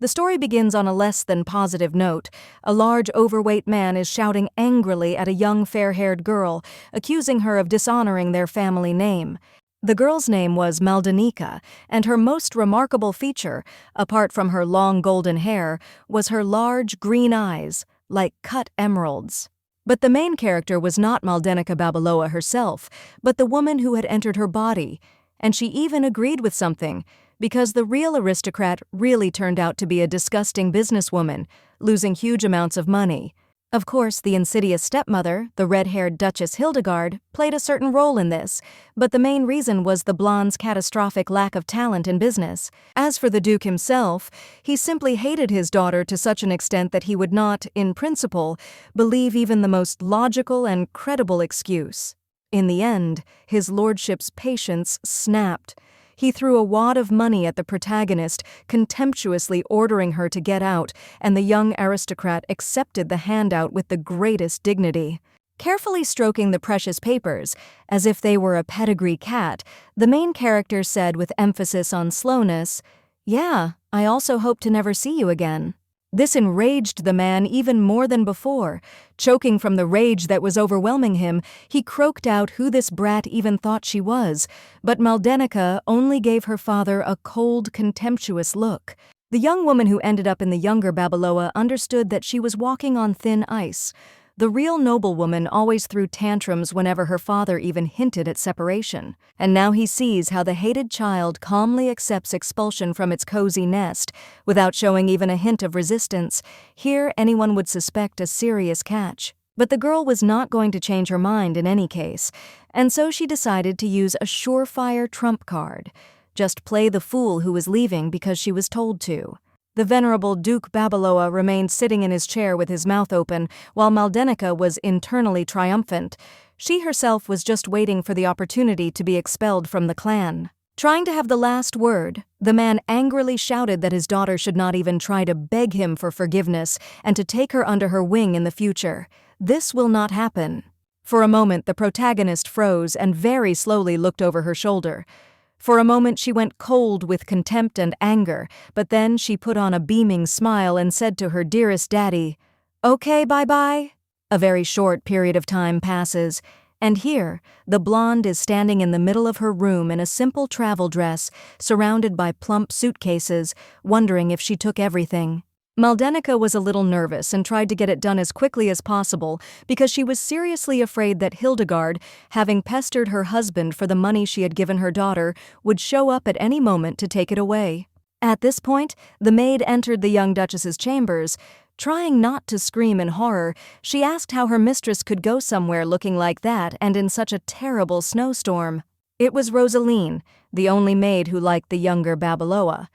The story begins on a less than positive note. A large, overweight man is shouting angrily at a young, fair-haired girl, accusing her of dishonoring their family name. The girl's name was Maldenica, and her most remarkable feature, apart from her long golden hair, was her large green eyes, like cut emeralds. But the main character was not Maldenica Babaloa herself, but the woman who had entered her body, and she even agreed with something, because the real aristocrat really turned out to be a disgusting businesswoman, losing huge amounts of money. Of course, the insidious stepmother, the red-haired Duchess Hildegard, played a certain role in this, but the main reason was the blonde's catastrophic lack of talent in business. As for the Duke himself, he simply hated his daughter to such an extent that he would not, in principle, believe even the most logical and credible excuse. In the end, his lordship's patience snapped. He threw a wad of money at the protagonist, contemptuously ordering her to get out, and the young aristocrat accepted the handout with the greatest dignity. Carefully stroking the precious papers, as if they were a pedigree cat, the main character said with emphasis on slowness, "Yeah, I also hope to never see you again." This enraged the man even more than before. Choking from the rage that was overwhelming him, he croaked out who this brat even thought she was, but Maldenica only gave her father a cold, contemptuous look. The young woman who ended up in the younger Babaloa understood that she was walking on thin ice. The real noblewoman always threw tantrums whenever her father even hinted at separation. And now he sees how the hated child calmly accepts expulsion from its cozy nest, without showing even a hint of resistance. Here anyone would suspect a serious catch. But the girl was not going to change her mind in any case, and so she decided to use a surefire trump card. Just play the fool who was leaving because she was told to. The venerable Duke Babaloa remained sitting in his chair with his mouth open, while Maldenica was internally triumphant. She herself was just waiting for the opportunity to be expelled from the clan. Trying to have the last word, the man angrily shouted that his daughter should not even try to beg him for forgiveness and to take her under her wing in the future. This will not happen. For a moment, the protagonist froze and very slowly looked over her shoulder. For a moment she went cold with contempt and anger, but then she put on a beaming smile and said to her dearest daddy, "Okay, bye-bye." A very short period of time passes, and here, the blonde is standing in the middle of her room in a simple travel dress, surrounded by plump suitcases, wondering if she took everything. Maldenica was a little nervous and tried to get it done as quickly as possible because she was seriously afraid that Hildegard, having pestered her husband for the money she had given her daughter, would show up at any moment to take it away. At this point, the maid entered the young duchess's chambers. Trying not to scream in horror, she asked how her mistress could go somewhere looking like that and in such a terrible snowstorm. It was Rosaline, the only maid who liked the younger Babaloa.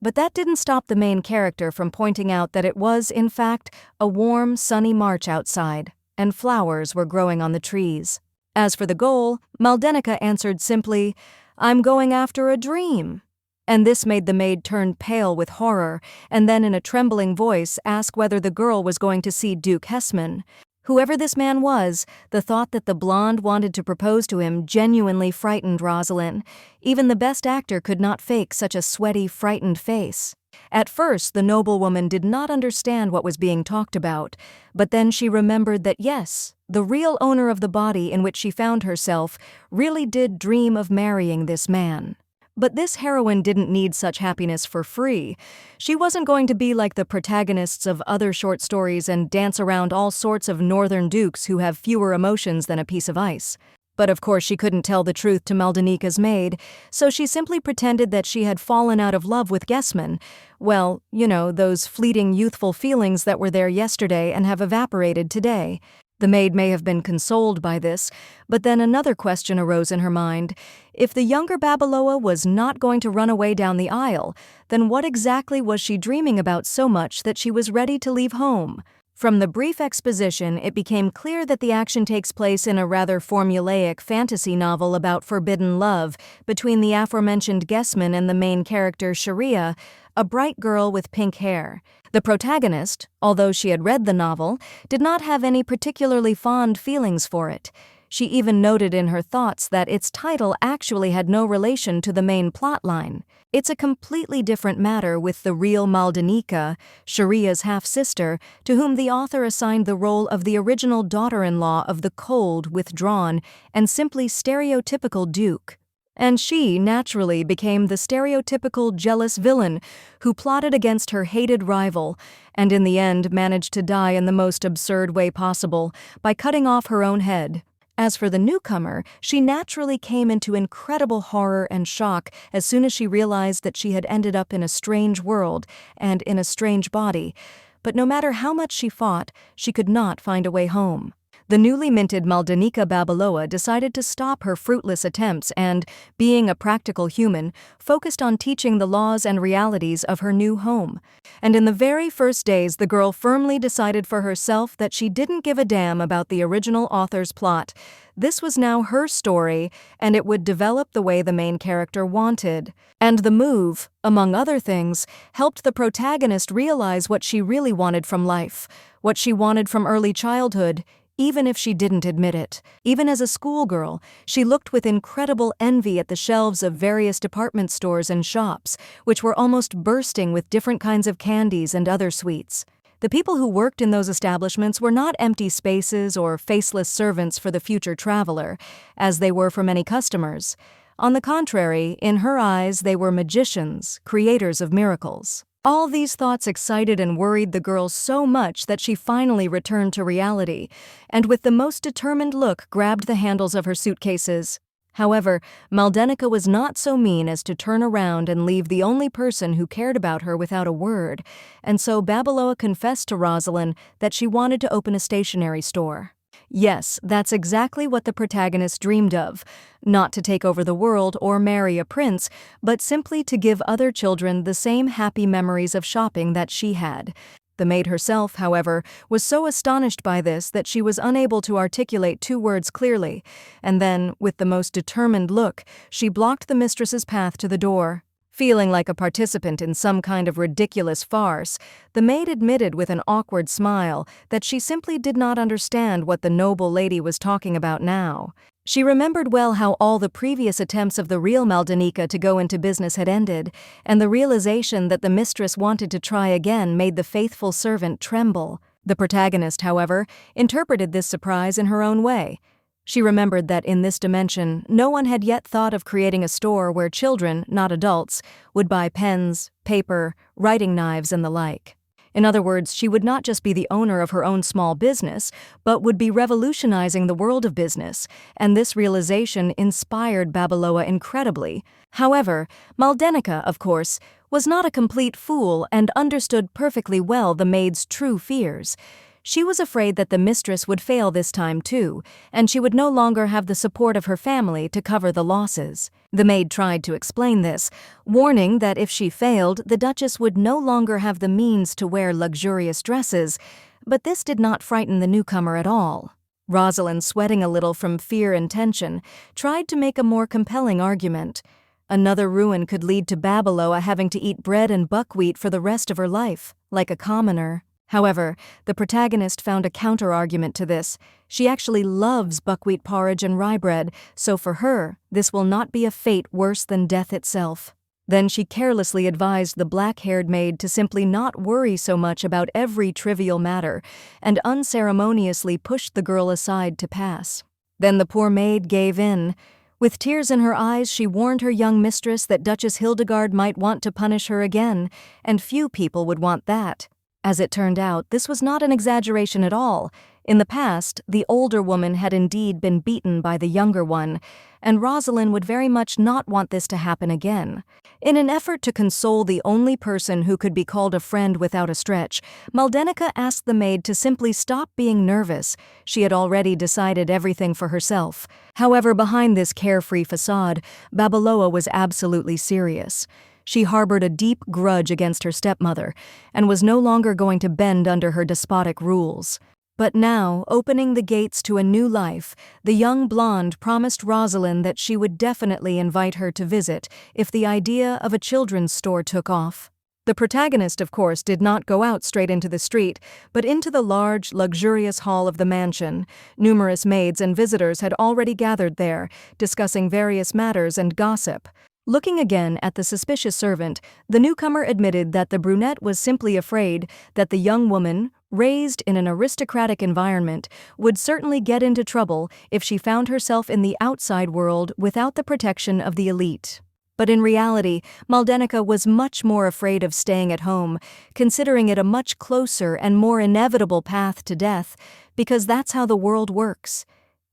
But that didn't stop the main character from pointing out that it was, in fact, a warm, sunny March outside, and flowers were growing on the trees. As for the goal, Maldenica answered simply, "I'm going after a dream." And this made the maid turn pale with horror, and then in a trembling voice ask whether the girl was going to see Duke Hessman. Whoever this man was, the thought that the blonde wanted to propose to him genuinely frightened Rosalind. Even the best actor could not fake such a sweaty, frightened face. At first, the noblewoman did not understand what was being talked about, but then she remembered that yes, the real owner of the body in which she found herself really did dream of marrying this man. But this heroine didn't need such happiness for free. She wasn't going to be like the protagonists of other short stories and dance around all sorts of northern dukes who have fewer emotions than a piece of ice. But of course she couldn't tell the truth to Maldenica's maid, so she simply pretended that she had fallen out of love with Gessman. Well, you know, those fleeting youthful feelings that were there yesterday and have evaporated today. The maid may have been consoled by this, but then another question arose in her mind. If the younger Babaloa was not going to run away down the aisle, then what exactly was she dreaming about so much that she was ready to leave home? From the brief exposition, it became clear that the action takes place in a rather formulaic fantasy novel about forbidden love between the aforementioned Gessman and the main character Sharia, a bright girl with pink hair. The protagonist, although she had read the novel, did not have any particularly fond feelings for it. She even noted in her thoughts that its title actually had no relation to the main plotline. It's a completely different matter with the real Maldenica, Sharia's half-sister, to whom the author assigned the role of the original daughter-in-law of the cold, withdrawn, and simply stereotypical Duke. And she, naturally, became the stereotypical jealous villain who plotted against her hated rival, and in the end managed to die in the most absurd way possible, by cutting off her own head. As for the newcomer, she naturally came into incredible horror and shock as soon as she realized that she had ended up in a strange world and in a strange body. But no matter how much she fought, she could not find a way home. The newly minted Maldenica Babaloa decided to stop her fruitless attempts and, being a practical human, focused on teaching the laws and realities of her new home. And in the very first days, the girl firmly decided for herself that she didn't give a damn about the original author's plot. This was now her story, and it would develop the way the main character wanted. And the move, among other things, helped the protagonist realize what she really wanted from life, what she wanted from early childhood, even if she didn't admit it. Even as a schoolgirl, she looked with incredible envy at the shelves of various department stores and shops, which were almost bursting with different kinds of candies and other sweets. The people who worked in those establishments were not empty spaces or faceless servants for the future traveler, as they were for many customers. On the contrary, in her eyes, they were magicians, creators of miracles. All these thoughts excited and worried the girl so much that she finally returned to reality, and with the most determined look grabbed the handles of her suitcases. However, Maldenica was not so mean as to turn around and leave the only person who cared about her without a word, and so Babaloa confessed to Rosalind that she wanted to open a stationery store. Yes, that's exactly what the protagonist dreamed of. Not to take over the world or marry a prince, but simply to give other children the same happy memories of shopping that she had. The maid herself, however, was so astonished by this that she was unable to articulate 2 words clearly, and then, with the most determined look, she blocked the mistress's path to the door. Feeling like a participant in some kind of ridiculous farce, the maid admitted with an awkward smile that she simply did not understand what the noble lady was talking about now. She remembered well how all the previous attempts of the real Maldenica to go into business had ended, and the realization that the mistress wanted to try again made the faithful servant tremble. The protagonist, however, interpreted this surprise in her own way. She remembered that in this dimension, no one had yet thought of creating a store where children, not adults, would buy pens, paper, writing knives, and the like. In other words, she would not just be the owner of her own small business, but would be revolutionizing the world of business, and this realization inspired Babaloa incredibly. However, Maldenica, of course, was not a complete fool and understood perfectly well the maid's true fears. She was afraid that the mistress would fail this time too, and she would no longer have the support of her family to cover the losses. The maid tried to explain this, warning that if she failed, the Duchess would no longer have the means to wear luxurious dresses, but this did not frighten the newcomer at all. Rosalind, sweating a little from fear and tension, tried to make a more compelling argument. Another ruin could lead to Babaloa having to eat bread and buckwheat for the rest of her life, like a commoner. However, the protagonist found a counter-argument to this. She actually loves buckwheat porridge and rye bread, so for her, this will not be a fate worse than death itself. Then she carelessly advised the black-haired maid to simply not worry so much about every trivial matter, and unceremoniously pushed the girl aside to pass. Then the poor maid gave in. With tears in her eyes, she warned her young mistress that Duchess Hildegard might want to punish her again, and few people would want that. As it turned out, this was not an exaggeration at all. In the past, the older woman had indeed been beaten by the younger one, and Rosalind would very much not want this to happen again. In an effort to console the only person who could be called a friend without a stretch, Maldenica asked the maid to simply stop being nervous. She had already decided everything for herself. However, behind this carefree facade, Babaloa was absolutely serious. She harbored a deep grudge against her stepmother, and was no longer going to bend under her despotic rules. But now, opening the gates to a new life, the young blonde promised Rosalind that she would definitely invite her to visit if the idea of a children's store took off. The protagonist, of course, did not go out straight into the street, but into the large, luxurious hall of the mansion. Numerous maids and visitors had already gathered there, discussing various matters and gossip. Looking again at the suspicious servant, the newcomer admitted that the brunette was simply afraid that the young woman, raised in an aristocratic environment, would certainly get into trouble if she found herself in the outside world without the protection of the elite. But in reality, Maldenica was much more afraid of staying at home, considering it a much closer and more inevitable path to death, because that's how the world works.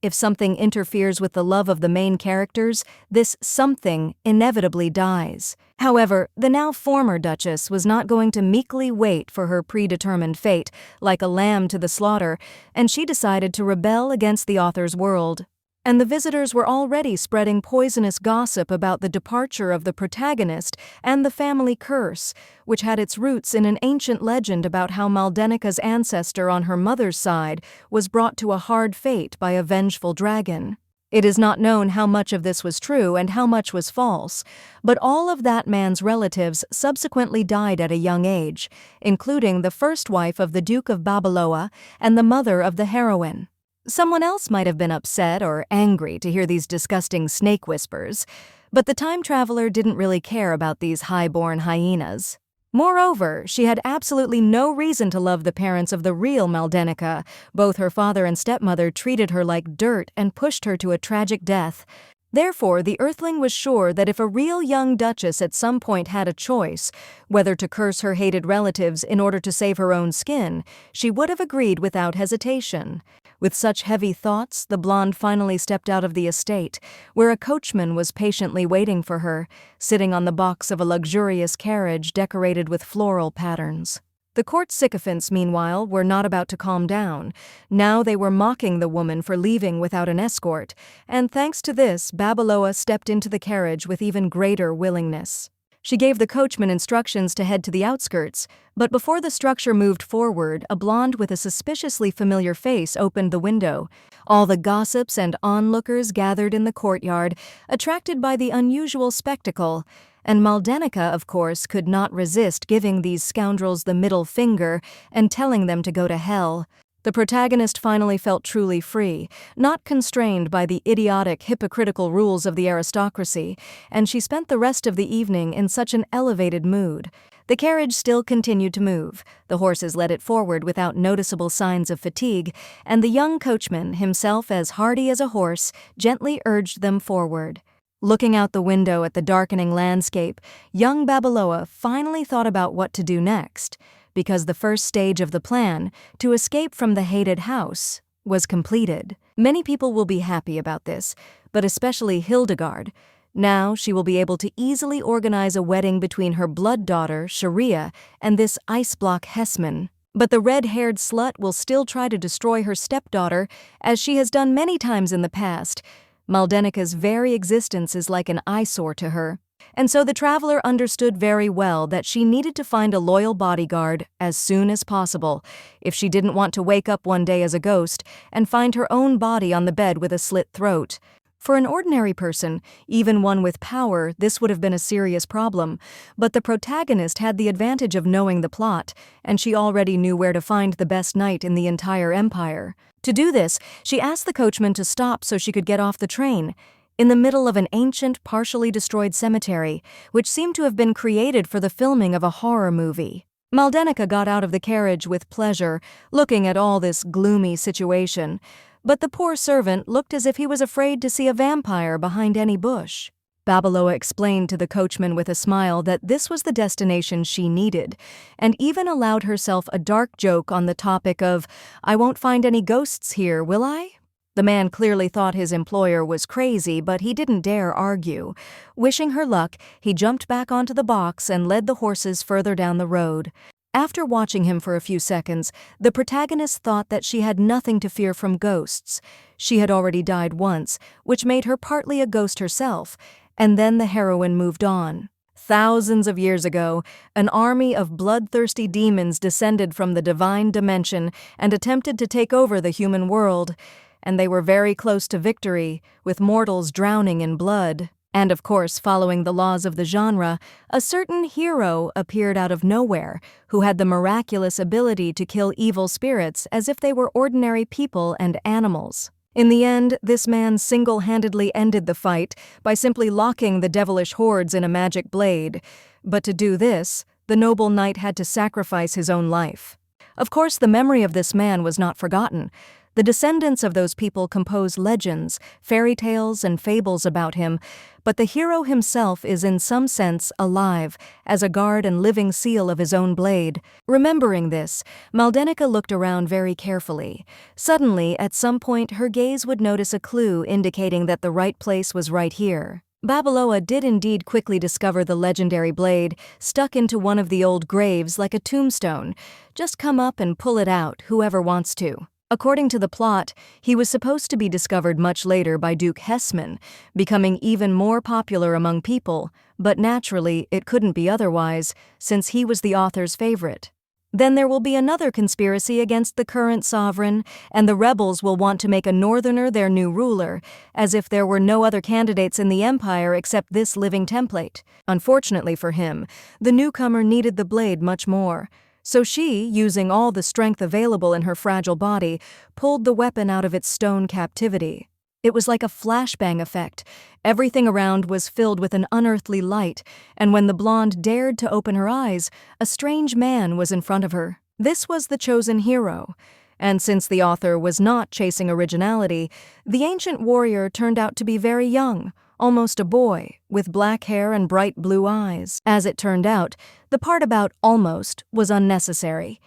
If something interferes with the love of the main characters, this something inevitably dies. However, the now former Duchess was not going to meekly wait for her predetermined fate, like a lamb to the slaughter, and she decided to rebel against the author's world. And the visitors were already spreading poisonous gossip about the departure of the protagonist and the family curse, which had its roots in an ancient legend about how Maldenica's ancestor on her mother's side was brought to a hard fate by a vengeful dragon. It is not known how much of this was true and how much was false, but all of that man's relatives subsequently died at a young age, including the first wife of the Duke of Babaloa and the mother of the heroine. Someone else might have been upset or angry to hear these disgusting snake whispers, but the time traveler didn't really care about these high-born hyenas. Moreover, she had absolutely no reason to love the parents of the real Maldenica. Both her father and stepmother treated her like dirt and pushed her to a tragic death. Therefore, the Earthling was sure that if a real young duchess at some point had a choice, whether to curse her hated relatives in order to save her own skin, she would have agreed without hesitation. With such heavy thoughts, the blonde finally stepped out of the estate, where a coachman was patiently waiting for her, sitting on the box of a luxurious carriage decorated with floral patterns. The court sycophants, meanwhile, were not about to calm down. Now they were mocking the woman for leaving without an escort, and thanks to this, Babaloa stepped into the carriage with even greater willingness. She gave the coachman instructions to head to the outskirts, but before the structure moved forward, a blonde with a suspiciously familiar face opened the window. All the gossips and onlookers gathered in the courtyard, attracted by the unusual spectacle, and Maldenica, of course, could not resist giving these scoundrels the middle finger and telling them to go to hell. The protagonist finally felt truly free, not constrained by the idiotic, hypocritical rules of the aristocracy, and she spent the rest of the evening in such an elevated mood. The carriage still continued to move, the horses led it forward without noticeable signs of fatigue, and the young coachman, himself as hardy as a horse, gently urged them forward. Looking out the window at the darkening landscape, young Babaloa finally thought about what to do next, because the first stage of the plan, to escape from the hated house, was completed. Many people will be happy about this, but especially Hildegard. Now she will be able to easily organize a wedding between her blood daughter, Sharia, and this ice-block Hessman. But the red-haired slut will still try to destroy her stepdaughter, as she has done many times in the past. Maldenica's very existence is like an eyesore to her. And so the traveler understood very well that she needed to find a loyal bodyguard as soon as possible, if she didn't want to wake up one day as a ghost and find her own body on the bed with a slit throat. For an ordinary person, even one with power, this would have been a serious problem, but the protagonist had the advantage of knowing the plot, and she already knew where to find the best knight in the entire empire. To do this, she asked the coachman to stop so she could get off the train, in the middle of an ancient, partially destroyed cemetery, which seemed to have been created for the filming of a horror movie. Maldenica got out of the carriage with pleasure, looking at all this gloomy situation, but the poor servant looked as if he was afraid to see a vampire behind any bush. Babaloa explained to the coachman with a smile that this was the destination she needed, and even allowed herself a dark joke on the topic of, "I won't find any ghosts here, will I?" The man clearly thought his employer was crazy, but he didn't dare argue. Wishing her luck, he jumped back onto the box and led the horses further down the road. After watching him for a few seconds, the protagonist thought that she had nothing to fear from ghosts. She had already died once, which made her partly a ghost herself, and then the heroine moved on. Thousands of years ago, an army of bloodthirsty demons descended from the divine dimension and attempted to take over the human world, and they were very close to victory, with mortals drowning in blood. And of course, following the laws of the genre, a certain hero appeared out of nowhere who had the miraculous ability to kill evil spirits as if they were ordinary people and animals. In the end, this man single-handedly ended the fight by simply locking the devilish hordes in a magic blade. But to do this, the noble knight had to sacrifice his own life. Of course, the memory of this man was not forgotten. The descendants of those people compose legends, fairy tales, and fables about him, but the hero himself is in some sense alive, as a guard and living seal of his own blade. Remembering this, Maldenica looked around very carefully. Suddenly, at some point, her gaze would notice a clue indicating that the right place was right here. Babeloa did indeed quickly discover the legendary blade, stuck into one of the old graves like a tombstone. Just come up and pull it out, whoever wants to. According to the plot, he was supposed to be discovered much later by Duke Hessman, becoming even more popular among people, but naturally it couldn't be otherwise, since he was the author's favorite. Then there will be another conspiracy against the current sovereign, and the rebels will want to make a northerner their new ruler, as if there were no other candidates in the empire except this living template. Unfortunately for him, the newcomer needed the blade much more. So she, using all the strength available in her fragile body, pulled the weapon out of its stone captivity. It was like a flashbang effect. Everything around was filled with an unearthly light, and when the blonde dared to open her eyes, a strange man was in front of her. This was the chosen hero. And since the author was not chasing originality, the ancient warrior turned out to be very young, almost a boy, with black hair and bright blue eyes. As it turned out, the part about almost was unnecessary.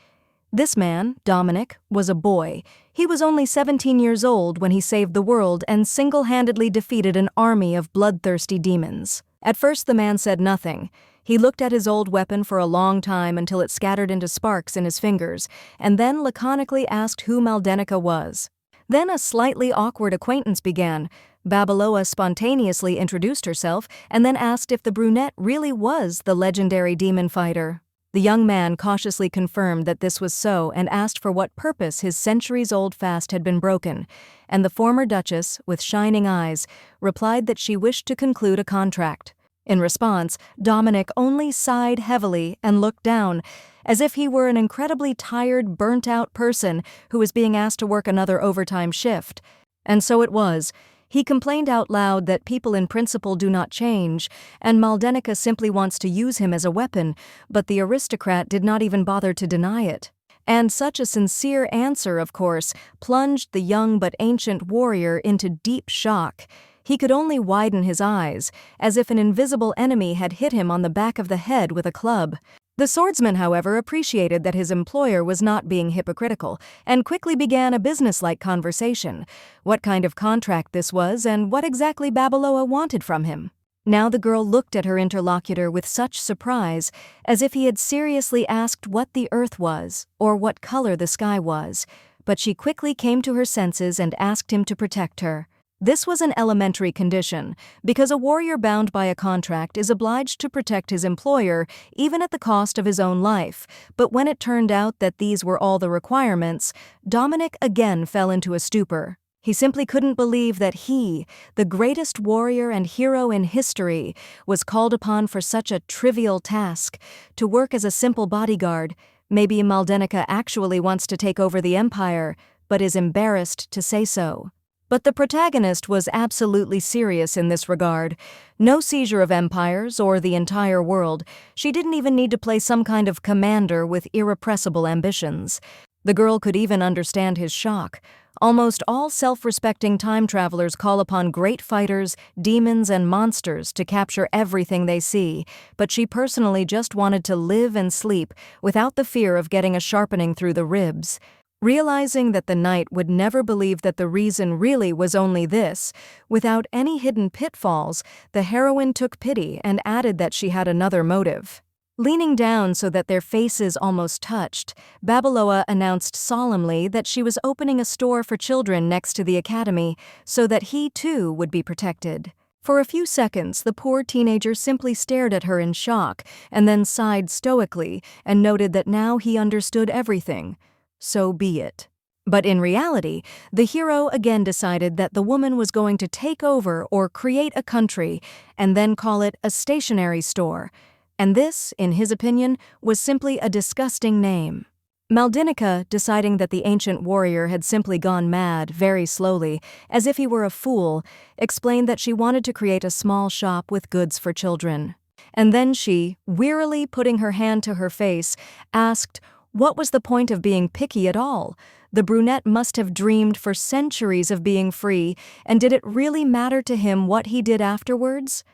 This man, Dominic, was a boy. He was only 17 years old when he saved the world and single-handedly defeated an army of bloodthirsty demons. At first the man said nothing. He looked at his old weapon for a long time until it scattered into sparks in his fingers, and then laconically asked who Maldenica was. Then a slightly awkward acquaintance began. Babeloa spontaneously introduced herself and then asked if the brunette really was the legendary demon fighter. The young man cautiously confirmed that this was so and asked for what purpose his centuries-old fast had been broken, and the former duchess, with shining eyes, replied that she wished to conclude a contract. In response, Dominic only sighed heavily and looked down, as if he were an incredibly tired, burnt-out person who was being asked to work another overtime shift. And so it was. He complained out loud that people in principle do not change, and Maldenica simply wants to use him as a weapon, but the aristocrat did not even bother to deny it. And such a sincere answer, of course, plunged the young but ancient warrior into deep shock. He could only widen his eyes, as if an invisible enemy had hit him on the back of the head with a club. The swordsman, however, appreciated that his employer was not being hypocritical, and quickly began a businesslike conversation. What kind of contract this was, and what exactly Babeloa wanted from him. Now the girl looked at her interlocutor with such surprise, as if he had seriously asked what the earth was, or what color the sky was. But she quickly came to her senses and asked him to protect her. This was an elementary condition, because a warrior bound by a contract is obliged to protect his employer, even at the cost of his own life. But when it turned out that these were all the requirements, Dominic again fell into a stupor. He simply couldn't believe that he, the greatest warrior and hero in history, was called upon for such a trivial task, to work as a simple bodyguard. Maybe Maldenica actually wants to take over the empire, but is embarrassed to say so. But the protagonist was absolutely serious in this regard. No seizure of empires or the entire world. She didn't even need to play some kind of commander with irrepressible ambitions. The girl could even understand his shock. Almost all self-respecting time travelers call upon great fighters, demons, and monsters to capture everything they see, but she personally just wanted to live and sleep without the fear of getting a sharpening through the ribs. Realizing that the knight would never believe that the reason really was only this, without any hidden pitfalls, the heroine took pity and added that she had another motive. Leaning down so that their faces almost touched, Babeloa announced solemnly that she was opening a store for children next to the academy so that he too would be protected. For a few seconds, the poor teenager simply stared at her in shock and then sighed stoically and noted that now he understood everything. So be it. But in reality, the hero again decided that the woman was going to take over or create a country and then call it a stationery store. And this, in his opinion, was simply a disgusting name. Maldenica, deciding that the ancient warrior had simply gone mad very slowly, as if he were a fool, explained that she wanted to create a small shop with goods for children. And then she, wearily putting her hand to her face, asked, what was the point of being picky at all? The brunette must have dreamed for centuries of being free, and did it really matter to him what he did afterwards?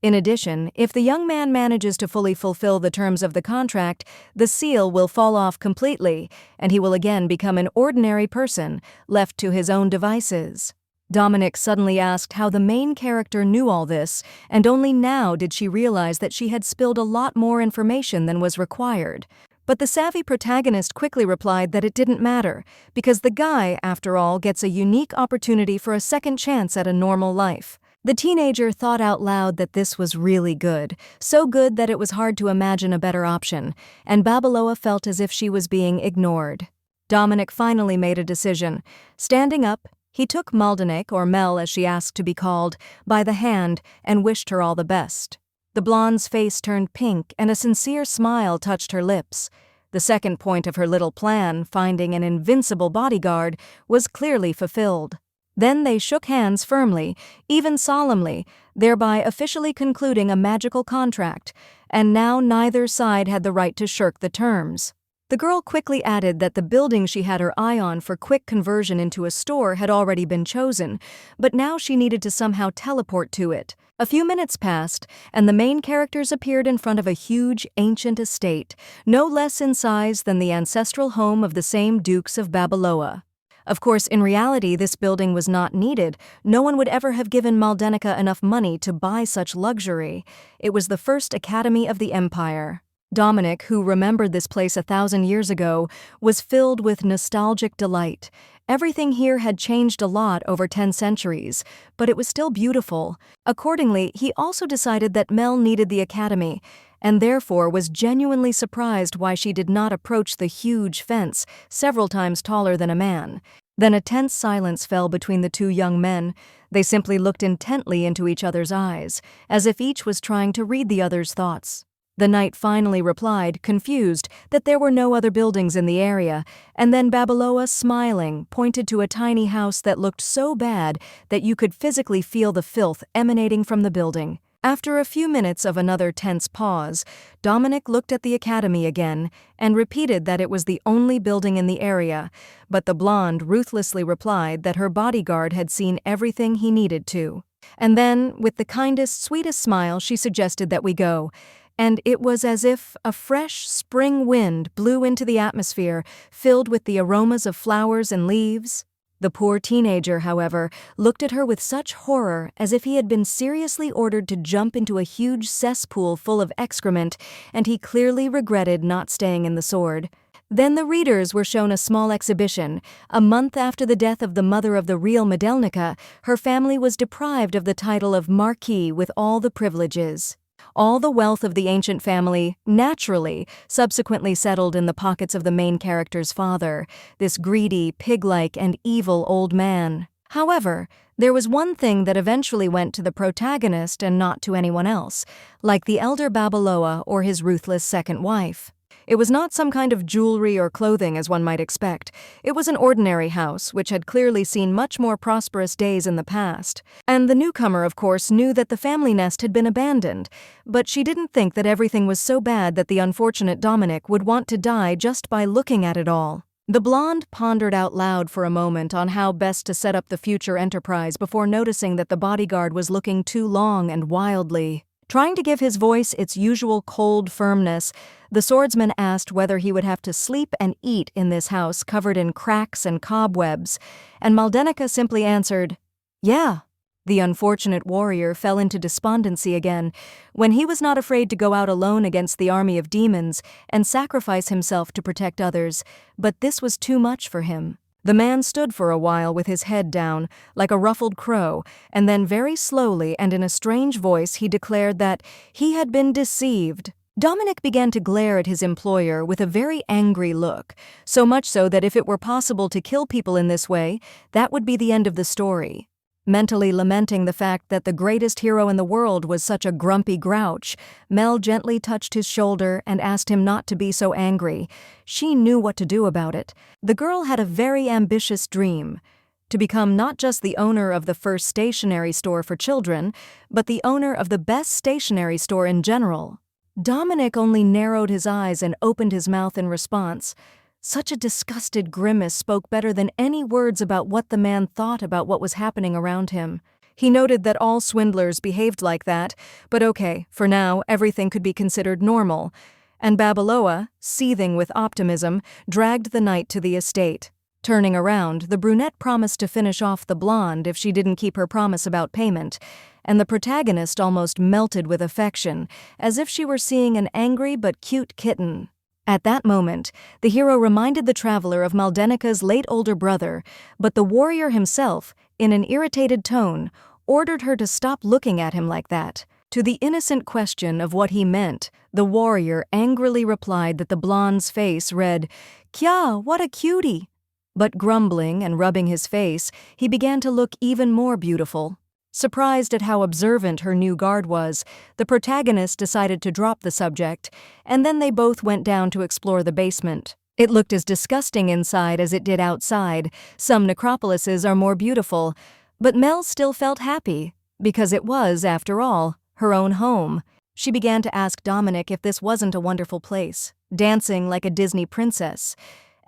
In addition, if the young man manages to fully fulfill the terms of the contract, the seal will fall off completely, and he will again become an ordinary person, left to his own devices. Dominic suddenly asked how the main character knew all this, and only now did she realize that she had spilled a lot more information than was required. But the savvy protagonist quickly replied that it didn't matter, because the guy, after all, gets a unique opportunity for a second chance at a normal life. The teenager thought out loud that this was really good, so good that it was hard to imagine a better option, and Babaloa felt as if she was being ignored. Dominic finally made a decision. Standing up, he took Maldenica, or Mel as she asked to be called, by the hand and wished her all the best. The blonde's face turned pink and a sincere smile touched her lips. The second point of her little plan, finding an invincible bodyguard, was clearly fulfilled. Then they shook hands firmly, even solemnly, thereby officially concluding a magical contract, and now neither side had the right to shirk the terms. The girl quickly added that the building she had her eye on for quick conversion into a store had already been chosen, but now she needed to somehow teleport to it. A few minutes passed, and the main characters appeared in front of a huge, ancient estate, no less in size than the ancestral home of the same Dukes of Babaloa. Of course, in reality, this building was not needed. No one would ever have given Maldenica enough money to buy such luxury. It was the first academy of the Empire. Dominic, who remembered this place 1,000 years ago, was filled with nostalgic delight. Everything here had changed a lot over 10 centuries, but it was still beautiful. Accordingly, he also decided that Mel needed the academy, and therefore was genuinely surprised why she did not approach the huge fence, several times taller than a man. Then a tense silence fell between the two young men. They simply looked intently into each other's eyes, as if each was trying to read the other's thoughts. The knight finally replied, confused, that there were no other buildings in the area, and then Babaloa, smiling, pointed to a tiny house that looked so bad that you could physically feel the filth emanating from the building. After a few minutes of another tense pause, Dominic looked at the academy again and repeated that it was the only building in the area, but the blonde ruthlessly replied that her bodyguard had seen everything he needed to. And then, with the kindest, sweetest smile, she suggested that we go. And it was as if a fresh spring wind blew into the atmosphere, filled with the aromas of flowers and leaves. The poor teenager, however, looked at her with such horror as if he had been seriously ordered to jump into a huge cesspool full of excrement, and he clearly regretted not staying in the sword. Then the readers were shown a small exhibition. A month after the death of the mother of the real Maldenica, her family was deprived of the title of Marquis with all the privileges. All the wealth of the ancient family, naturally, subsequently settled in the pockets of the main character's father, this greedy, pig-like, and evil old man. However, there was one thing that eventually went to the protagonist and not to anyone else, like the elder Babaloa or his ruthless second wife. It was not some kind of jewelry or clothing as one might expect. It was an ordinary house, which had clearly seen much more prosperous days in the past. And the newcomer, of course, knew that the family nest had been abandoned, but she didn't think that everything was so bad that the unfortunate Dominic would want to die just by looking at it all. The blonde pondered out loud for a moment on how best to set up the future enterprise before noticing that the bodyguard was looking too long and wildly. Trying to give his voice its usual cold firmness, the swordsman asked whether he would have to sleep and eat in this house covered in cracks and cobwebs, and Maldenica simply answered, "Yeah." The unfortunate warrior fell into despondency again, when he was not afraid to go out alone against the army of demons and sacrifice himself to protect others, but this was too much for him. The man stood for a while with his head down, like a ruffled crow, and then very slowly and in a strange voice he declared that he had been deceived. Dominic began to glare at his employer with a very angry look, so much so that if it were possible to kill people in this way, that would be the end of the story. Mentally lamenting the fact that the greatest hero in the world was such a grumpy grouch, Mel gently touched his shoulder and asked him not to be so angry. She knew what to do about it. The girl had a very ambitious dream: to become not just the owner of the first stationery store for children, but the owner of the best stationery store in general. Dominic only narrowed his eyes and opened his mouth in response. Such a disgusted grimace spoke better than any words about what the man thought about what was happening around him. He noted that all swindlers behaved like that, but okay, for now, everything could be considered normal. And Babaloa, seething with optimism, dragged the knight to the estate. Turning around, the brunette promised to finish off the blonde if she didn't keep her promise about payment, and the protagonist almost melted with affection, as if she were seeing an angry but cute kitten. At that moment, the hero reminded the traveler of Maldenica's late older brother, but the warrior himself, in an irritated tone, ordered her to stop looking at him like that. To the innocent question of what he meant, the warrior angrily replied that the blonde's face read, "Kya, what a cutie!" But grumbling and rubbing his face, he began to look even more beautiful. Surprised at how observant her new guard was, the protagonist decided to drop the subject, and then they both went down to explore the basement. It looked as disgusting inside as it did outside. Some necropolises are more beautiful, but Mel still felt happy, because it was, after all, her own home. She began to ask Dominic if this wasn't a wonderful place, dancing like a Disney princess.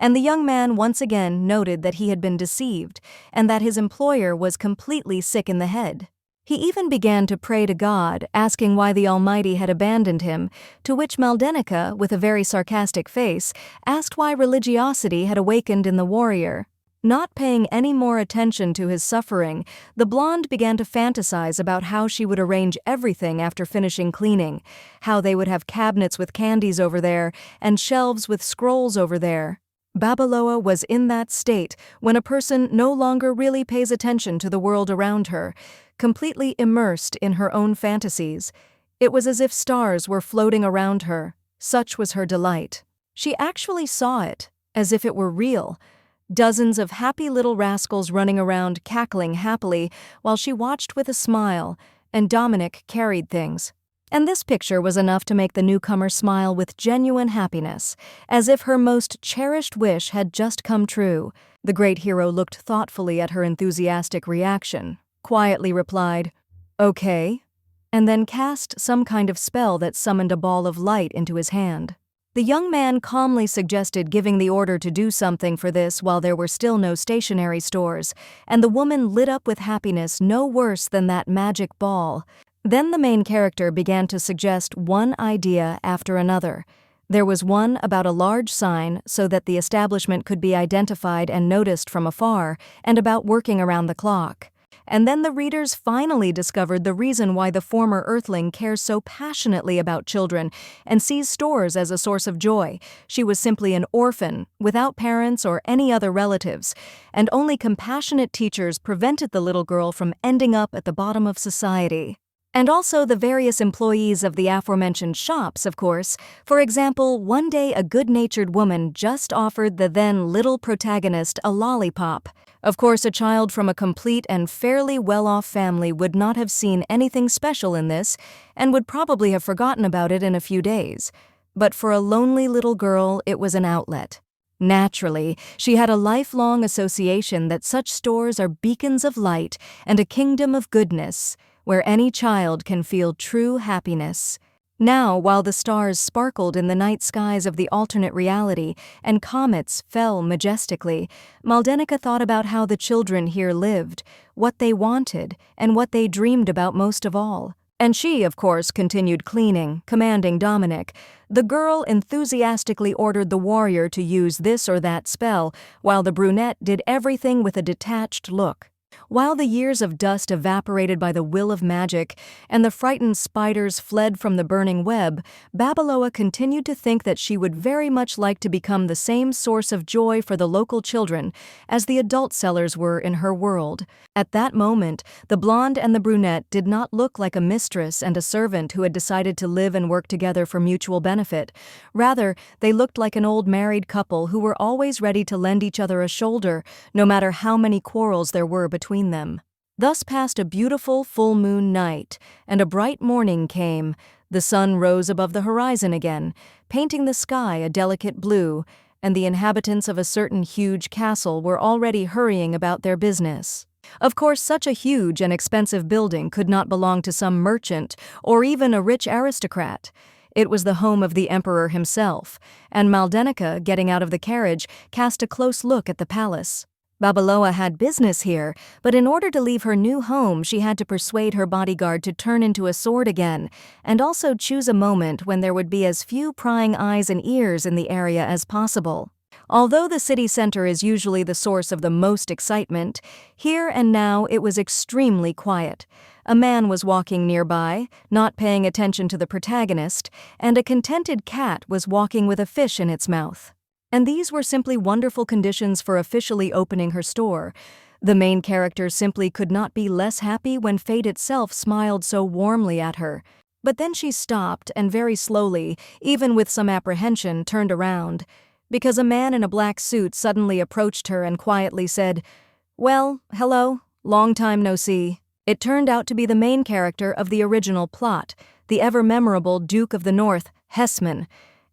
And the young man once again noted that he had been deceived, and that his employer was completely sick in the head. He even began to pray to God, asking why the Almighty had abandoned him, to which Maldenica, with a very sarcastic face, asked why religiosity had awakened in the warrior. Not paying any more attention to his suffering, the blonde began to fantasize about how she would arrange everything after finishing cleaning, how they would have cabinets with candies over there and shelves with scrolls over there. Babaloa was in that state when a person no longer really pays attention to the world around her, completely immersed in her own fantasies. It was as if stars were floating around her. Such was her delight. She actually saw it, as if it were real. Dozens of happy little rascals running around cackling happily while she watched with a smile, and Dominic carried things. And this picture was enough to make the newcomer smile with genuine happiness, as if her most cherished wish had just come true. The great hero looked thoughtfully at her enthusiastic reaction, quietly replied, "Okay," and then cast some kind of spell that summoned a ball of light into his hand. The young man calmly suggested giving the order to do something for this while there were still no stationery stores, and the woman lit up with happiness no worse than that magic ball. Then the main character began to suggest one idea after another. There was one about a large sign so that the establishment could be identified and noticed from afar, and about working around the clock. And then the readers finally discovered the reason why the former Earthling cares so passionately about children and sees stores as a source of joy. She was simply an orphan, without parents or any other relatives, and only compassionate teachers prevented the little girl from ending up at the bottom of society. And also the various employees of the aforementioned shops, of course. For example, one day a good-natured woman just offered the then little protagonist a lollipop. Of course, a child from a complete and fairly well-off family would not have seen anything special in this, and would probably have forgotten about it in a few days. But for a lonely little girl, it was an outlet. Naturally, she had a lifelong association that such stores are beacons of light and a kingdom of goodness, where any child can feel true happiness. Now, while the stars sparkled in the night skies of the alternate reality and comets fell majestically, Maldenica thought about how the children here lived, what they wanted, and what they dreamed about most of all. And she, of course, continued cleaning, commanding Dominic. The girl enthusiastically ordered the warrior to use this or that spell, while the brunette did everything with a detached look. While the years of dust evaporated by the will of magic, and the frightened spiders fled from the burning web, Babeloa continued to think that she would very much like to become the same source of joy for the local children as the adult sellers were in her world. At that moment, the blonde and the brunette did not look like a mistress and a servant who had decided to live and work together for mutual benefit. Rather, they looked like an old married couple who were always ready to lend each other a shoulder, no matter how many quarrels there were between them. Thus passed a beautiful full moon night, and a bright morning came. The sun rose above the horizon again, painting the sky a delicate blue, and the inhabitants of a certain huge castle were already hurrying about their business. Of course, such a huge and expensive building could not belong to some merchant or even a rich aristocrat. It was the home of the emperor himself, and Maldenica, getting out of the carriage, cast a close look at the palace. Babeloa had business here, but in order to leave her new home she had to persuade her bodyguard to turn into a sword again, and also choose a moment when there would be as few prying eyes and ears in the area as possible. Although the city center is usually the source of the most excitement, here and now it was extremely quiet. A man was walking nearby, not paying attention to the protagonist, and a contented cat was walking with a fish in its mouth. And these were simply wonderful conditions for officially opening her store. The main character simply could not be less happy when fate itself smiled so warmly at her. But then she stopped and very slowly, even with some apprehension, turned around, because a man in a black suit suddenly approached her and quietly said, "Well, hello, long time no see." It turned out to be the main character of the original plot, the ever-memorable Duke of the North, Hessman.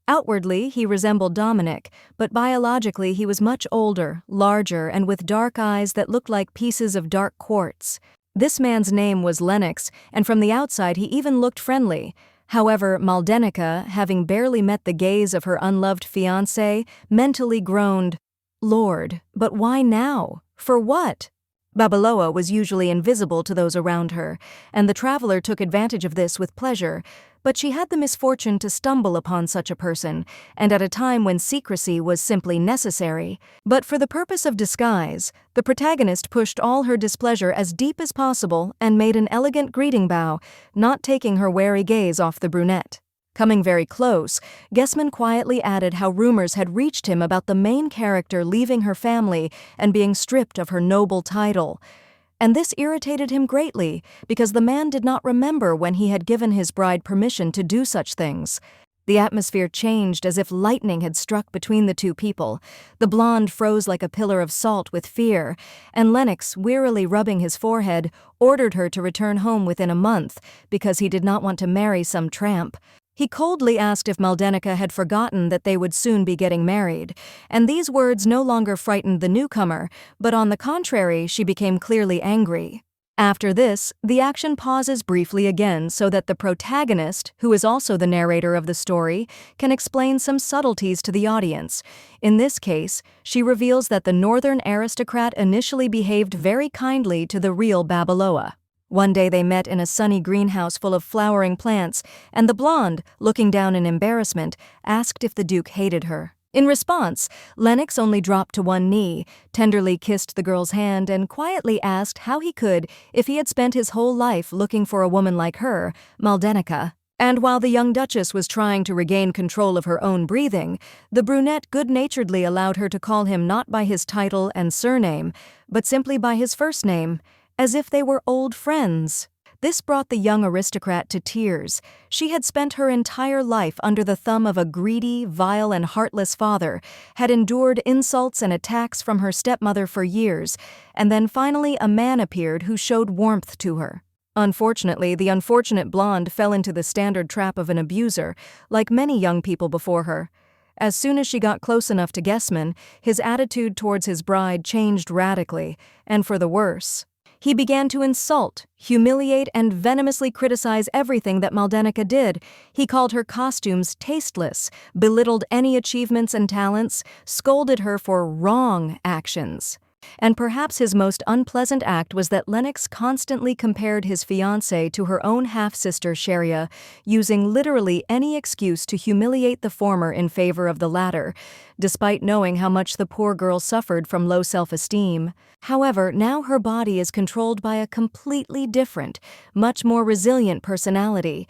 Outwardly, he resembled Dominic, but biologically he was much older, larger, and with dark eyes that looked like pieces of dark quartz. This man's name was Lennox, and from the outside he even looked friendly. However, Maldenica, having barely met the gaze of her unloved fiancé, mentally groaned, "Lord, but why now? For what?" Babeloa was usually invisible to those around her, and the traveler took advantage of this with pleasure, but she had the misfortune to stumble upon such a person, and at a time when secrecy was simply necessary. But for the purpose of disguise, the protagonist pushed all her displeasure as deep as possible and made an elegant greeting bow, not taking her wary gaze off the brunette. Coming very close, Gessman quietly added how rumors had reached him about the main character leaving her family and being stripped of her noble title. And this irritated him greatly, because the man did not remember when he had given his bride permission to do such things. The atmosphere changed as if lightning had struck between the two people. The blonde froze like a pillar of salt with fear, and Lennox, wearily rubbing his forehead, ordered her to return home within a month, because he did not want to marry some tramp. He coldly asked if Maldenica had forgotten that they would soon be getting married, and these words no longer frightened the newcomer, but on the contrary, she became clearly angry. After this, the action pauses briefly again so that the protagonist, who is also the narrator of the story, can explain some subtleties to the audience. In this case, she reveals that the northern aristocrat initially behaved very kindly to the real Babeloa. One day they met in a sunny greenhouse full of flowering plants, and the blonde, looking down in embarrassment, asked if the Duke hated her. In response, Lennox only dropped to one knee, tenderly kissed the girl's hand, and quietly asked how he could if he had spent his whole life looking for a woman like her, Maldenica. And while the young Duchess was trying to regain control of her own breathing, the brunette good-naturedly allowed her to call him not by his title and surname, but simply by his first name, as if they were old friends. This brought the young aristocrat to tears. She had spent her entire life under the thumb of a greedy, vile, and heartless father, had endured insults and attacks from her stepmother for years, and then finally a man appeared who showed warmth to her. Unfortunately, the unfortunate blonde fell into the standard trap of an abuser, like many young people before her. As soon as she got close enough to Gessman, his attitude towards his bride changed radically, and for the worse. He began to insult, humiliate, and venomously criticize everything that Maldenica did. He called her costumes tasteless, belittled any achievements and talents, scolded her for wrong actions. And perhaps his most unpleasant act was that Lennox constantly compared his fiancée to her own half-sister Sheria, using literally any excuse to humiliate the former in favor of the latter, despite knowing how much the poor girl suffered from low self-esteem. However, now her body is controlled by a completely different, much more resilient personality.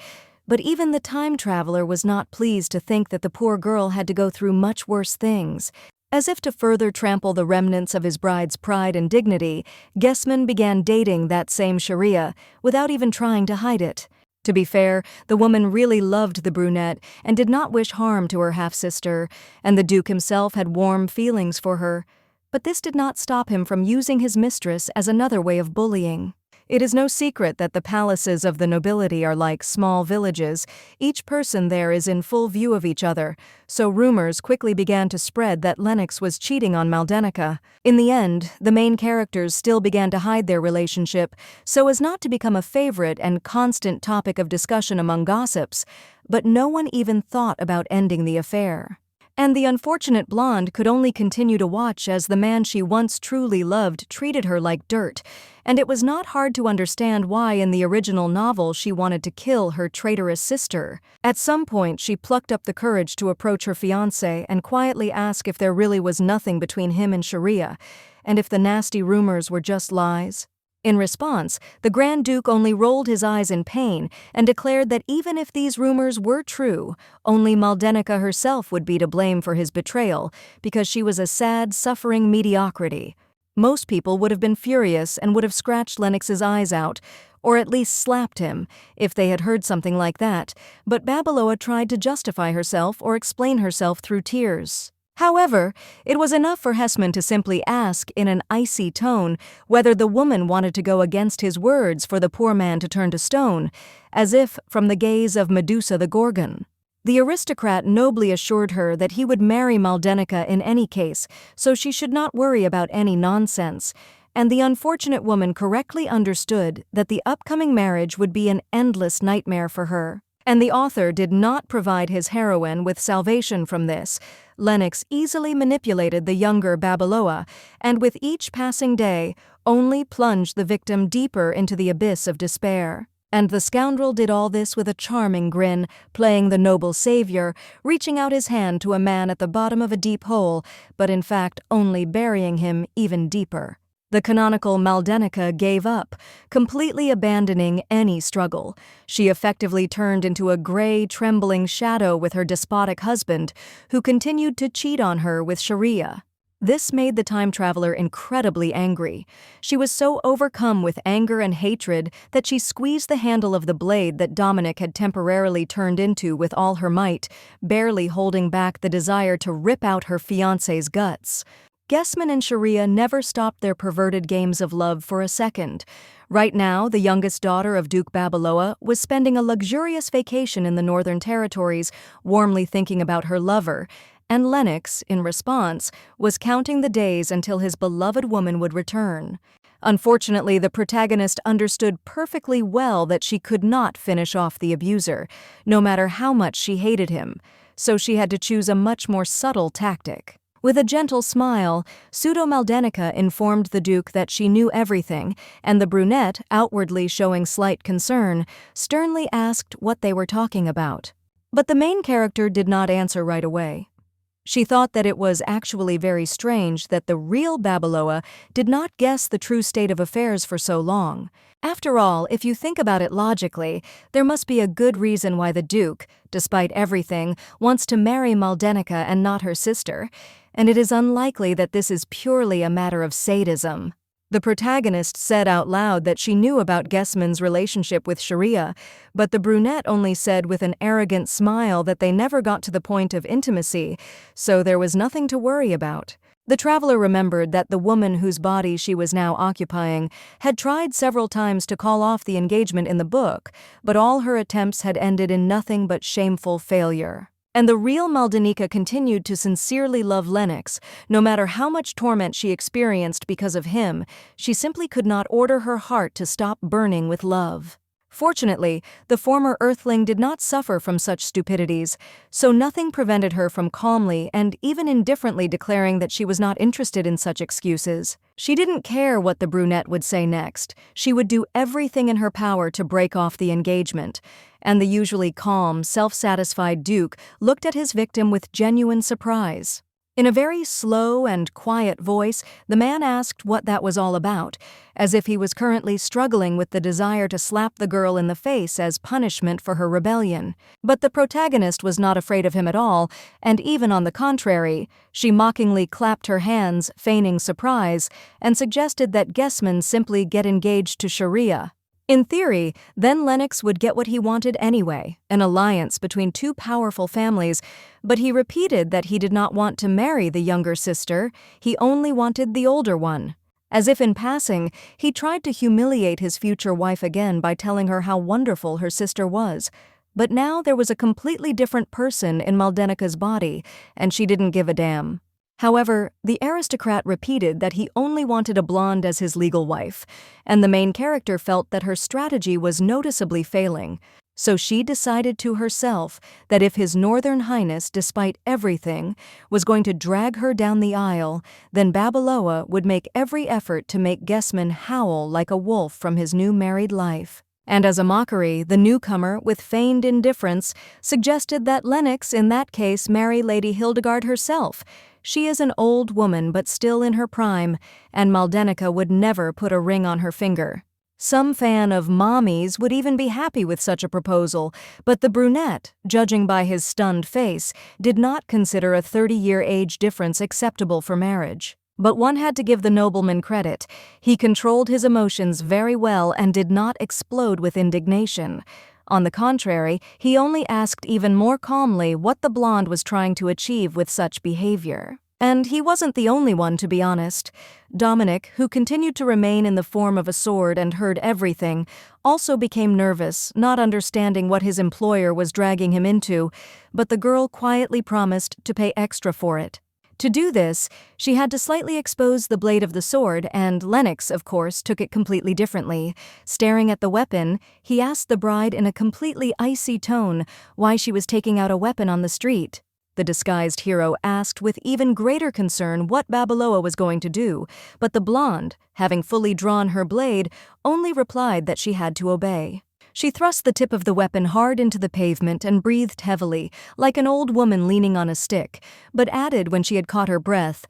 But even the time traveler was not pleased to think that the poor girl had to go through much worse things. As if to further trample the remnants of his bride's pride and dignity, Gessman began dating that same Sharia, without even trying to hide it. To be fair, the woman really loved the brunette and did not wish harm to her half-sister, and the Duke himself had warm feelings for her. But this did not stop him from using his mistress as another way of bullying. It is no secret that the palaces of the nobility are like small villages. Each person there is in full view of each other, so rumors quickly began to spread that Lennox was cheating on Maldenica. In the end, the main characters still began to hide their relationship, so as not to become a favorite and constant topic of discussion among gossips, but no one even thought about ending the affair. And the unfortunate blonde could only continue to watch as the man she once truly loved treated her like dirt, and it was not hard to understand why in the original novel she wanted to kill her traitorous sister. At some point she plucked up the courage to approach her fiancé and quietly ask if there really was nothing between him and Sharia, and if the nasty rumors were just lies. In response, the Grand Duke only rolled his eyes in pain and declared that even if these rumors were true, only Maldenica herself would be to blame for his betrayal, because she was a sad, suffering mediocrity. Most people would have been furious and would have scratched Lennox's eyes out, or at least slapped him, if they had heard something like that, but Babeloa tried to justify herself or explain herself through tears. However, it was enough for Hessman to simply ask in an icy tone whether the woman wanted to go against his words for the poor man to turn to stone, as if from the gaze of Medusa the Gorgon. The aristocrat nobly assured her that he would marry Maldenica in any case, so she should not worry about any nonsense, and the unfortunate woman correctly understood that the upcoming marriage would be an endless nightmare for her. And the author did not provide his heroine with salvation from this. Lennox easily manipulated the younger Babeloa, and with each passing day, only plunged the victim deeper into the abyss of despair. And the scoundrel did all this with a charming grin, playing the noble savior, reaching out his hand to a man at the bottom of a deep hole, but in fact only burying him even deeper. The canonical Maldenica gave up, completely abandoning any struggle. She effectively turned into a gray, trembling shadow with her despotic husband, who continued to cheat on her with Sharia. This made the time traveler incredibly angry. She was so overcome with anger and hatred that she squeezed the handle of the blade that Dominic had temporarily turned into with all her might, barely holding back the desire to rip out her fiancé's guts. Gessman and Sharia never stopped their perverted games of love for a second. Right now, the youngest daughter of Duke Babeloa was spending a luxurious vacation in the Northern Territories, warmly thinking about her lover, and Lennox, in response, was counting the days until his beloved woman would return. Unfortunately, the protagonist understood perfectly well that she could not finish off the abuser, no matter how much she hated him, so she had to choose a much more subtle tactic. With a gentle smile, Pseudo-Maldenica informed the Duke that she knew everything, and the brunette, outwardly showing slight concern, sternly asked what they were talking about. But the main character did not answer right away. She thought that it was actually very strange that the real Babeloa did not guess the true state of affairs for so long. After all, if you think about it logically, there must be a good reason why the Duke, despite everything, wants to marry Maldenica and not her sister, and it is unlikely that this is purely a matter of sadism. The protagonist said out loud that she knew about Gessman's relationship with Sharia, but the brunette only said with an arrogant smile that they never got to the point of intimacy, so there was nothing to worry about. The traveler remembered that the woman whose body she was now occupying had tried several times to call off the engagement in the book, but all her attempts had ended in nothing but shameful failure. And the real Maldenica continued to sincerely love Lennox. No matter how much torment she experienced because of him, she simply could not order her heart to stop burning with love. Fortunately, the former Earthling did not suffer from such stupidities, so nothing prevented her from calmly and even indifferently declaring that she was not interested in such excuses. She didn't care what the brunette would say next. She would do everything in her power to break off the engagement. And the usually calm, self-satisfied Duke looked at his victim with genuine surprise. In a very slow and quiet voice, the man asked what that was all about, as if he was currently struggling with the desire to slap the girl in the face as punishment for her rebellion. But the protagonist was not afraid of him at all, and even on the contrary, she mockingly clapped her hands, feigning surprise, and suggested that Gessman simply get engaged to Sharia. In theory, then Lennox would get what he wanted anyway, an alliance between two powerful families, but he repeated that he did not want to marry the younger sister, he only wanted the older one. As if in passing, he tried to humiliate his future wife again by telling her how wonderful her sister was. But now there was a completely different person in Maldenica's body, and she didn't give a damn. However, the aristocrat repeated that he only wanted a blonde as his legal wife, and the main character felt that her strategy was noticeably failing, so she decided to herself that if His Northern Highness, despite everything, was going to drag her down the aisle, then Babeloa would make every effort to make Gessman howl like a wolf from his new married life. And as a mockery, the newcomer, with feigned indifference, suggested that Lennox in that case marry Lady Hildegard herself. She is an old woman but still in her prime, and Maldenica would never put a ring on her finger. Some fan of mommies would even be happy with such a proposal, but the brunette, judging by his stunned face, did not consider a 30-year age difference acceptable for marriage. But one had to give the nobleman credit. He controlled his emotions very well and did not explode with indignation. On the contrary, he only asked even more calmly what the blonde was trying to achieve with such behavior. And he wasn't the only one, to be honest. Dominic, who continued to remain in the form of a sword and heard everything, also became nervous, not understanding what his employer was dragging him into, but the girl quietly promised to pay extra for it. To do this, she had to slightly expose the blade of the sword, and Lennox, of course, took it completely differently. Staring at the weapon, he asked the bride in a completely icy tone why she was taking out a weapon on the street. The disguised hero asked with even greater concern what Babeloa was going to do, but the blonde, having fully drawn her blade, only replied that she had to obey. She thrust the tip of the weapon hard into the pavement and breathed heavily, like an old woman leaning on a stick, but added when she had caught her breath,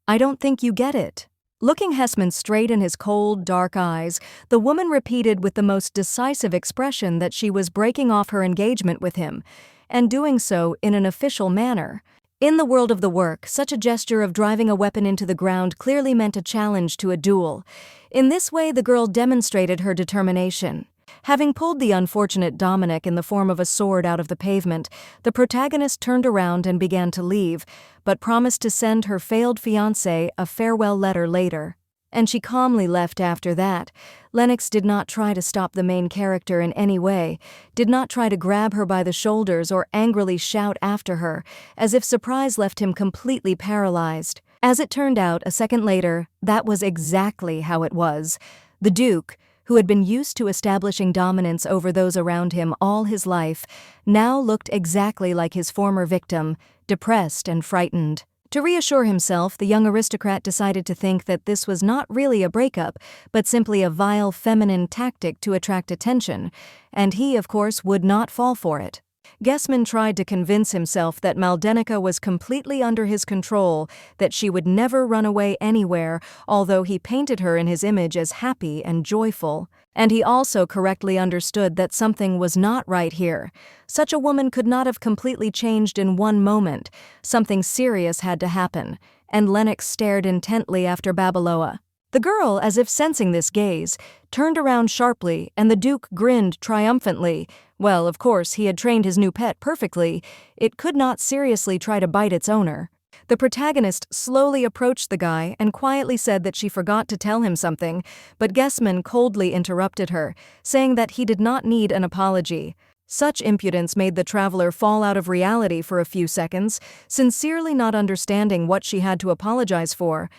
"I don't think you get it." Looking Hessman straight in his cold, dark eyes, the woman repeated with the most decisive expression that she was breaking off her engagement with him, and doing so in an official manner. In the world of the work, such a gesture of driving a weapon into the ground clearly meant a challenge to a duel. In this way, the girl demonstrated her determination. Having pulled the unfortunate Dominic in the form of a sword out of the pavement, the protagonist turned around and began to leave, but promised to send her failed fiancé a farewell letter later. And she calmly left after that. Lennox did not try to stop the main character in any way, did not try to grab her by the shoulders or angrily shout after her, as if surprise left him completely paralyzed. As it turned out, a second later, that was exactly how it was. The Duke, who had been used to establishing dominance over those around him all his life, now looked exactly like his former victim, depressed and frightened. To reassure himself, the young aristocrat decided to think that this was not really a breakup, but simply a vile feminine tactic to attract attention, and he, of course, would not fall for it. Gessman tried to convince himself that Maldenica was completely under his control, that she would never run away anywhere, although he painted her in his image as happy and joyful. And he also correctly understood that something was not right here. Such a woman could not have completely changed in one moment. Something serious had to happen, and Lennox stared intently after Babeloa. The girl, as if sensing this gaze, turned around sharply, and the Duke grinned triumphantly. Well, of course, he had trained his new pet perfectly. It could not seriously try to bite its owner. The protagonist slowly approached the guy and quietly said that she forgot to tell him something, but Gessman coldly interrupted her, saying that he did not need an apology. Such impudence made the traveler fall out of reality for a few seconds, sincerely not understanding what she had to apologize for.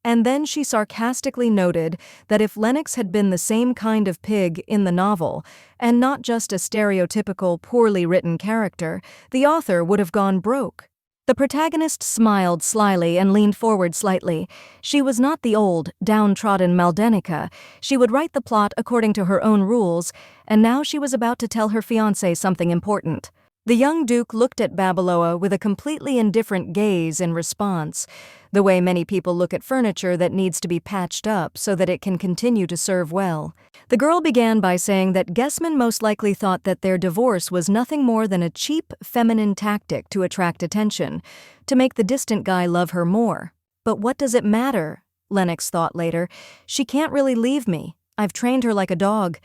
And then she sarcastically noted that if Lennox had been the same kind of pig in the novel, and not just a stereotypical, poorly written character, the author would have gone broke. The protagonist smiled slyly and leaned forward slightly. She was not the old, downtrodden Maldenica. She would write the plot according to her own rules, and now she was about to tell her fiancé something important. The young Duke looked at Babeloa with a completely indifferent gaze in response, the way many people look at furniture that needs to be patched up so that it can continue to serve well. The girl began by saying that Gessman most likely thought that their divorce was nothing more than a cheap, feminine tactic to attract attention, to make the distant guy love her more. But what does it matter? Lennox thought later. She can't really leave me. I've trained her like a dog.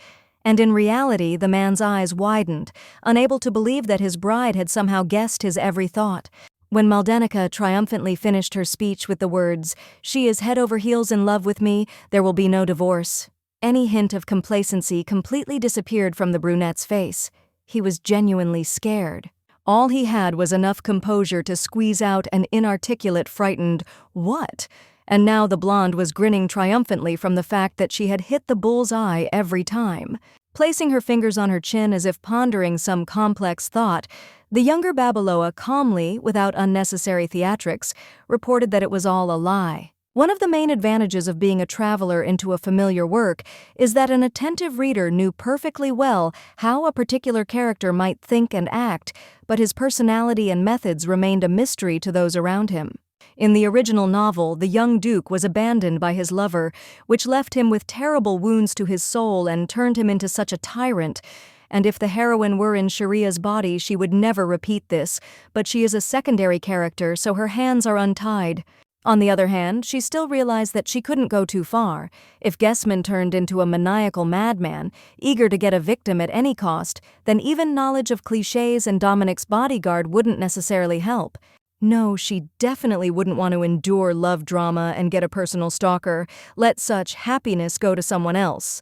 And in reality, the man's eyes widened, unable to believe that his bride had somehow guessed his every thought. When Maldenica triumphantly finished her speech with the words, "She is head over heels in love with me, there will be no divorce," any hint of complacency completely disappeared from the brunette's face. He was genuinely scared. All he had was enough composure to squeeze out an inarticulate, frightened, "What?" And now the blonde was grinning triumphantly from the fact that she had hit the bull's eye every time. Placing her fingers on her chin as if pondering some complex thought, the younger Babeloa calmly, without unnecessary theatrics, reported that it was all a lie. One of the main advantages of being a traveler into a familiar work is that an attentive reader knew perfectly well how a particular character might think and act, but his personality and methods remained a mystery to those around him. In the original novel, the young Duke was abandoned by his lover, which left him with terrible wounds to his soul and turned him into such a tyrant. And if the heroine were in Sharia's body, she would never repeat this, but she is a secondary character, so her hands are untied. On the other hand, she still realized that she couldn't go too far. If Gessman turned into a maniacal madman, eager to get a victim at any cost, then even knowledge of clichés and Dominic's bodyguard wouldn't necessarily help. No, she definitely wouldn't want to endure love drama and get a personal stalker, let such happiness go to someone else.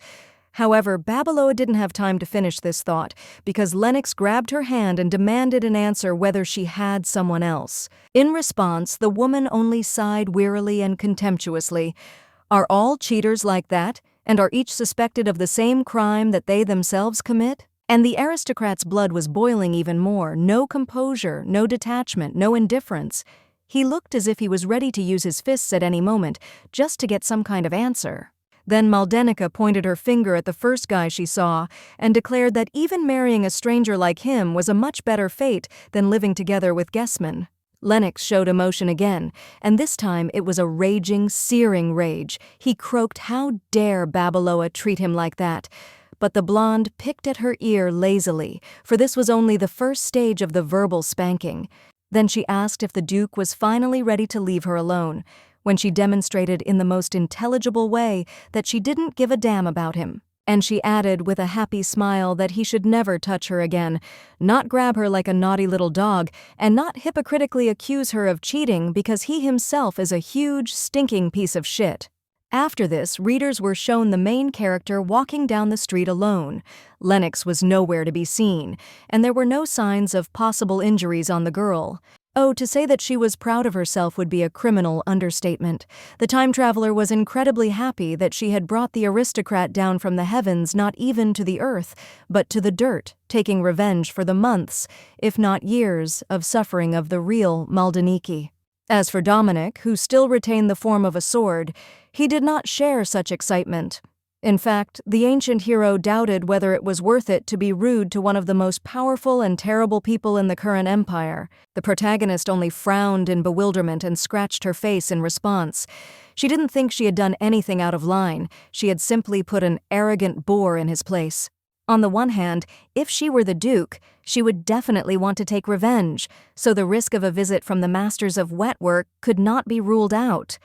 However, Babeloa didn't have time to finish this thought, because Lennox grabbed her hand and demanded an answer whether she had someone else. In response, the woman only sighed wearily and contemptuously. Are all cheaters like that, and are each suspected of the same crime that they themselves commit? And the aristocrat's blood was boiling even more. No composure, no detachment, no indifference. He looked as if he was ready to use his fists at any moment, just to get some kind of answer. Then Maldenica pointed her finger at the first guy she saw, and declared that even marrying a stranger like him was a much better fate than living together with Gessman. Lennox showed emotion again, and this time it was a raging, searing rage. He croaked, "How dare Babeloa treat him like that?" But the blonde picked at her ear lazily, for this was only the first stage of the verbal spanking. Then she asked if the Duke was finally ready to leave her alone, when she demonstrated in the most intelligible way that she didn't give a damn about him. And she added with a happy smile that he should never touch her again, not grab her like a naughty little dog, and not hypocritically accuse her of cheating because he himself is a huge, stinking piece of shit. After this, readers were shown the main character walking down the street alone. Lennox was nowhere to be seen, and there were no signs of possible injuries on the girl. Oh, to say that she was proud of herself would be a criminal understatement. The time traveler was incredibly happy that she had brought the aristocrat down from the heavens not even to the earth, but to the dirt, taking revenge for the months, if not years, of suffering of the real Maldeniki. As for Dominic, who still retained the form of a sword, he did not share such excitement. In fact, the ancient hero doubted whether it was worth it to be rude to one of the most powerful and terrible people in the current empire. The protagonist only frowned in bewilderment and scratched her face in response. She didn't think she had done anything out of line. She had simply put an arrogant boor in his place. On the one hand, if she were the Duke, she would definitely want to take revenge, so the risk of a visit from the masters of wetwork could not be ruled out.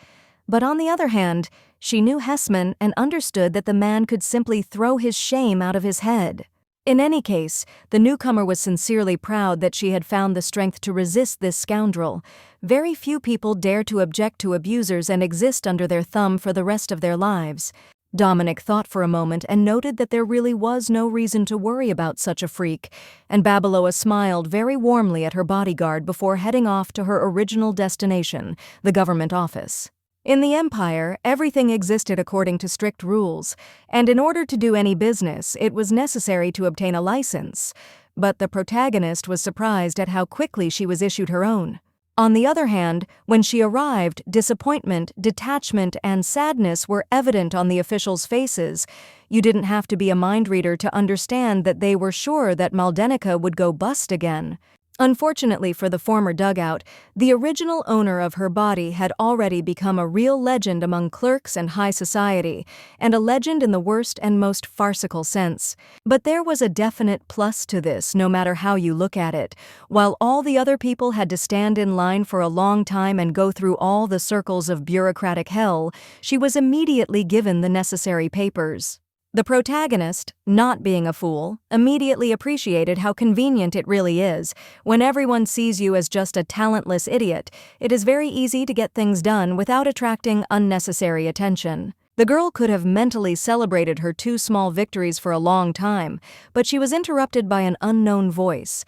But on the other hand, she knew Hessman and understood that the man could simply throw his shame out of his head. In any case, the newcomer was sincerely proud that she had found the strength to resist this scoundrel. Very few people dare to object to abusers and exist under their thumb for the rest of their lives. Dominic thought for a moment and noted that there really was no reason to worry about such a freak, and Babeloa smiled very warmly at her bodyguard before heading off to her original destination, the government office. In the Empire, everything existed according to strict rules, and in order to do any business, it was necessary to obtain a license. But the protagonist was surprised at how quickly she was issued her own. On the other hand, when she arrived, disappointment, detachment, and sadness were evident on the officials' faces. You didn't have to be a mind reader to understand that they were sure that Maldenica would go bust again. Unfortunately for the former dugout, the original owner of her body had already become a real legend among clerks and high society, and a legend in the worst and most farcical sense. But there was a definite plus to this, no matter how you look at it. While all the other people had to stand in line for a long time and go through all the circles of bureaucratic hell, she was immediately given the necessary papers. The protagonist, not being a fool, immediately appreciated how convenient it really is. When everyone sees you as just a talentless idiot, it is very easy to get things done without attracting unnecessary attention. The girl could have mentally celebrated her 2 small victories for a long time, but she was interrupted by an unknown voice.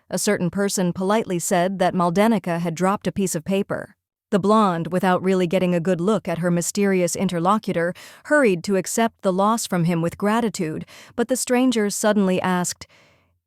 A certain person politely said that Maldenica had dropped a piece of paper. The blonde, without really getting a good look at her mysterious interlocutor, hurried to accept the loss from him with gratitude, but the stranger suddenly asked,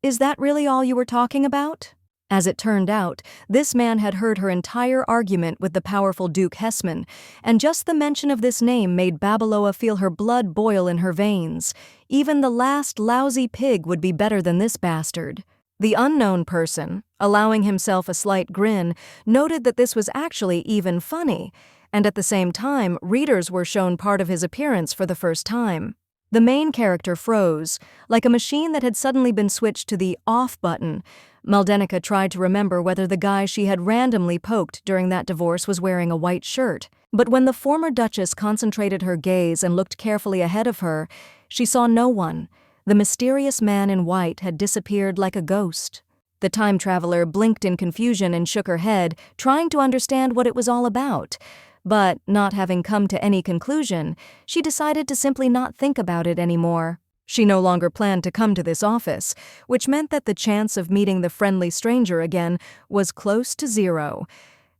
"Is that really all you were talking about?" As it turned out, this man had heard her entire argument with the powerful Duke Hessman, and just the mention of this name made Babeloa feel her blood boil in her veins. Even the last lousy pig would be better than this bastard. The unknown person, allowing himself a slight grin, noted that this was actually even funny, and at the same time, readers were shown part of his appearance for the first time. The main character froze, like a machine that had suddenly been switched to the off button. Maldenica tried to remember whether the guy she had randomly poked during that divorce was wearing a white shirt. But when the former Duchess concentrated her gaze and looked carefully ahead of her, she saw no one. The mysterious man in white had disappeared like a ghost. The time traveler blinked in confusion and shook her head, trying to understand what it was all about. But, not having come to any conclusion, she decided to simply not think about it anymore. She no longer planned to come to this office, which meant that the chance of meeting the friendly stranger again was close to 0.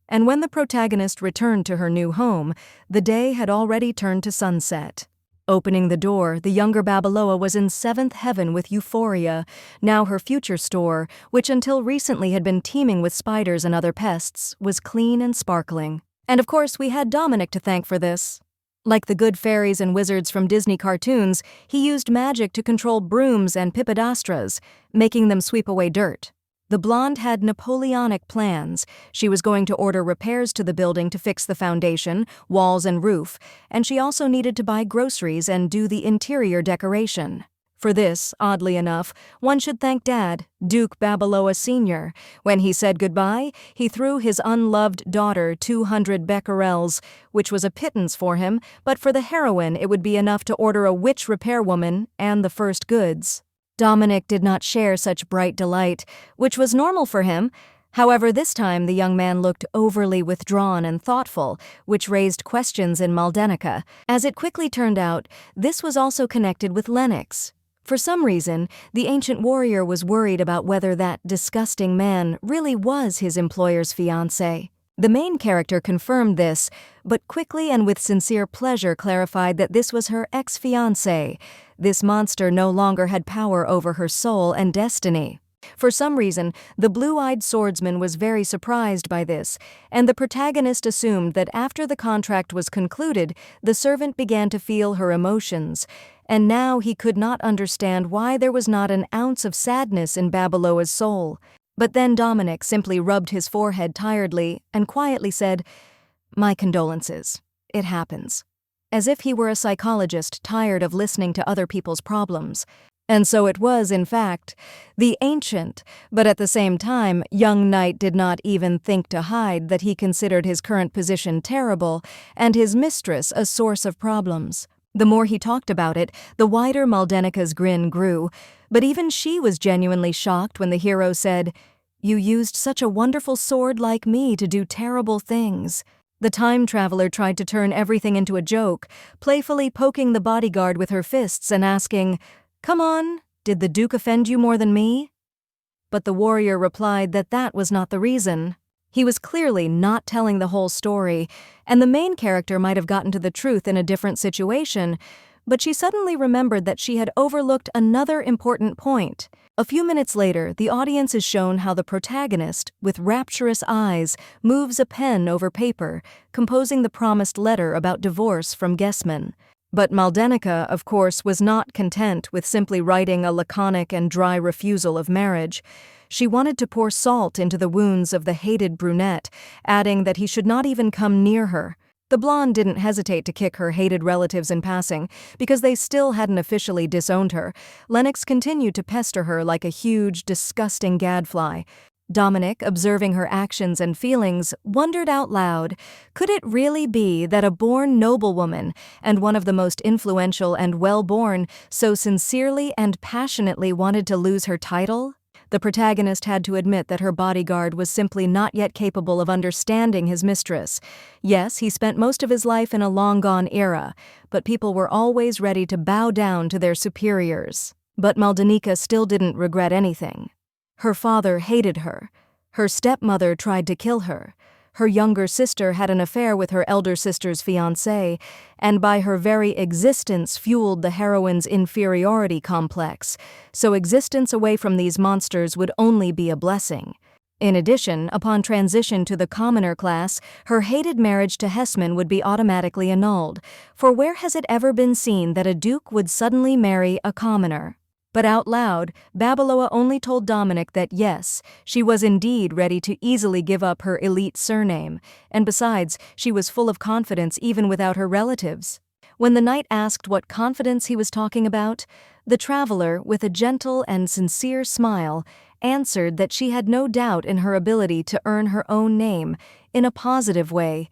And when the protagonist returned to her new home, the day had already turned to sunset. Opening the door, the younger Babeloa was in 7th heaven with euphoria. Now her future store, which until recently had been teeming with spiders and other pests, was clean and sparkling. And of course, we had Dominic to thank for this. Like the good fairies and wizards from Disney cartoons, he used magic to control brooms and pippidastras, making them sweep away dirt. The blonde had Napoleonic plans. She was going to order repairs to the building to fix the foundation, walls, and roof, and she also needed to buy groceries and do the interior decoration. For this, oddly enough, one should thank Dad, Duke Babeloa Sr. When he said goodbye, he threw his unloved daughter 200 becquerels, which was a pittance for him, but for the heroine it would be enough to order a witch repairwoman and the first goods. Dominic did not share such bright delight, which was normal for him. However, this time the young man looked overly withdrawn and thoughtful, which raised questions in Maldenica. As it quickly turned out, this was also connected with Lennox. For some reason, the ancient warrior was worried about whether that disgusting man really was his employer's fiancé. The main character confirmed this, but quickly and with sincere pleasure clarified that this was her ex-fiancé. This monster no longer had power over her soul and destiny. For some reason, the blue-eyed swordsman was very surprised by this, and the protagonist assumed that after the contract was concluded, the servant began to feel her emotions, and now he could not understand why there was not an ounce of sadness in Babeloa's soul. But then Dominic simply rubbed his forehead tiredly and quietly said, "My condolences. It happens." As if he were a psychologist tired of listening to other people's problems. And so it was, in fact, the ancient, but at the same time, young knight did not even think to hide that he considered his current position terrible and his mistress a source of problems. The more he talked about it, the wider Maldenica's grin grew, but even she was genuinely shocked when the hero said, "You used such a wonderful sword like me to do terrible things." The time traveler tried to turn everything into a joke, playfully poking the bodyguard with her fists and asking, "Come on, did the Duke offend you more than me?" But the warrior replied that that was not the reason. He was clearly not telling the whole story, and the main character might have gotten to the truth in a different situation, but she suddenly remembered that she had overlooked another important point. A few minutes later, the audience is shown how the protagonist, with rapturous eyes, moves a pen over paper, composing the promised letter about divorce from Guessman. But Maldenica, of course, was not content with simply writing a laconic and dry refusal of marriage. She wanted to pour salt into the wounds of the hated brunette, adding that he should not even come near her. The blonde didn't hesitate to kick her hated relatives in passing, because they still hadn't officially disowned her. Lennox continued to pester her like a huge, disgusting gadfly. Dominic, observing her actions and feelings, wondered out loud, could it really be that a born noblewoman, and one of the most influential and well-born, so sincerely and passionately wanted to lose her title? The protagonist had to admit that her bodyguard was simply not yet capable of understanding his mistress. Yes, he spent most of his life in a long-gone era, but people were always ready to bow down to their superiors. But Maldenica still didn't regret anything. Her father hated her. Her stepmother tried to kill her. Her younger sister had an affair with her elder sister's fiancé, and by her very existence fueled the heroine's inferiority complex, so existence away from these monsters would only be a blessing. In addition, upon transition to the commoner class, her hated marriage to Hessman would be automatically annulled, for where has it ever been seen that a duke would suddenly marry a commoner? But out loud, Babaloa only told Dominic that yes, she was indeed ready to easily give up her elite surname, and besides, she was full of confidence even without her relatives. When the knight asked what confidence he was talking about, the traveler, with a gentle and sincere smile, answered that she had no doubt in her ability to earn her own name in a positive way.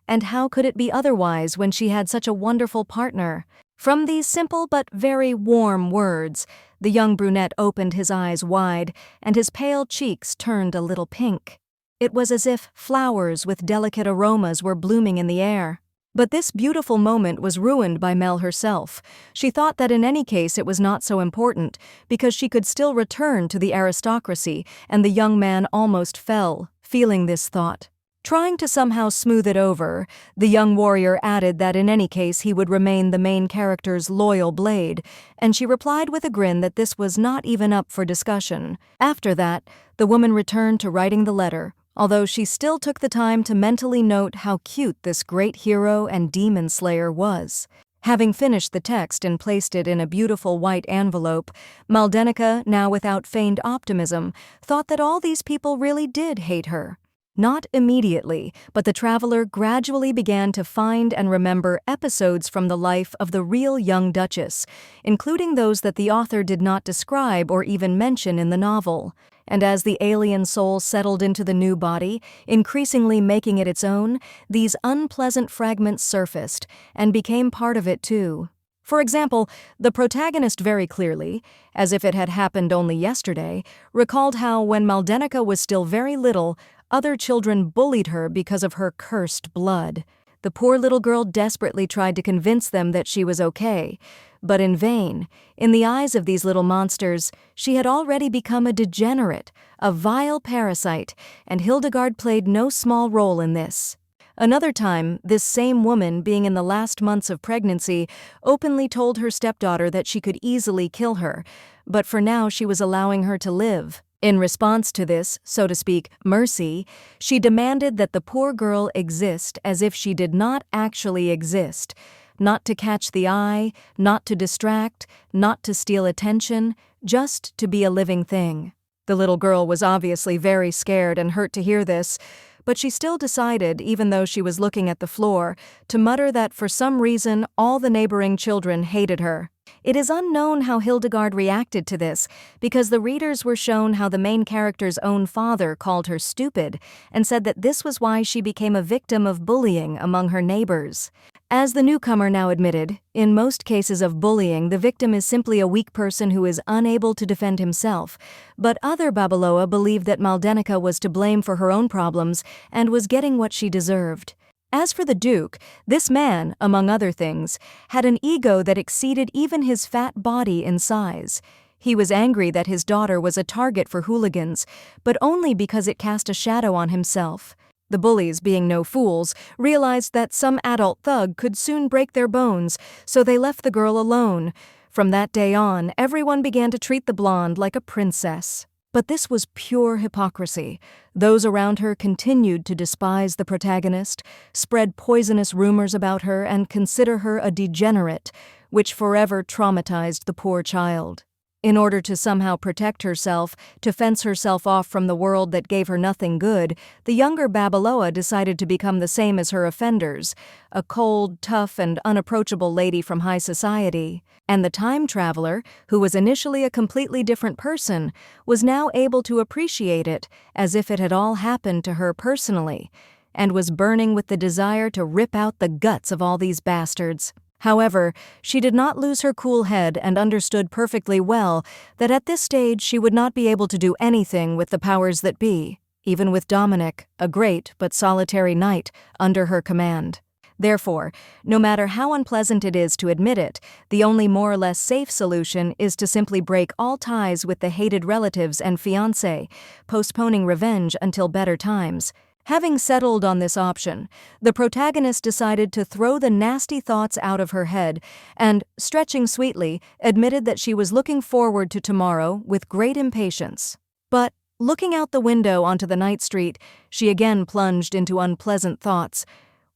And how could it be otherwise when she had such a wonderful partner? From these simple but very warm words, the young brunette opened his eyes wide, and his pale cheeks turned a little pink. It was as if flowers with delicate aromas were blooming in the air. But this beautiful moment was ruined by Mel herself. She thought that in any case it was not so important, because she could still return to the aristocracy, and the young man almost fell, feeling this thought. Trying to somehow smooth it over, the young warrior added that in any case he would remain the main character's loyal blade, and she replied with a grin that this was not even up for discussion. After that, the woman returned to writing the letter, although she still took the time to mentally note how cute this great hero and demon slayer was. Having finished the text and placed it in a beautiful white envelope, Maldenica, now without feigned optimism, thought that all these people really did hate her. Not immediately, but the traveler gradually began to find and remember episodes from the life of the real young Duchess, including those that the author did not describe or even mention in the novel. And as the alien soul settled into the new body, increasingly making it its own, these unpleasant fragments surfaced and became part of it too. For example, the protagonist very clearly, as if it had happened only yesterday, recalled how when Maldenica was still very little, other children bullied her because of her cursed blood. The poor little girl desperately tried to convince them that she was okay, but in vain. In the eyes of these little monsters, she had already become a degenerate, a vile parasite, and Hildegard played no small role in this. Another time, this same woman, being in the last months of pregnancy, openly told her stepdaughter that she could easily kill her, but for now she was allowing her to live. In response to this, so to speak, mercy, she demanded that the poor girl exist as if she did not actually exist, not to catch the eye, not to distract, not to steal attention, just to be a living thing. The little girl was obviously very scared and hurt to hear this, but she still decided, even though she was looking at the floor, to mutter that for some reason all the neighboring children hated her. It is unknown how Hildegard reacted to this, because the readers were shown how the main character's own father called her stupid and said that this was why she became a victim of bullying among her neighbors. As the newcomer now admitted, in most cases of bullying, the victim is simply a weak person who is unable to defend himself, but other Babaloa believed that Maldenica was to blame for her own problems and was getting what she deserved. As for the Duke, this man, among other things, had an ego that exceeded even his fat body in size. He was angry that his daughter was a target for hooligans, but only because it cast a shadow on himself. The bullies, being no fools, realized that some adult thug could soon break their bones, so they left the girl alone. From that day on, everyone began to treat the blonde like a princess. But this was pure hypocrisy. Those around her continued to despise the protagonist, spread poisonous rumors about her, and consider her a degenerate, which forever traumatized the poor child. In order to somehow protect herself, to fence herself off from the world that gave her nothing good, the younger Babaloa decided to become the same as her offenders, a cold, tough, and unapproachable lady from high society. And the time traveler, who was initially a completely different person, was now able to appreciate it as if it had all happened to her personally, and was burning with the desire to rip out the guts of all these bastards. However, she did not lose her cool head and understood perfectly well that at this stage she would not be able to do anything with the powers that be, even with Dominic, a great but solitary knight, under her command. Therefore, no matter how unpleasant it is to admit it, the only more or less safe solution is to simply break all ties with the hated relatives and fiancé, postponing revenge until better times. Having settled on this option, the protagonist decided to throw the nasty thoughts out of her head and, stretching sweetly, admitted that she was looking forward to tomorrow with great impatience. But, looking out the window onto the night street, she again plunged into unpleasant thoughts.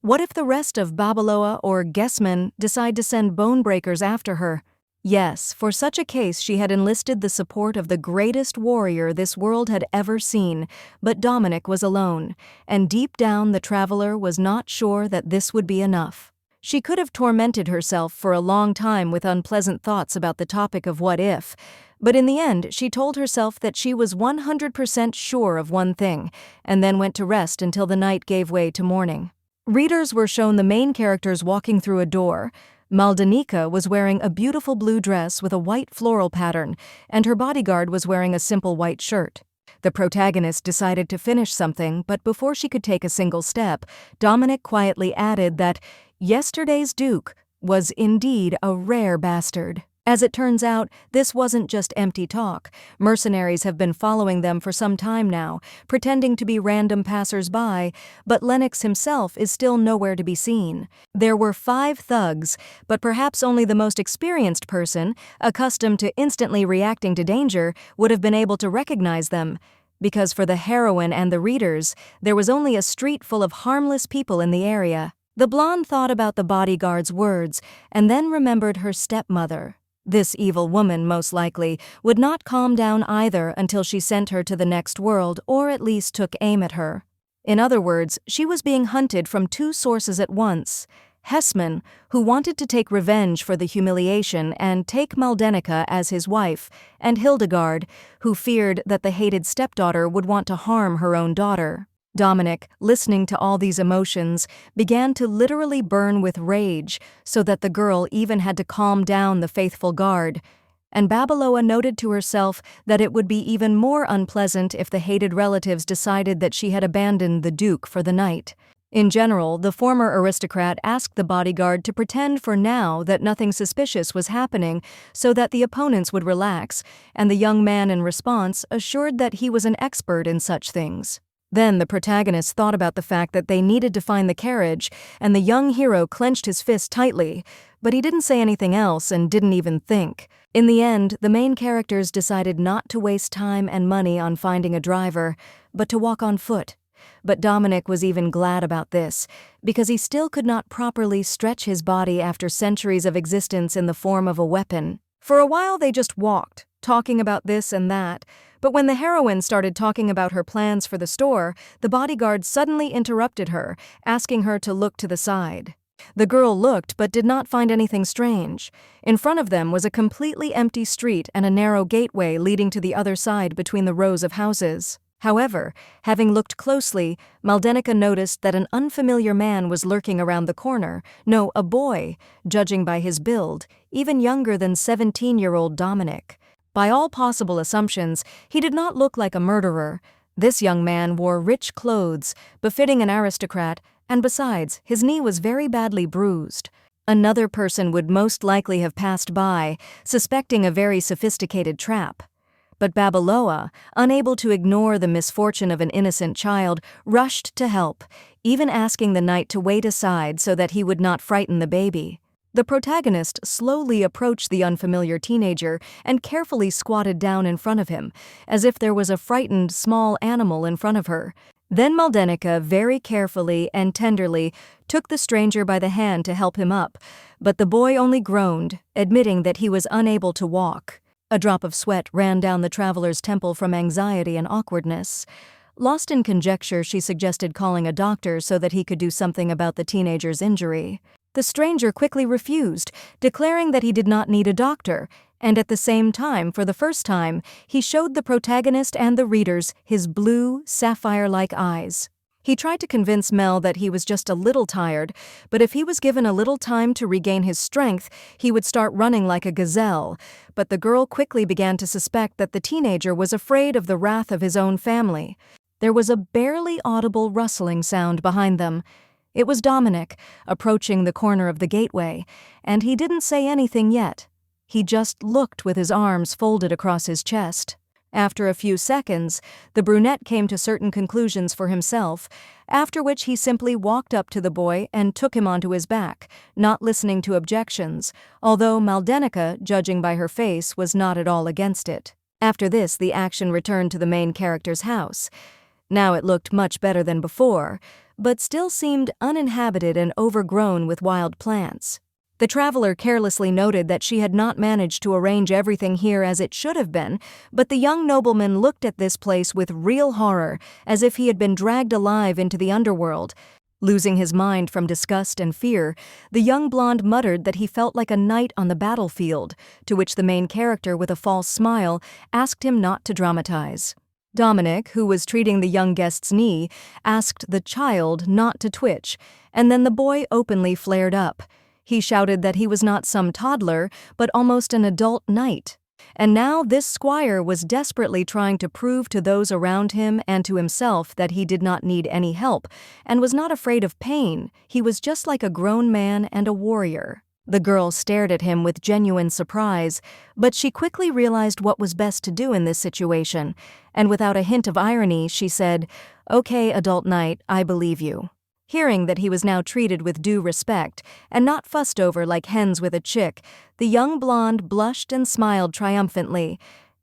What if the rest of Babaloa or Guessman decide to send bone breakers after her? Yes, for such a case she had enlisted the support of the greatest warrior this world had ever seen, but Dominic was alone, and deep down the traveler was not sure that this would be enough. She could have tormented herself for a long time with unpleasant thoughts about the topic of what if, but in the end she told herself that she was 100% sure of one thing, and then went to rest until the night gave way to morning. Readers were shown the main characters walking through a door. Maldenica was wearing a beautiful blue dress with a white floral pattern, and her bodyguard was wearing a simple white shirt. The protagonist decided to finish something, but before she could take a single step, Dominic quietly added that yesterday's Duke was indeed a rare bastard. As it turns out, this wasn't just empty talk. Mercenaries have been following them for some time now, pretending to be random passers-by, but Lennox himself is still nowhere to be seen. There were 5 thugs, but perhaps only the most experienced person, accustomed to instantly reacting to danger, would have been able to recognize them. Because for the heroine and the readers, there was only a street full of harmless people in the area. The blonde thought about the bodyguard's words, and then remembered her stepmother. This evil woman, most likely, would not calm down either until she sent her to the next world or at least took aim at her. In other words, she was being hunted from 2 sources at once. Hessman, who wanted to take revenge for the humiliation and take Maldenica as his wife, and Hildegard, who feared that the hated stepdaughter would want to harm her own daughter. Dominic, listening to all these emotions, began to literally burn with rage, so that the girl even had to calm down the faithful guard. And Babaloa noted to herself that it would be even more unpleasant if the hated relatives decided that she had abandoned the Duke for the night. In general, the former aristocrat asked the bodyguard to pretend for now that nothing suspicious was happening so that the opponents would relax, and the young man in response assured that he was an expert in such things. Then the protagonist thought about the fact that they needed to find the carriage, and the young hero clenched his fist tightly, but he didn't say anything else and didn't even think. In the end, the main characters decided not to waste time and money on finding a driver, but to walk on foot. But Dominic was even glad about this, because he still could not properly stretch his body after centuries of existence in the form of a weapon. For a while they just walked, talking about this and that, but when the heroine started talking about her plans for the store, the bodyguard suddenly interrupted her, asking her to look to the side. The girl looked but did not find anything strange. In front of them was a completely empty street and a narrow gateway leading to the other side between the rows of houses. However, having looked closely, Maldenica noticed that an unfamiliar man was lurking around the corner. No, a boy, judging by his build, even younger than 17-year-old Dominic. By all possible assumptions, he did not look like a murderer. This young man wore rich clothes, befitting an aristocrat, and besides, his knee was very badly bruised. Another person would most likely have passed by, suspecting a very sophisticated trap. But Babaloa, unable to ignore the misfortune of an innocent child, rushed to help, even asking the knight to wait aside so that he would not frighten the baby. The protagonist slowly approached the unfamiliar teenager and carefully squatted down in front of him, as if there was a frightened small animal in front of her. Then Maldenica very carefully and tenderly took the stranger by the hand to help him up, but the boy only groaned, admitting that he was unable to walk. A drop of sweat ran down the traveler's temple from anxiety and awkwardness. Lost in conjecture, she suggested calling a doctor so that he could do something about the teenager's injury. The stranger quickly refused, declaring that he did not need a doctor, and at the same time, for the first time, he showed the protagonist and the readers his blue, sapphire-like eyes. He tried to convince Mel that he was just a little tired, but if he was given a little time to regain his strength, he would start running like a gazelle. But the girl quickly began to suspect that the teenager was afraid of the wrath of his own family. There was a barely audible rustling sound behind them. It was Dominic, approaching the corner of the gateway, and he didn't say anything yet. He just looked with his arms folded across his chest. After a few seconds, the brunette came to certain conclusions for himself, after which he simply walked up to the boy and took him onto his back, not listening to objections, although Maldenica, judging by her face, was not at all against it. After this, the action returned to the main character's house. Now it looked much better than before, but still seemed uninhabited and overgrown with wild plants. The traveler carelessly noted that she had not managed to arrange everything here as it should have been, but the young nobleman looked at this place with real horror, as if he had been dragged alive into the underworld. Losing his mind from disgust and fear, the young blonde muttered that he felt like a knight on the battlefield, to which the main character, with a false smile, asked him not to dramatize. Dominic, who was treating the young guest's knee, asked the child not to twitch, and then the boy openly flared up. He shouted that he was not some toddler, but almost an adult knight. And now this squire was desperately trying to prove to those around him and to himself that he did not need any help, and was not afraid of pain. He was just like a grown man and a warrior. The girl stared at him with genuine surprise, but she quickly realized what was best to do in this situation, and without a hint of irony, she said, "Okay, adult knight, I believe you." Hearing that he was now treated with due respect, and not fussed over like hens with a chick, the young blonde blushed and smiled triumphantly,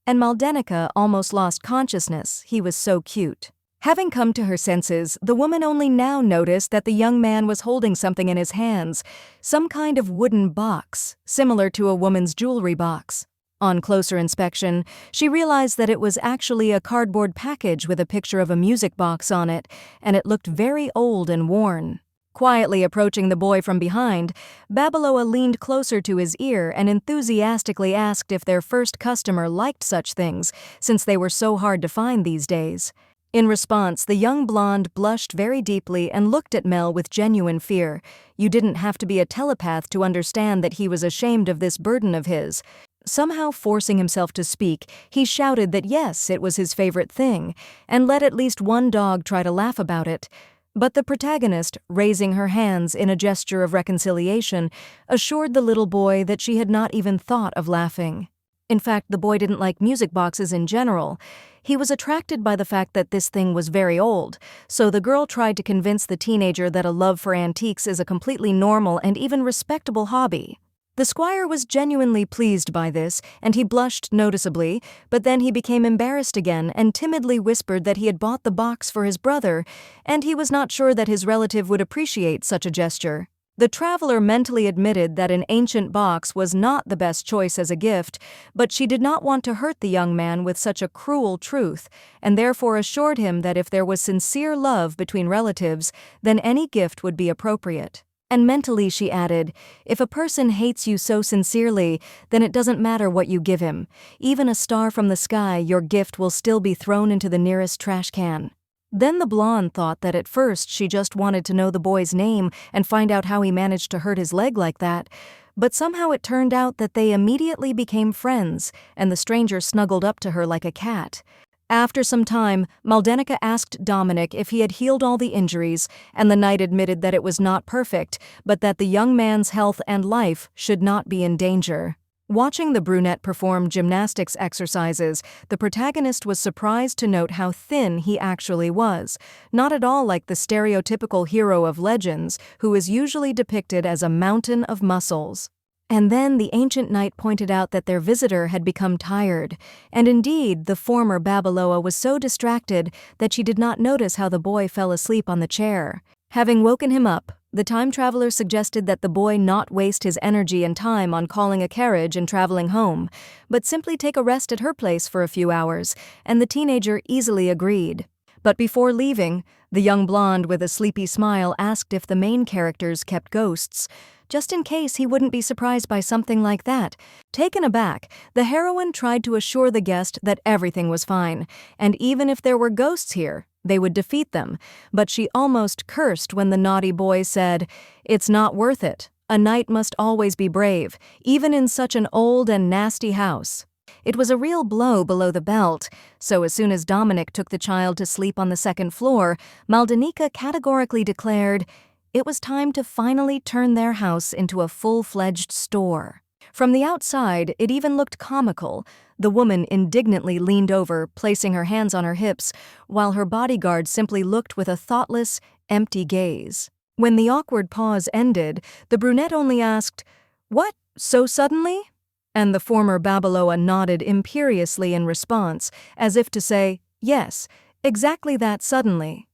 and Maldenica almost lost consciousness. He was so cute. Having come to her senses, the woman only now noticed that the young man was holding something in his hands, some kind of wooden box, similar to a woman's jewelry box. On closer inspection, she realized that it was actually a cardboard package with a picture of a music box on it, and it looked very old and worn. Quietly approaching the boy from behind, Babaloa leaned closer to his ear and enthusiastically asked if their first customer liked such things, since they were so hard to find these days. In response, the young blonde blushed very deeply and looked at Mel with genuine fear. You didn't have to be a telepath to understand that he was ashamed of this burden of his. Somehow forcing himself to speak, he shouted that yes, it was his favorite thing, and let at least one dog try to laugh about it. But the protagonist, raising her hands in a gesture of reconciliation, assured the little boy that she had not even thought of laughing. In fact, the boy didn't like music boxes in general. He was attracted by the fact that this thing was very old, so the girl tried to convince the teenager that a love for antiques is a completely normal and even respectable hobby. The squire was genuinely pleased by this, and he blushed noticeably, but then he became embarrassed again and timidly whispered that he had bought the box for his brother, and he was not sure that his relative would appreciate such a gesture. The traveler mentally admitted that an ancient box was not the best choice as a gift, but she did not want to hurt the young man with such a cruel truth, and therefore assured him that if there was sincere love between relatives, then any gift would be appropriate. And mentally she added, if a person hates you so sincerely, then it doesn't matter what you give him. Even a star from the sky, your gift will still be thrown into the nearest trash can. Then the blonde thought that at first she just wanted to know the boy's name and find out how he managed to hurt his leg like that, but somehow it turned out that they immediately became friends, and the stranger snuggled up to her like a cat. After some time, Maldenica asked Dominic if he had healed all the injuries, and the knight admitted that it was not perfect, but that the young man's health and life should not be in danger. Watching the brunette perform gymnastics exercises, the protagonist was surprised to note how thin he actually was, not at all like the stereotypical hero of legends, who is usually depicted as a mountain of muscles. And then the ancient knight pointed out that their visitor had become tired, and indeed the former Babaloa was so distracted that she did not notice how the boy fell asleep on the chair. Having woken him up, the time traveler suggested that the boy not waste his energy and time on calling a carriage and traveling home, but simply take a rest at her place for a few hours, and the teenager easily agreed. But before leaving, the young blonde with a sleepy smile asked if the main characters kept ghosts, just in case he wouldn't be surprised by something like that. Taken aback, the heroine tried to assure the guest that everything was fine, and even if there were ghosts here, they would defeat them, but she almost cursed when the naughty boy said, "It's not worth it. A knight must always be brave, even in such an old and nasty house." It was a real blow below the belt, so as soon as Dominic took the child to sleep on the second floor, Maldenica categorically declared it was time to finally turn their house into a full-fledged store. From the outside, it even looked comical. The woman indignantly leaned over, placing her hands on her hips, while her bodyguard simply looked with a thoughtless, empty gaze. When the awkward pause ended, the brunette only asked, "What, so suddenly?" And the former Babaloa nodded imperiously in response, as if to say, "Yes, exactly that suddenly."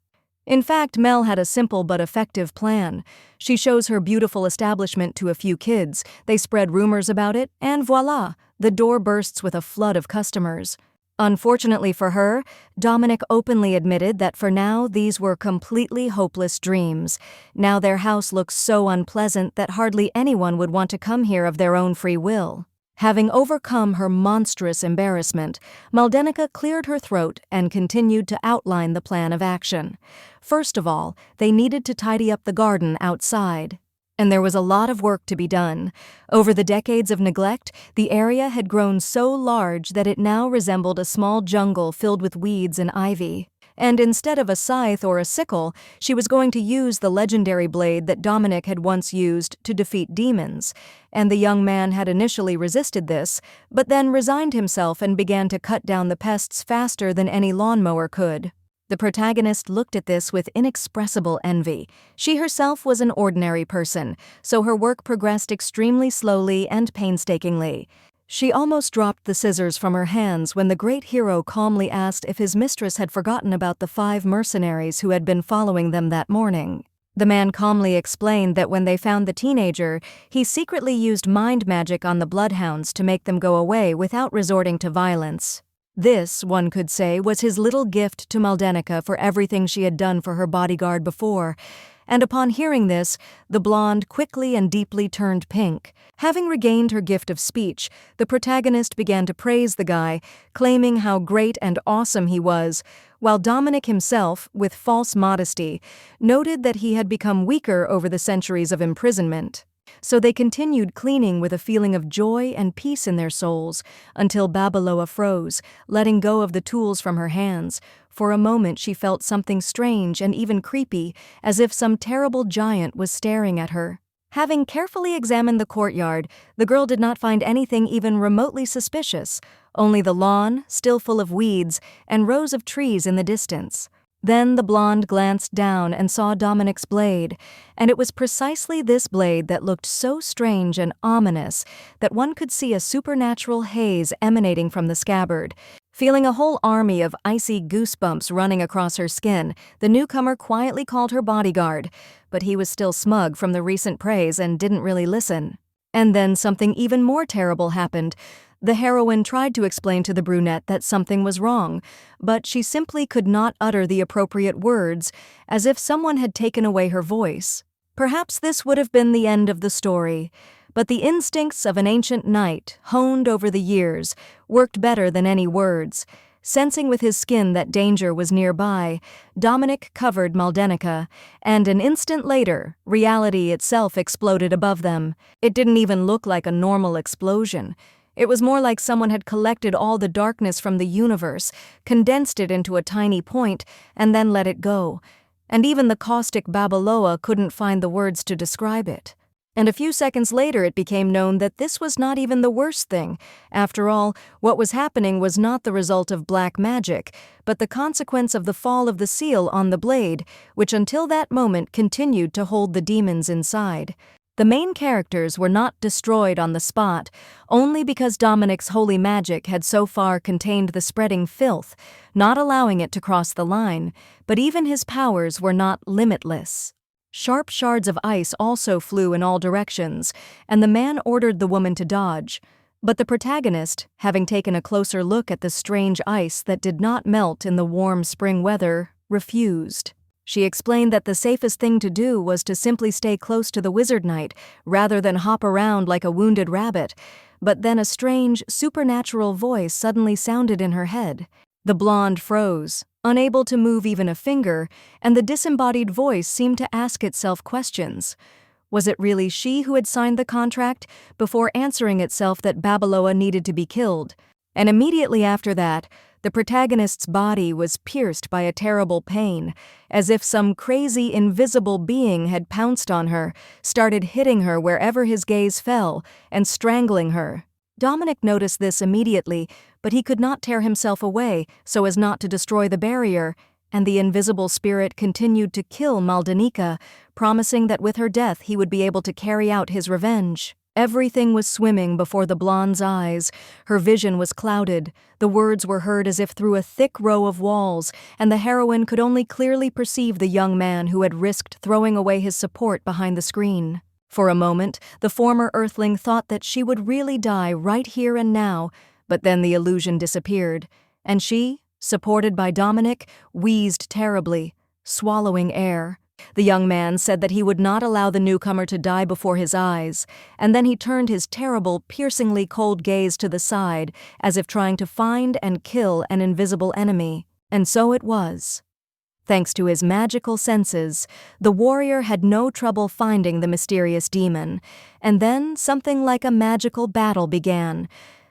In fact, Mel had a simple but effective plan. She shows her beautiful establishment to a few kids, they spread rumors about it, and voila, the door bursts with a flood of customers. Unfortunately for her, Dominic openly admitted that for now these were completely hopeless dreams. Now their house looks so unpleasant that hardly anyone would want to come here of their own free will. Having overcome her monstrous embarrassment, Maldenica cleared her throat and continued to outline the plan of action. First of all, they needed to tidy up the garden outside. And there was a lot of work to be done. Over the decades of neglect, the area had grown so large that it now resembled a small jungle filled with weeds and ivy. And instead of a scythe or a sickle, she was going to use the legendary blade that Dominic had once used to defeat demons. And the young man had initially resisted this, but then resigned himself and began to cut down the pests faster than any lawnmower could. The protagonist looked at this with inexpressible envy. She herself was an ordinary person, so her work progressed extremely slowly and painstakingly. She almost dropped the scissors from her hands when the great hero calmly asked if his mistress had forgotten about the 5 mercenaries who had been following them that morning. The man calmly explained that when they found the teenager, he secretly used mind magic on the bloodhounds to make them go away without resorting to violence. This, one could say, was his little gift to Maldenica for everything she had done for her bodyguard before. And upon hearing this, the blonde quickly and deeply turned pink. Having regained her gift of speech, the protagonist began to praise the guy, claiming how great and awesome he was, while Dominic himself, with false modesty, noted that he had become weaker over the centuries of imprisonment. So they continued cleaning with a feeling of joy and peace in their souls, until Babaloa froze, letting go of the tools from her hands. For a moment she felt something strange and even creepy, as if some terrible giant was staring at her. Having carefully examined the courtyard, the girl did not find anything even remotely suspicious, only the lawn, still full of weeds, and rows of trees in the distance. Then the blonde glanced down and saw Dominic's blade, and it was precisely this blade that looked so strange and ominous that one could see a supernatural haze emanating from the scabbard. Feeling a whole army of icy goosebumps running across her skin, the newcomer quietly called her bodyguard, but he was still smug from the recent praise and didn't really listen. And then something even more terrible happened. The heroine tried to explain to the brunette that something was wrong, but she simply could not utter the appropriate words, as if someone had taken away her voice. Perhaps this would have been the end of the story, but the instincts of an ancient knight, honed over the years, worked better than any words. Sensing with his skin that danger was nearby, Dominic covered Maldenica, and an instant later, reality itself exploded above them. It didn't even look like a normal explosion. It was more like someone had collected all the darkness from the universe, condensed it into a tiny point, and then let it go. And even the caustic Babaloa couldn't find the words to describe it. And a few seconds later it became known that this was not even the worst thing. After all, what was happening was not the result of black magic, but the consequence of the fall of the seal on the blade, which until that moment continued to hold the demons inside. The main characters were not destroyed on the spot, only because Dominic's holy magic had so far contained the spreading filth, not allowing it to cross the line, but even his powers were not limitless. Sharp shards of ice also flew in all directions, and the man ordered the woman to dodge. But the protagonist, having taken a closer look at the strange ice that did not melt in the warm spring weather, refused. She explained that the safest thing to do was to simply stay close to the wizard knight rather than hop around like a wounded rabbit, but then a strange, supernatural voice suddenly sounded in her head. The blonde froze, unable to move even a finger, and the disembodied voice seemed to ask itself questions. Was it really she who had signed the contract, before answering itself that Babaloa needed to be killed? And immediately after that, the protagonist's body was pierced by a terrible pain, as if some crazy invisible being had pounced on her, started hitting her wherever his gaze fell, and strangling her. Dominic noticed this immediately, but he could not tear himself away so as not to destroy the barrier, and the invisible spirit continued to kill Maldenica, promising that with her death he would be able to carry out his revenge. Everything was swimming before the blonde's eyes. Her vision was clouded. The words were heard as if through a thick row of walls, and the heroine could only clearly perceive the young man who had risked throwing away his support behind the screen. For a moment, the former earthling thought that she would really die right here and now, but then the illusion disappeared, and she, supported by Dominic, wheezed terribly, swallowing air. The young man said that he would not allow the newcomer to die before his eyes, and then he turned his terrible, piercingly cold gaze to the side, as if trying to find and kill an invisible enemy. And so it was. Thanks to his magical senses, the warrior had no trouble finding the mysterious demon, and then something like a magical battle began,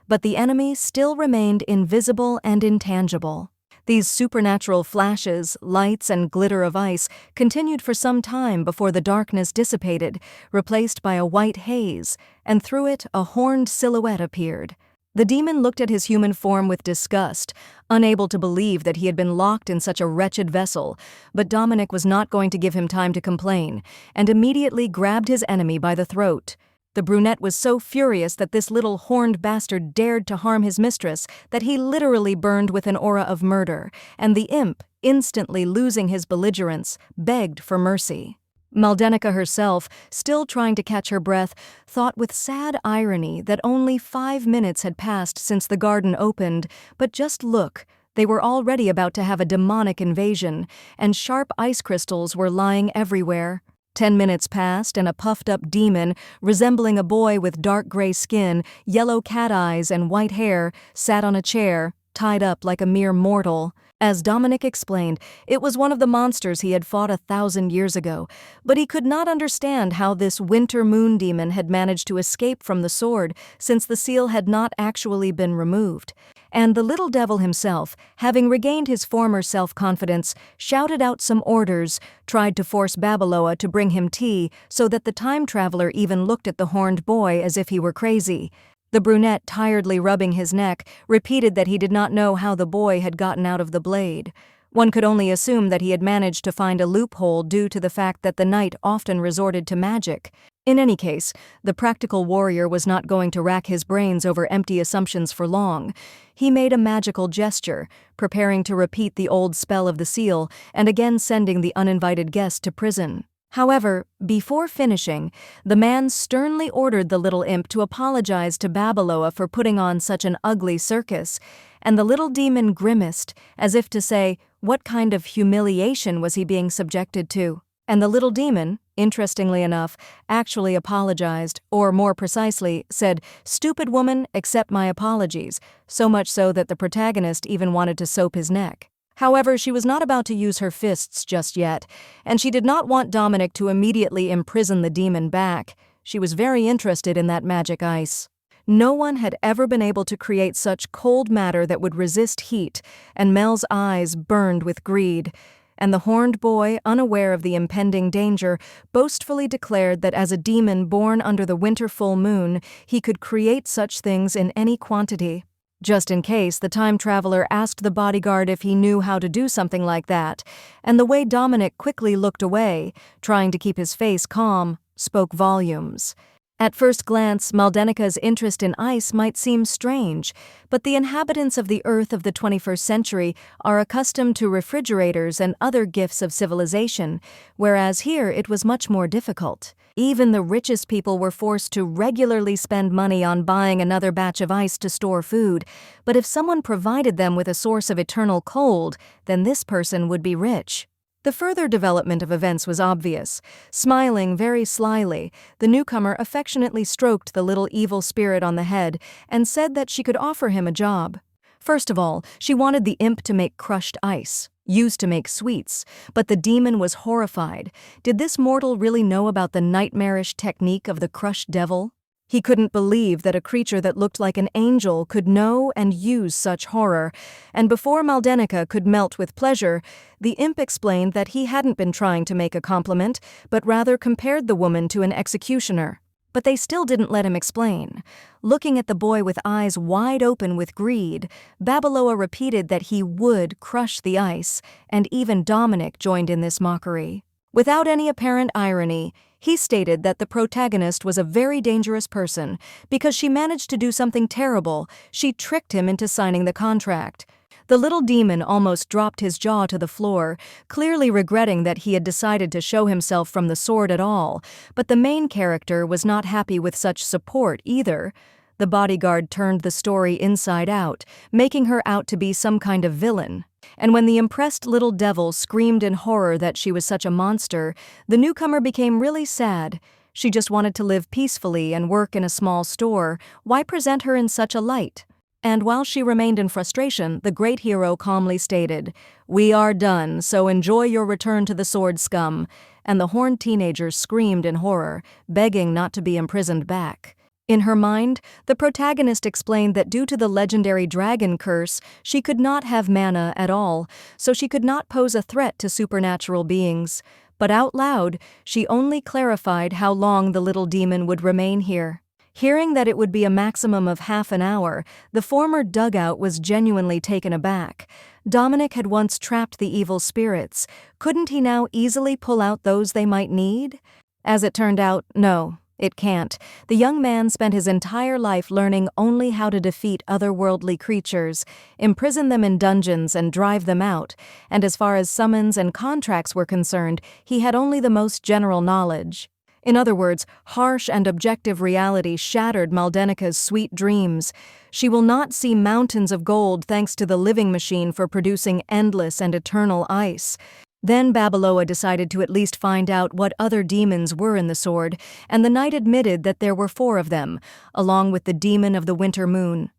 but the enemy still remained invisible and intangible. These supernatural flashes, lights, and glitter of ice continued for some time before the darkness dissipated, replaced by a white haze, and through it a horned silhouette appeared. The demon looked at his human form with disgust, unable to believe that he had been locked in such a wretched vessel, but Dominic was not going to give him time to complain, and immediately grabbed his enemy by the throat. The brunette was so furious that this little horned bastard dared to harm his mistress that he literally burned with an aura of murder, and the imp, instantly losing his belligerence, begged for mercy. Maldenica herself, still trying to catch her breath, thought with sad irony that only 5 minutes had passed since the garden opened, but just look, they were already about to have a demonic invasion, and sharp ice crystals were lying everywhere. 10 minutes passed, and a puffed-up demon, resembling a boy with dark gray skin, yellow cat eyes, and white hair, sat on a chair, tied up like a mere mortal. As Dominic explained, it was one of the monsters he had fought 1,000 years ago, but he could not understand how this winter moon demon had managed to escape from the sword, since the seal had not actually been removed. And the little devil himself, having regained his former self-confidence, shouted out some orders, tried to force Babaloa to bring him tea, so that the time traveler even looked at the horned boy as if he were crazy. The brunette, tiredly rubbing his neck, repeated that he did not know how the boy had gotten out of the blade. One could only assume that he had managed to find a loophole due to the fact that the knight often resorted to magic. In any case, the practical warrior was not going to rack his brains over empty assumptions for long. He made a magical gesture, preparing to repeat the old spell of the seal, and again sending the uninvited guest to prison. However, before finishing, the man sternly ordered the little imp to apologize to Babaloa for putting on such an ugly circus, and the little demon grimaced, as if to say, what kind of humiliation was he being subjected to? And the little demon, interestingly enough, actually apologized, or more precisely, said, "Stupid woman, accept my apologies," so much so that the protagonist even wanted to soap his neck. However, she was not about to use her fists just yet, and she did not want Dominic to immediately imprison the demon back. She was very interested in that magic ice. No one had ever been able to create such cold matter that would resist heat, and Mel's eyes burned with greed. And the horned boy, unaware of the impending danger, boastfully declared that as a demon born under the winter full moon, he could create such things in any quantity. Just in case, the time traveler asked the bodyguard if he knew how to do something like that, and the way Dominic quickly looked away, trying to keep his face calm, spoke volumes. At first glance, Maldenica's interest in ice might seem strange, but the inhabitants of the Earth of the 21st century are accustomed to refrigerators and other gifts of civilization, whereas here it was much more difficult. Even the richest people were forced to regularly spend money on buying another batch of ice to store food, but if someone provided them with a source of eternal cold, then this person would be rich. The further development of events was obvious. Smiling very slyly, the newcomer affectionately stroked the little evil spirit on the head and said that she could offer him a job. First of all, she wanted the imp to make crushed ice, used to make sweets, but the demon was horrified. Did this mortal really know about the nightmarish technique of the crushed devil? He couldn't believe that a creature that looked like an angel could know and use such horror, and before Maldenica could melt with pleasure, the imp explained that he hadn't been trying to make a compliment, but rather compared the woman to an executioner. But they still didn't let him explain. Looking at the boy with eyes wide open with greed, Babaloa repeated that he would crush the ice, and even Dominic joined in this mockery. Without any apparent irony, he stated that the protagonist was a very dangerous person because she managed to do something terrible. She tricked him into signing the contract. The little demon almost dropped his jaw to the floor, clearly regretting that he had decided to show himself from the sword at all, but the main character was not happy with such support either. The bodyguard turned the story inside out, making her out to be some kind of villain. And when the impressed little devil screamed in horror that she was such a monster, the newcomer became really sad. She just wanted to live peacefully and work in a small store. Why present her in such a light? And while she remained in frustration, the great hero calmly stated, "We are done, so enjoy your return to the sword scum." And the horned teenager screamed in horror, begging not to be imprisoned back. In her mind, the protagonist explained that due to the legendary dragon curse, she could not have mana at all, so she could not pose a threat to supernatural beings. But out loud, she only clarified how long the little demon would remain here. Hearing that it would be a maximum of half an hour, the former dugout was genuinely taken aback. Dominic had once trapped the evil spirits. Couldn't he now easily pull out those they might need? As it turned out, no. It can't. The young man spent his entire life learning only how to defeat otherworldly creatures, imprison them in dungeons and drive them out, and as far as summons and contracts were concerned, he had only the most general knowledge. In other words, harsh and objective reality shattered Maldenica's sweet dreams. She will not see mountains of gold thanks to the living machine for producing endless and eternal ice. Then Babaloa decided to at least find out what other demons were in the sword, and the knight admitted that there were 4 of them, along with the demon of the winter moon.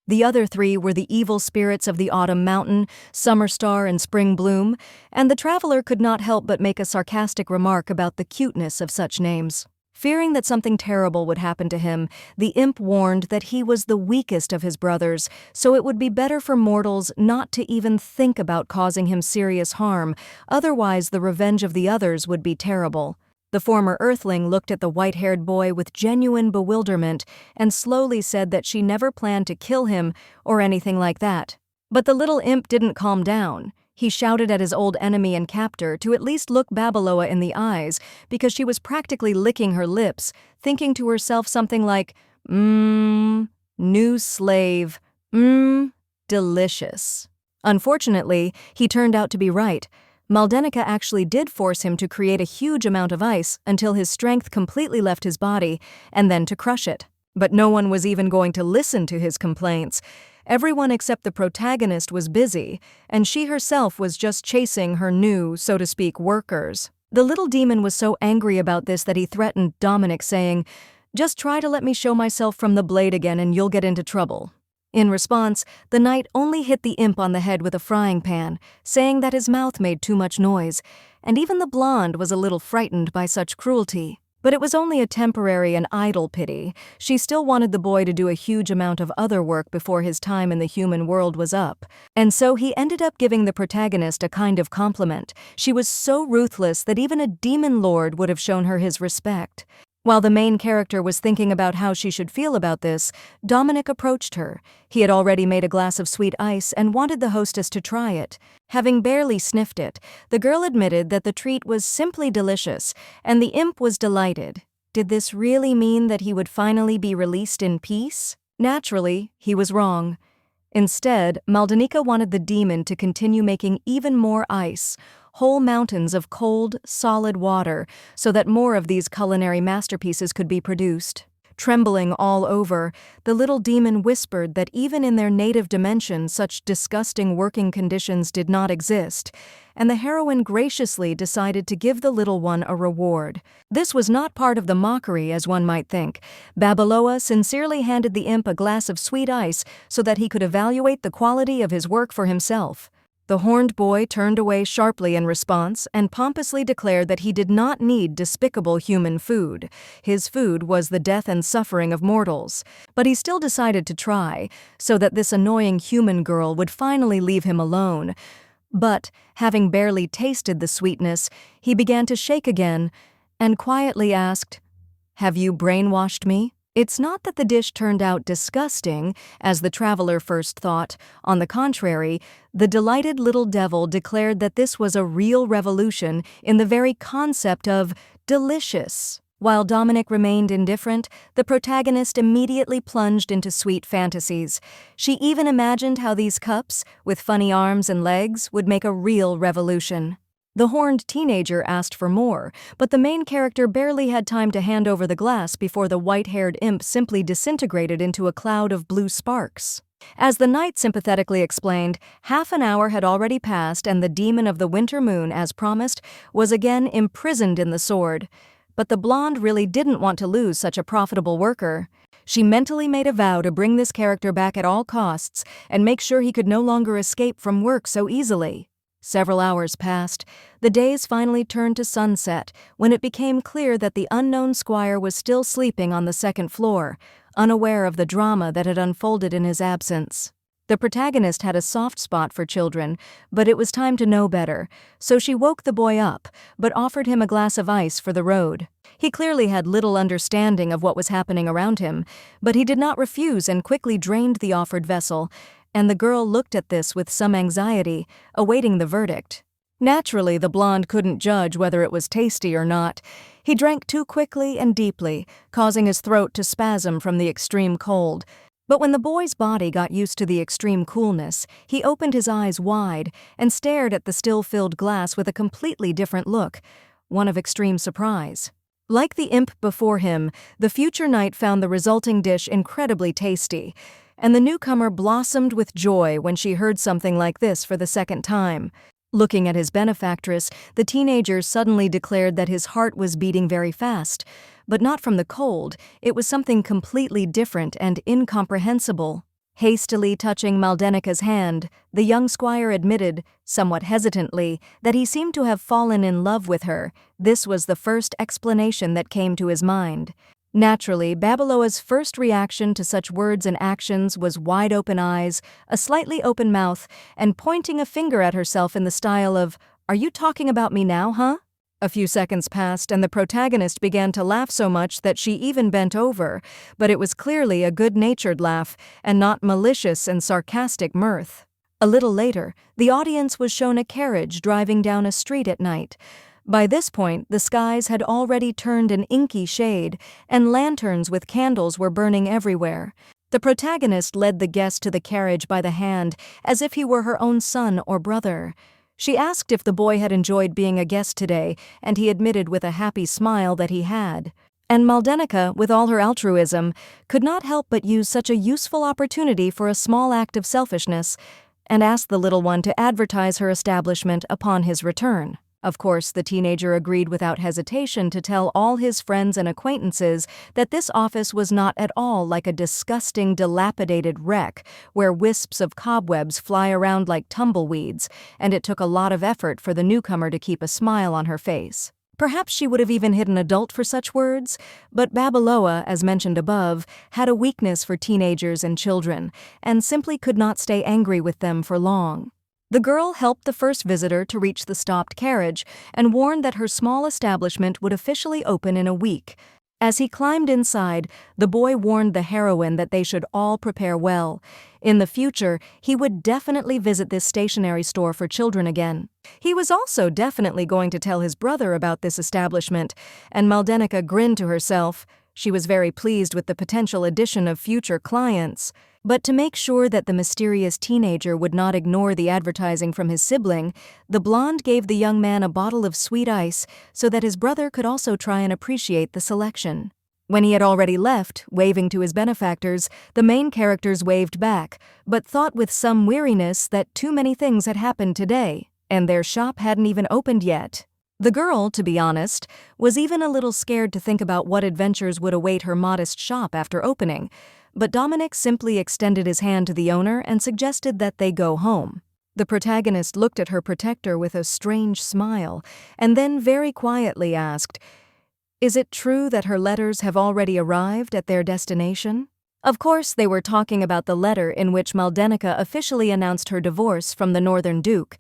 The other 3 were the evil spirits of the autumn mountain, summer star, and spring bloom, and the traveler could not help but make a sarcastic remark about the cuteness of such names. Fearing that something terrible would happen to him, the imp warned that he was the weakest of his brothers, so it would be better for mortals not to even think about causing him serious harm, otherwise the revenge of the others would be terrible. The former earthling looked at the white-haired boy with genuine bewilderment and slowly said that she never planned to kill him or anything like that. But the little imp didn't calm down. He shouted at his old enemy and captor to at least look Babaloa in the eyes because she was practically licking her lips, thinking to herself something like, new slave, delicious. Unfortunately, he turned out to be right. Maldenica actually did force him to create a huge amount of ice until his strength completely left his body, and then to crush it. But no one was even going to listen to his complaints. Everyone except the protagonist was busy, and she herself was just chasing her new, so to speak, workers. The little demon was so angry about this that he threatened Dominic, saying, "Just try to let me show myself from the blade again and you'll get into trouble." In response, the knight only hit the imp on the head with a frying pan, saying that his mouth made too much noise, and even the blonde was a little frightened by such cruelty. But it was only a temporary and idle pity. She still wanted the boy to do a huge amount of other work before his time in the human world was up. And so he ended up giving the protagonist a kind of compliment. She was so ruthless that even a demon lord would have shown her his respect. While the main character was thinking about how she should feel about this, Dominic approached her. He had already made a glass of sweet ice and wanted the hostess to try it. Having barely sniffed it, the girl admitted that the treat was simply delicious, and the imp was delighted. Did this really mean that he would finally be released in peace? Naturally, he was wrong. Instead, Maldenica wanted the demon to continue making even more ice, whole mountains of cold, solid water, so that more of these culinary masterpieces could be produced. Trembling all over, the little demon whispered that even in their native dimension such disgusting working conditions did not exist, and the heroine graciously decided to give the little one a reward. This was not part of the mockery, as one might think. Babaloa sincerely handed the imp a glass of sweet ice so that he could evaluate the quality of his work for himself. The horned boy turned away sharply in response and pompously declared that he did not need despicable human food. His food was the death and suffering of mortals. But he still decided to try, so that this annoying human girl would finally leave him alone. But, having barely tasted the sweetness, he began to shake again and quietly asked, "Have you brainwashed me?" It's not that the dish turned out disgusting, as the traveler first thought. On the contrary, the delighted little devil declared that this was a real revolution in the very concept of delicious. While Dominic remained indifferent, the protagonist immediately plunged into sweet fantasies. She even imagined how these cups, with funny arms and legs, would make a real revolution. The horned teenager asked for more, but the main character barely had time to hand over the glass before the white-haired imp simply disintegrated into a cloud of blue sparks. As the knight sympathetically explained, half an hour had already passed and the demon of the winter moon, as promised, was again imprisoned in the sword. But the blonde really didn't want to lose such a profitable worker. She mentally made a vow to bring this character back at all costs and make sure he could no longer escape from work so easily. Several hours passed. The days finally turned to sunset when it became clear that the unknown squire was still sleeping on the second floor, unaware of the drama that had unfolded in his absence. The protagonist had a soft spot for children, but it was time to know better, so she woke the boy up, but offered him a glass of ice for the road. He clearly had little understanding of what was happening around him, but he did not refuse and quickly drained the offered vessel, and the girl looked at this with some anxiety, awaiting the verdict. Naturally, the blonde couldn't judge whether it was tasty or not. He drank too quickly and deeply, causing his throat to spasm from the extreme cold. But when the boy's body got used to the extreme coolness, he opened his eyes wide and stared at the still-filled glass with a completely different look, one of extreme surprise. Like the imp before him, the future knight found the resulting dish incredibly tasty, and the newcomer blossomed with joy when she heard something like this for the second time. Looking at his benefactress, the teenager suddenly declared that his heart was beating very fast, but not from the cold. It was something completely different and incomprehensible. Hastily touching Maldenica's hand, the young squire admitted, somewhat hesitantly, that he seemed to have fallen in love with her. This was the first explanation that came to his mind. Naturally, Babaloa's first reaction to such words and actions was wide-open eyes, a slightly open mouth, and pointing a finger at herself in the style of, "Are you talking about me now, huh?" A few seconds passed, and the protagonist began to laugh so much that she even bent over, but it was clearly a good-natured laugh, and not malicious and sarcastic mirth. A little later, the audience was shown a carriage driving down a street at night. By this point, the skies had already turned an inky shade, and lanterns with candles were burning everywhere. The protagonist led the guest to the carriage by the hand, as if he were her own son or brother. She asked if the boy had enjoyed being a guest today, and he admitted with a happy smile that he had. And Maldenica, with all her altruism, could not help but use such a useful opportunity for a small act of selfishness, and asked the little one to advertise her establishment upon his return. Of course, the teenager agreed without hesitation to tell all his friends and acquaintances that this office was not at all like a disgusting, dilapidated wreck where wisps of cobwebs fly around like tumbleweeds, and it took a lot of effort for the newcomer to keep a smile on her face. Perhaps she would have even hit an adult for such words, but Babeloa, as mentioned above, had a weakness for teenagers and children, and simply could not stay angry with them for long. The girl helped the first visitor to reach the stopped carriage and warned that her small establishment would officially open in a week. As he climbed inside, the boy warned the heroine that they should all prepare well. In the future, he would definitely visit this stationery store for children again. He was also definitely going to tell his brother about this establishment, and Maldenica grinned to herself. She was very pleased with the potential addition of future clients. But to make sure that the mysterious teenager would not ignore the advertising from his sibling, the blonde gave the young man a bottle of sweet ice so that his brother could also try and appreciate the selection. When he had already left, waving to his benefactors, the main characters waved back, but thought with some weariness that too many things had happened today, and their shop hadn't even opened yet. The girl, to be honest, was even a little scared to think about what adventures would await her modest shop after opening, but Dominic simply extended his hand to the owner and suggested that they go home. The protagonist looked at her protector with a strange smile, and then very quietly asked, "Is it true that her letters have already arrived at their destination?" Of course, they were talking about the letter in which Maldenica officially announced her divorce from the Northern Duke,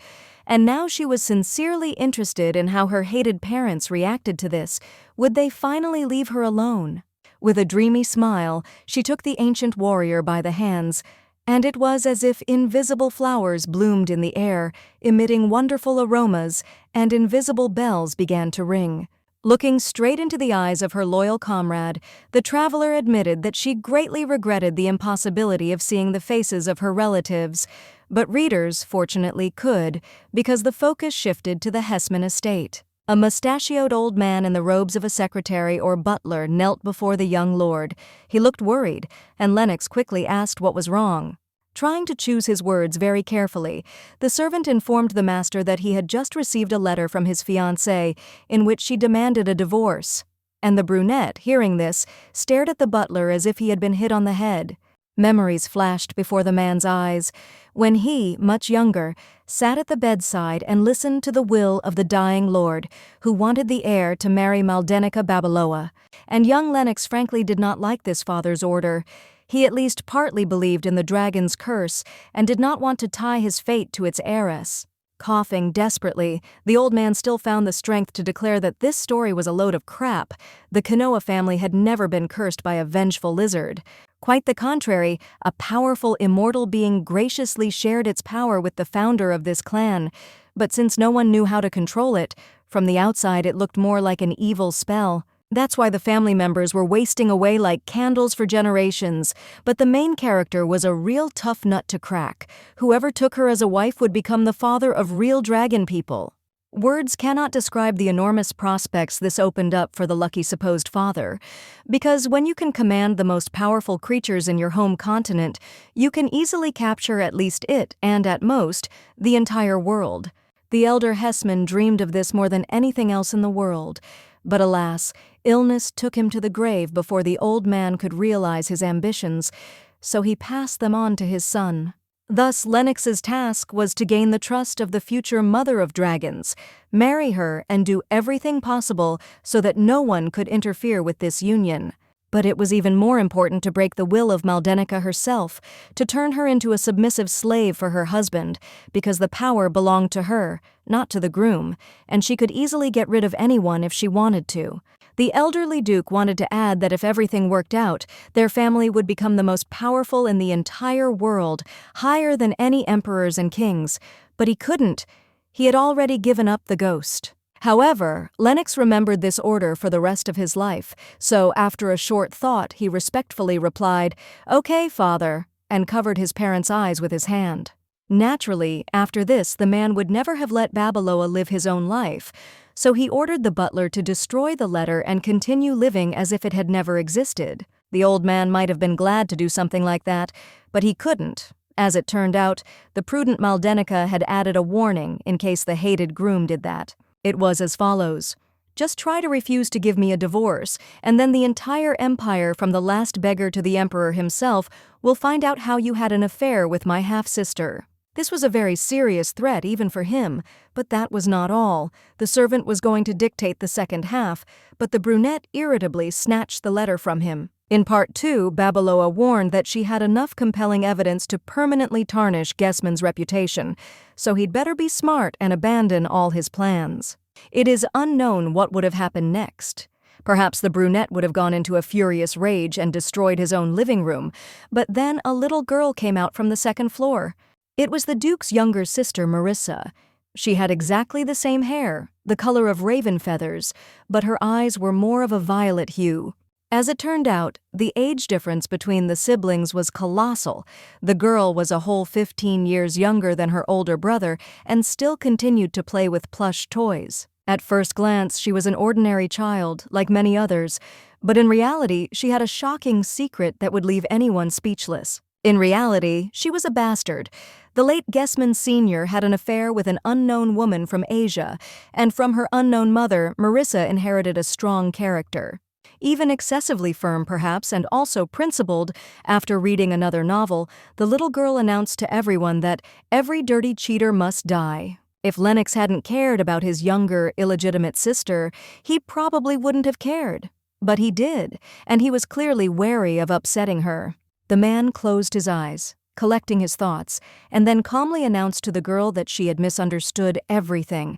and now she was sincerely interested in how her hated parents reacted to this. Would they finally leave her alone? With a dreamy smile, she took the ancient warrior by the hands, and it was as if invisible flowers bloomed in the air, emitting wonderful aromas, and invisible bells began to ring. Looking straight into the eyes of her loyal comrade, the traveler admitted that she greatly regretted the impossibility of seeing the faces of her relatives, but readers, fortunately, could, because the focus shifted to the Hessman estate. A mustachioed old man in the robes of a secretary or butler knelt before the young lord. He looked worried, and Lennox quickly asked what was wrong. Trying to choose his words very carefully, the servant informed the master that he had just received a letter from his fiancée in which she demanded a divorce. And the brunette, hearing this, stared at the butler as if he had been hit on the head. Memories flashed before the man's eyes, when he, much younger, sat at the bedside and listened to the will of the dying lord, who wanted the heir to marry Maldenica Babeloa. And young Lennox frankly did not like this father's order. He at least partly believed in the dragon's curse and did not want to tie his fate to its heiress. Coughing desperately, the old man still found the strength to declare that this story was a load of crap. The Kanoa family had never been cursed by a vengeful lizard. Quite the contrary, a powerful immortal being graciously shared its power with the founder of this clan. But since no one knew how to control it, from the outside it looked more like an evil spell. That's why the family members were wasting away like candles for generations. But the main character was a real tough nut to crack. Whoever took her as a wife would become the father of real dragon people. Words cannot describe the enormous prospects this opened up for the lucky supposed father. Because when you can command the most powerful creatures in your home continent, you can easily capture at least it, and at most, the entire world. The elder Hessman dreamed of this more than anything else in the world. But alas, illness took him to the grave before the old man could realize his ambitions, so he passed them on to his son. Thus, Lennox's task was to gain the trust of the future mother of dragons, marry her, and do everything possible so that no one could interfere with this union. But it was even more important to break the will of Maldenica herself, to turn her into a submissive slave for her husband, because the power belonged to her, not to the groom, and she could easily get rid of anyone if she wanted to. The elderly duke wanted to add that if everything worked out, their family would become the most powerful in the entire world, higher than any emperors and kings, but he couldn't. He had already given up the ghost. However, Lennox remembered this order for the rest of his life, so after a short thought he respectfully replied, "Okay, father," and covered his parents' eyes with his hand. Naturally, after this the man would never have let Babeloa live his own life, so he ordered the butler to destroy the letter and continue living as if it had never existed. The old man might have been glad to do something like that, but he couldn't. As it turned out, the prudent Maldenica had added a warning in case the hated groom did that. It was as follows: "Just try to refuse to give me a divorce, and then the entire empire from the last beggar to the emperor himself will find out how you had an affair with my half-sister." This was a very serious threat even for him, but that was not all. The servant was going to dictate the second half, but the brunette irritably snatched the letter from him. In part 2, Babeloa warned that she had enough compelling evidence to permanently tarnish Gesman's reputation, so he'd better be smart and abandon all his plans. It is unknown what would have happened next. Perhaps the brunette would have gone into a furious rage and destroyed his own living room, but then a little girl came out from the second floor. It was the Duke's younger sister, Marissa. She had exactly the same hair, the color of raven feathers, but her eyes were more of a violet hue. As it turned out, the age difference between the siblings was colossal. The girl was a whole 15 years younger than her older brother and still continued to play with plush toys. At first glance, she was an ordinary child, like many others, but in reality, she had a shocking secret that would leave anyone speechless. In reality, she was a bastard. The late Gesman Sr. had an affair with an unknown woman from Asia, and from her unknown mother, Marissa inherited a strong character. Even excessively firm, perhaps, and also principled, after reading another novel, the little girl announced to everyone that every dirty cheater must die. If Lennox hadn't cared about his younger, illegitimate sister, he probably wouldn't have cared. But he did, and he was clearly wary of upsetting her. The man closed his eyes, collecting his thoughts, and then calmly announced to the girl that she had misunderstood everything.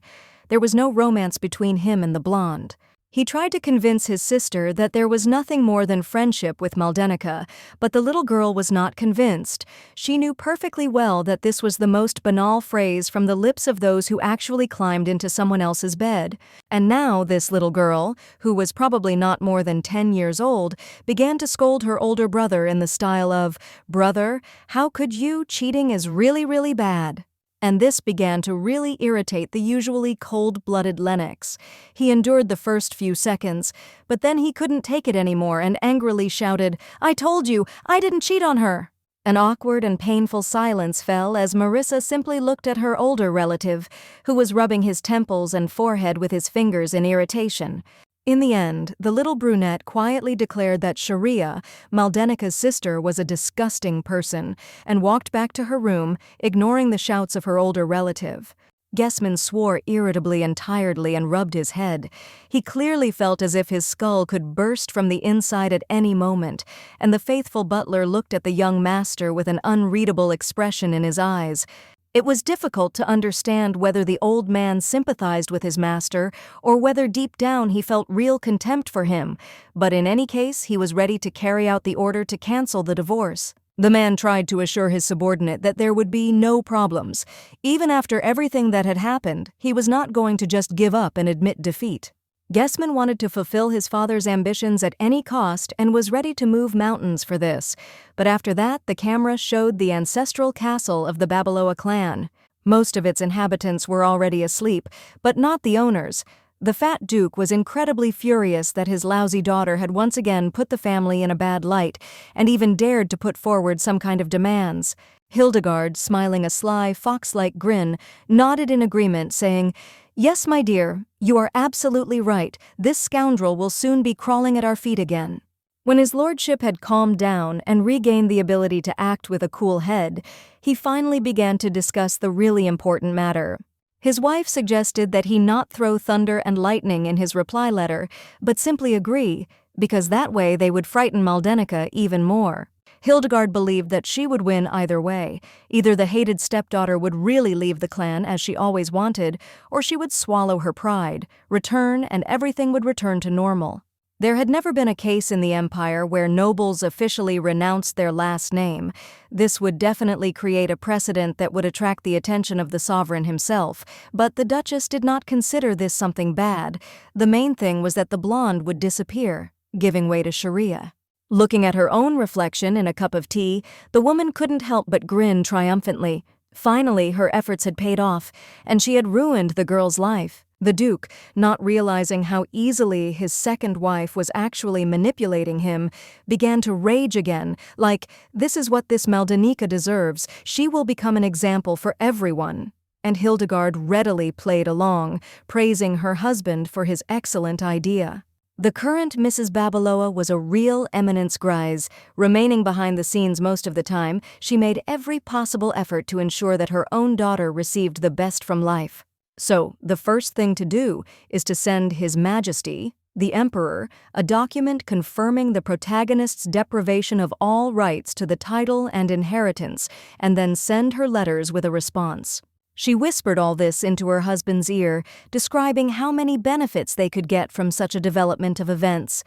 There was no romance between him and the blonde. He tried to convince his sister that there was nothing more than friendship with Maldenica, but the little girl was not convinced. She knew perfectly well that this was the most banal phrase from the lips of those who actually climbed into someone else's bed. And now this little girl, who was probably not more than 10 years old, began to scold her older brother in the style of, "Brother, how could you? Cheating is really, really bad." And this began to really irritate the usually cold-blooded Lennox. He endured the first few seconds, but then he couldn't take it anymore and angrily shouted, "I told you, I didn't cheat on her!" An awkward and painful silence fell as Marissa simply looked at her older relative, who was rubbing his temples and forehead with his fingers in irritation. In the end, the little brunette quietly declared that Sharia, Maldenica's sister, was a disgusting person, and walked back to her room, ignoring the shouts of her older relative. Gesman swore irritably and tiredly and rubbed his head. He clearly felt as if his skull could burst from the inside at any moment, and the faithful butler looked at the young master with an unreadable expression in his eyes. It was difficult to understand whether the old man sympathized with his master or whether deep down he felt real contempt for him, but in any case he was ready to carry out the order to cancel the divorce. The man tried to assure his subordinate that there would be no problems. Even after everything that had happened, he was not going to just give up and admit defeat. Gesman wanted to fulfill his father's ambitions at any cost and was ready to move mountains for this, but after that the camera showed the ancestral castle of the Babeloa clan. Most of its inhabitants were already asleep, but not the owners. The fat duke was incredibly furious that his lousy daughter had once again put the family in a bad light, and even dared to put forward some kind of demands. Hildegard, smiling a sly, fox-like grin, nodded in agreement, saying, "Yes, my dear, you are absolutely right. This scoundrel will soon be crawling at our feet again." When his lordship had calmed down and regained the ability to act with a cool head, he finally began to discuss the really important matter. His wife suggested that he not throw thunder and lightning in his reply letter, but simply agree, because that way they would frighten Maldenica even more. Hildegard believed that she would win either way. Either the hated stepdaughter would really leave the clan as she always wanted, or she would swallow her pride, return, and everything would return to normal. There had never been a case in the Empire where nobles officially renounced their last name. This would definitely create a precedent that would attract the attention of the sovereign himself, but the Duchess did not consider this something bad. The main thing was that the blonde would disappear, giving way to Sharia. Looking at her own reflection in a cup of tea, the woman couldn't help but grin triumphantly. Finally, her efforts had paid off, and she had ruined the girl's life. The Duke, not realizing how easily his second wife was actually manipulating him, began to rage again, like, "This is what this Maldenica deserves. She will become an example for everyone." And Hildegard readily played along, praising her husband for his excellent idea. The current Mrs. Babeloa was a real eminence grise. Remaining behind the scenes most of the time, she made every possible effort to ensure that her own daughter received the best from life. So, the first thing to do is to send His Majesty, the Emperor, a document confirming the protagonist's deprivation of all rights to the title and inheritance, and then send her letters with a response. She whispered all this into her husband's ear, describing how many benefits they could get from such a development of events,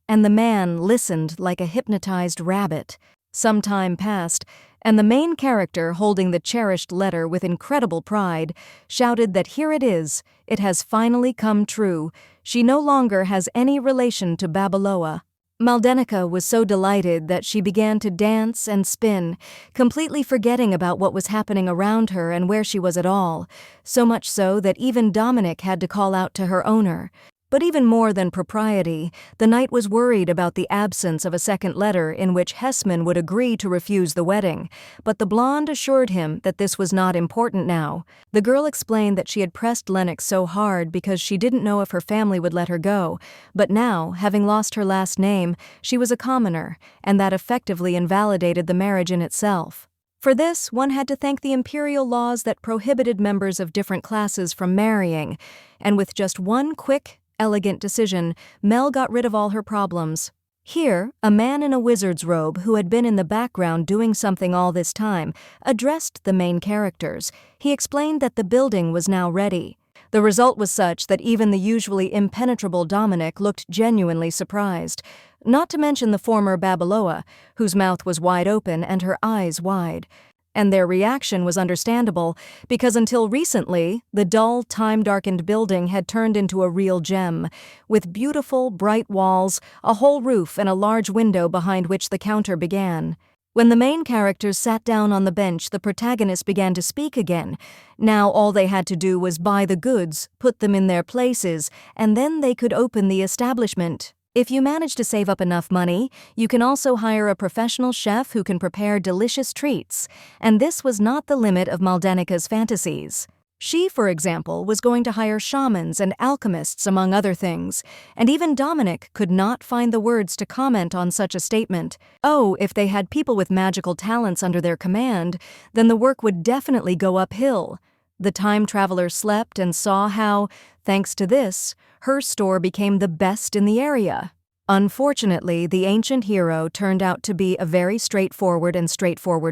and the man listened like a hypnotized rabbit. Some time passed, and the main character, holding the cherished letter with incredible pride, shouted that here it has finally come true. She no longer has any relation to Babeloa. Maldenica was so delighted that she began to dance and spin, completely forgetting about what was happening around her and where she was at all, so much so that even Dominic had to call out to her owner. But even more than propriety, the knight was worried about the absence of a second letter in which Hessman would agree to refuse the wedding, but the blonde assured him that this was not important now. The girl explained that she had pressed Lennox so hard because she didn't know if her family would let her go, but now, having lost her last name, she was a commoner, and that effectively invalidated the marriage in itself. For this, one had to thank the Imperial laws that prohibited members of different classes from marrying, and with just one quick, elegant decision, Mel got rid of all her problems. Here, a man in a wizard's robe who had been in the background doing something all this time addressed the main characters. He explained that the building was now ready. The result was such that even the usually impenetrable Dominic looked genuinely surprised, not to mention the former Babeloa, whose mouth was wide open and her eyes wide. And their reaction was understandable, because until recently, the dull, time-darkened building had turned into a real gem, with beautiful, bright walls, a whole roof, and a large window behind which the counter began. When the main characters sat down on the bench, the protagonist began to speak again. Now all they had to do was buy the goods, put them in their places, and then they could open the establishment. If you manage to save up enough money, you can also hire a professional chef who can prepare delicious treats, and this was not the limit of Maldenica's fantasies. She, for example, was going to hire shamans and alchemists, among other things, and even Dominic could not find the words to comment on such a statement. Oh, if they had people with magical talents under their command, then the work would definitely go uphill. The time traveler slept and saw how, thanks to this, her store became the best in the area. Unfortunately, the ancient hero turned out to be a very straightforward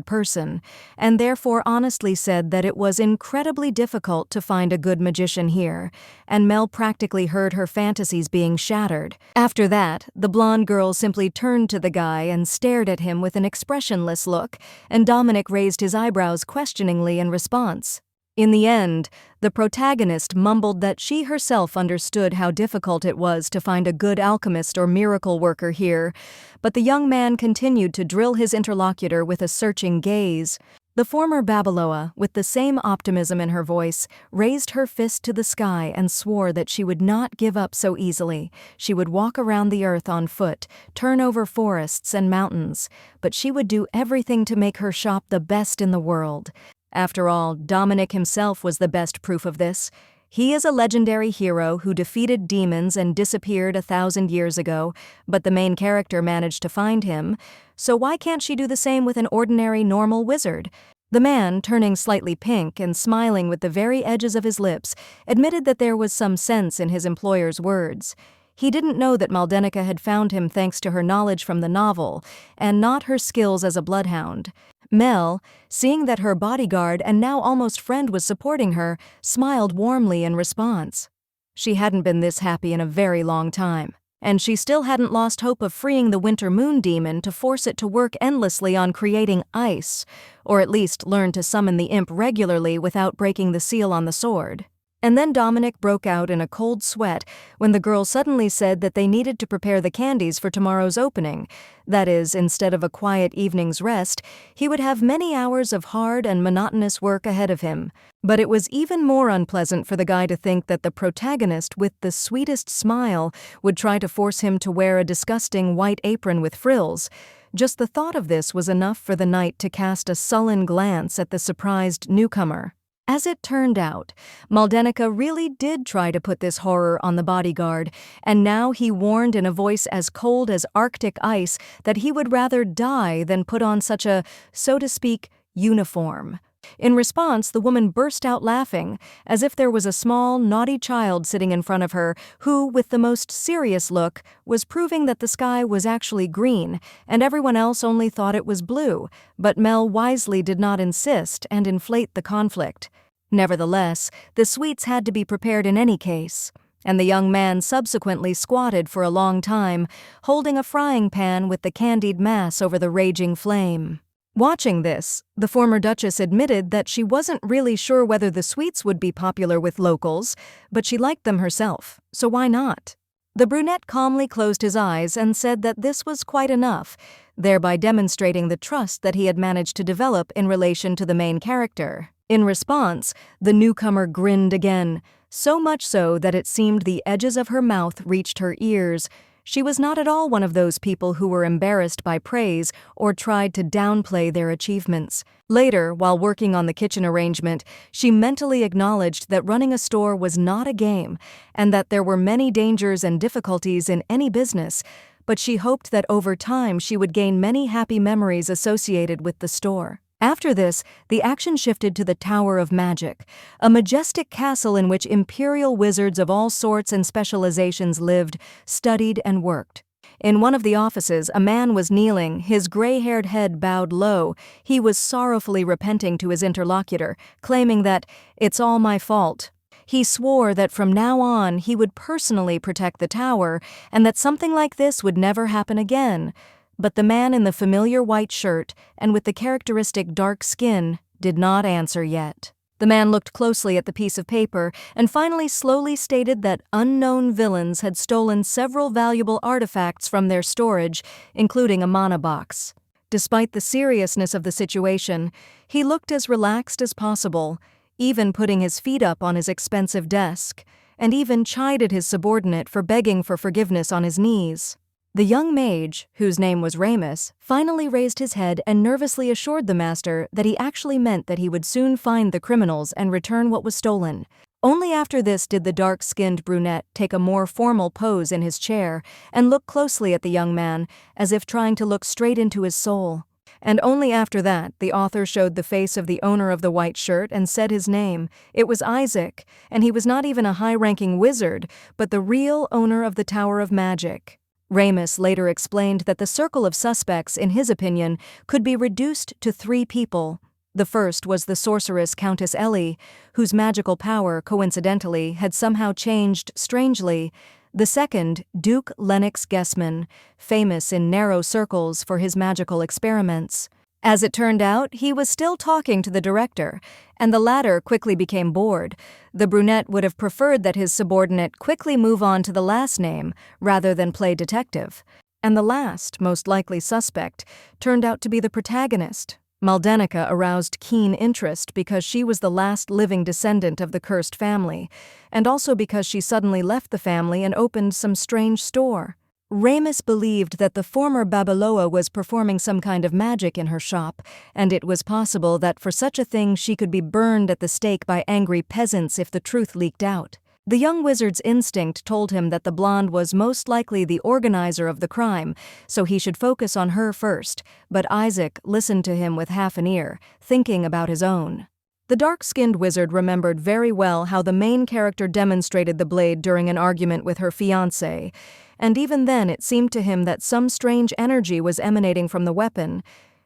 person, and therefore honestly said that it was incredibly difficult to find a good magician here, and Mel practically heard her fantasies being shattered. After that, the blonde girl simply turned to the guy and stared at him with an expressionless look, and Dominic raised his eyebrows questioningly in response. In the end, the protagonist mumbled that she herself understood how difficult it was to find a good alchemist or miracle worker here, but the young man continued to drill his interlocutor with a searching gaze. The former Babeloa, with the same optimism in her voice, raised her fist to the sky and swore that she would not give up so easily. She would walk around the earth on foot, turn over forests and mountains, but she would do everything to make her shop the best in the world. After all, Dominic himself was the best proof of this. He is a legendary hero who defeated demons and disappeared 1,000 years ago, but the main character managed to find him, so why can't she do the same with an ordinary, normal wizard? The man, turning slightly pink and smiling with the very edges of his lips, admitted that there was some sense in his employer's words. He didn't know that Maldenica had found him thanks to her knowledge from the novel, and not her skills as a bloodhound. Mel, seeing that her bodyguard and now almost friend was supporting her, smiled warmly in response. She hadn't been this happy in a very long time, and she still hadn't lost hope of freeing the winter moon demon to force it to work endlessly on creating ice, or at least learn to summon the imp regularly without breaking the seal on the sword. And then Dominic broke out in a cold sweat when the girl suddenly said that they needed to prepare the candies for tomorrow's opening. That is, instead of a quiet evening's rest, he would have many hours of hard and monotonous work ahead of him. But it was even more unpleasant for the guy to think that the protagonist with the sweetest smile would try to force him to wear a disgusting white apron with frills. Just the thought of this was enough for the knight to cast a sullen glance at the surprised newcomer. As it turned out, Maldenica really did try to put this horror on the bodyguard, and now he warned in a voice as cold as Arctic ice that he would rather die than put on such a, so to speak, uniform. In response, the woman burst out laughing, as if there was a small, naughty child sitting in front of her who, with the most serious look, was proving that the sky was actually green, and everyone else only thought it was blue, but Mel wisely did not insist and inflate the conflict. Nevertheless, the sweets had to be prepared in any case, and the young man subsequently squatted for a long time, holding a frying pan with the candied mass over the raging flame. Watching this, the former Duchess admitted that she wasn't really sure whether the sweets would be popular with locals, but she liked them herself, so why not? The brunette calmly closed his eyes and said that this was quite enough, thereby demonstrating the trust that he had managed to develop in relation to the main character. In response, the newcomer grinned again, so much so that it seemed the edges of her mouth reached her ears. She was not at all one of those people who were embarrassed by praise or tried to downplay their achievements. Later, while working on the kitchen arrangement, she mentally acknowledged that running a store was not a game and that there were many dangers and difficulties in any business, but she hoped that over time she would gain many happy memories associated with the store. After this, the action shifted to the Tower of Magic, a majestic castle in which Imperial wizards of all sorts and specializations lived, studied, and worked. In one of the offices, a man was kneeling, his gray-haired head bowed low. He was sorrowfully repenting to his interlocutor, claiming that, "It's all my fault." He swore that from now on he would personally protect the tower and that something like this would never happen again. But the man in the familiar white shirt and with the characteristic dark skin did not answer yet. The man looked closely at the piece of paper and finally slowly stated that unknown villains had stolen several valuable artifacts from their storage, including a mana box. Despite the seriousness of the situation, he looked as relaxed as possible, even putting his feet up on his expensive desk, and even chided his subordinate for begging for forgiveness on his knees. The young mage, whose name was Remus, finally raised his head and nervously assured the master that he actually meant that he would soon find the criminals and return what was stolen. Only after this did the dark-skinned brunette take a more formal pose in his chair and look closely at the young man, as if trying to look straight into his soul. And only after that, the author showed the face of the owner of the white shirt and said his name. It was Isaac, and he was not even a high-ranking wizard, but the real owner of the Tower of Magic. Remus later explained that the circle of suspects, in his opinion, could be reduced to 3 people. The first was the sorceress Countess Ellie, whose magical power, coincidentally, had somehow changed strangely. The second, Duke Lennox Gessman, famous in narrow circles for his magical experiments. As it turned out, he was still talking to the director, and the latter quickly became bored. The brunette would have preferred that his subordinate quickly move on to the last name, rather than play detective. And the last, most likely suspect, turned out to be the protagonist. Maldenica aroused keen interest because she was the last living descendant of the cursed family, and also because she suddenly left the family and opened some strange store. Remus believed that the former Babaloa was performing some kind of magic in her shop, and it was possible that for such a thing she could be burned at the stake by angry peasants if the truth leaked out. The young wizard's instinct told him that the blonde was most likely the organizer of the crime, so he should focus on her first, but Isaac listened to him with half an ear, thinking about his own. The dark-skinned wizard remembered very well how the main character demonstrated the blade during an argument with her fiancé, and even then it seemed to him that some strange energy was emanating from the weapon,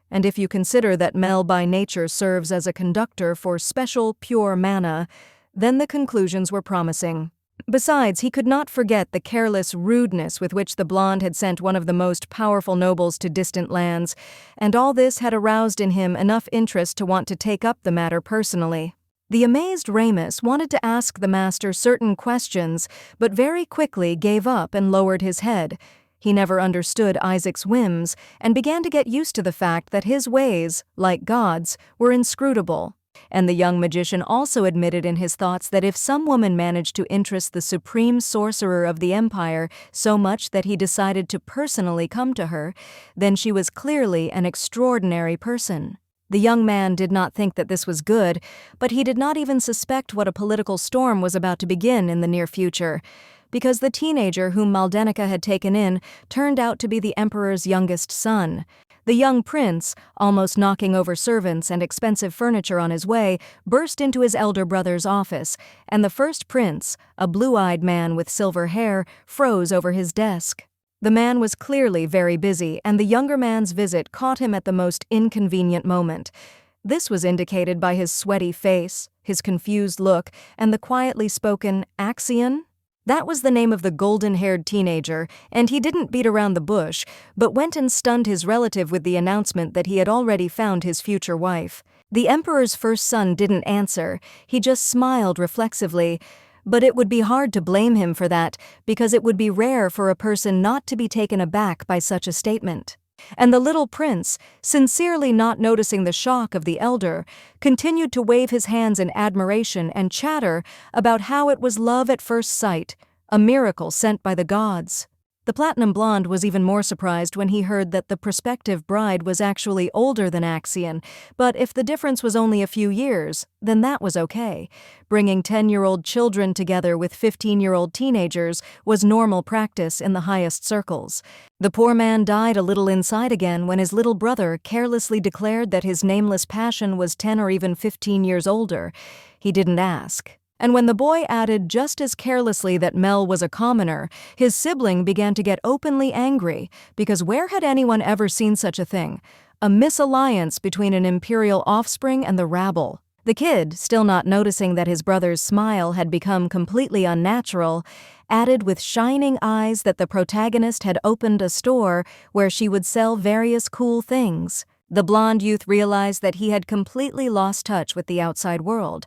and if you consider that Mel by nature serves as a conductor for special, pure mana, then the conclusions were promising. Besides, he could not forget the careless rudeness with which the blonde had sent one of the most powerful nobles to distant lands, and all this had aroused in him enough interest to want to take up the matter personally. The amazed Remus wanted to ask the master certain questions, but very quickly gave up and lowered his head. He never understood Isaac's whims and began to get used to the fact that his ways, like God's, were inscrutable. And the young magician also admitted in his thoughts that if some woman managed to interest the supreme sorcerer of the empire so much that he decided to personally come to her, then she was clearly an extraordinary person. The young man did not think that this was good, but he did not even suspect what a political storm was about to begin in the near future, because the teenager whom Maldenica had taken in turned out to be the emperor's youngest son. The young prince, almost knocking over servants and expensive furniture on his way, burst into his elder brother's office, and the first prince, a blue-eyed man with silver hair, froze over his desk. The man was clearly very busy, and the younger man's visit caught him at the most inconvenient moment. This was indicated by his sweaty face, his confused look, and the quietly spoken "Axion?" That was the name of the golden-haired teenager, and he didn't beat around the bush, but went and stunned his relative with the announcement that he had already found his future wife. The emperor's first son didn't answer, he just smiled reflexively, but it would be hard to blame him for that, because it would be rare for a person not to be taken aback by such a statement. And the little prince, sincerely not noticing the shock of the elder, continued to wave his hands in admiration and chatter about how it was love at first sight, a miracle sent by the gods. The platinum blonde was even more surprised when he heard that the prospective bride was actually older than Axion, but if the difference was only a few years, then that was okay. Bringing 10-year-old children together with 15-year-old teenagers was normal practice in the highest circles. The poor man died a little inside again when his little brother carelessly declared that his nameless passion was 10 or even 15 years older. He didn't ask. And when the boy added just as carelessly that Mel was a commoner, his sibling began to get openly angry, because where had anyone ever seen such a thing? A misalliance between an Imperial offspring and the rabble. The kid, still not noticing that his brother's smile had become completely unnatural, added with shining eyes that the protagonist had opened a store where she would sell various cool things. The blonde youth realized that he had completely lost touch with the outside world.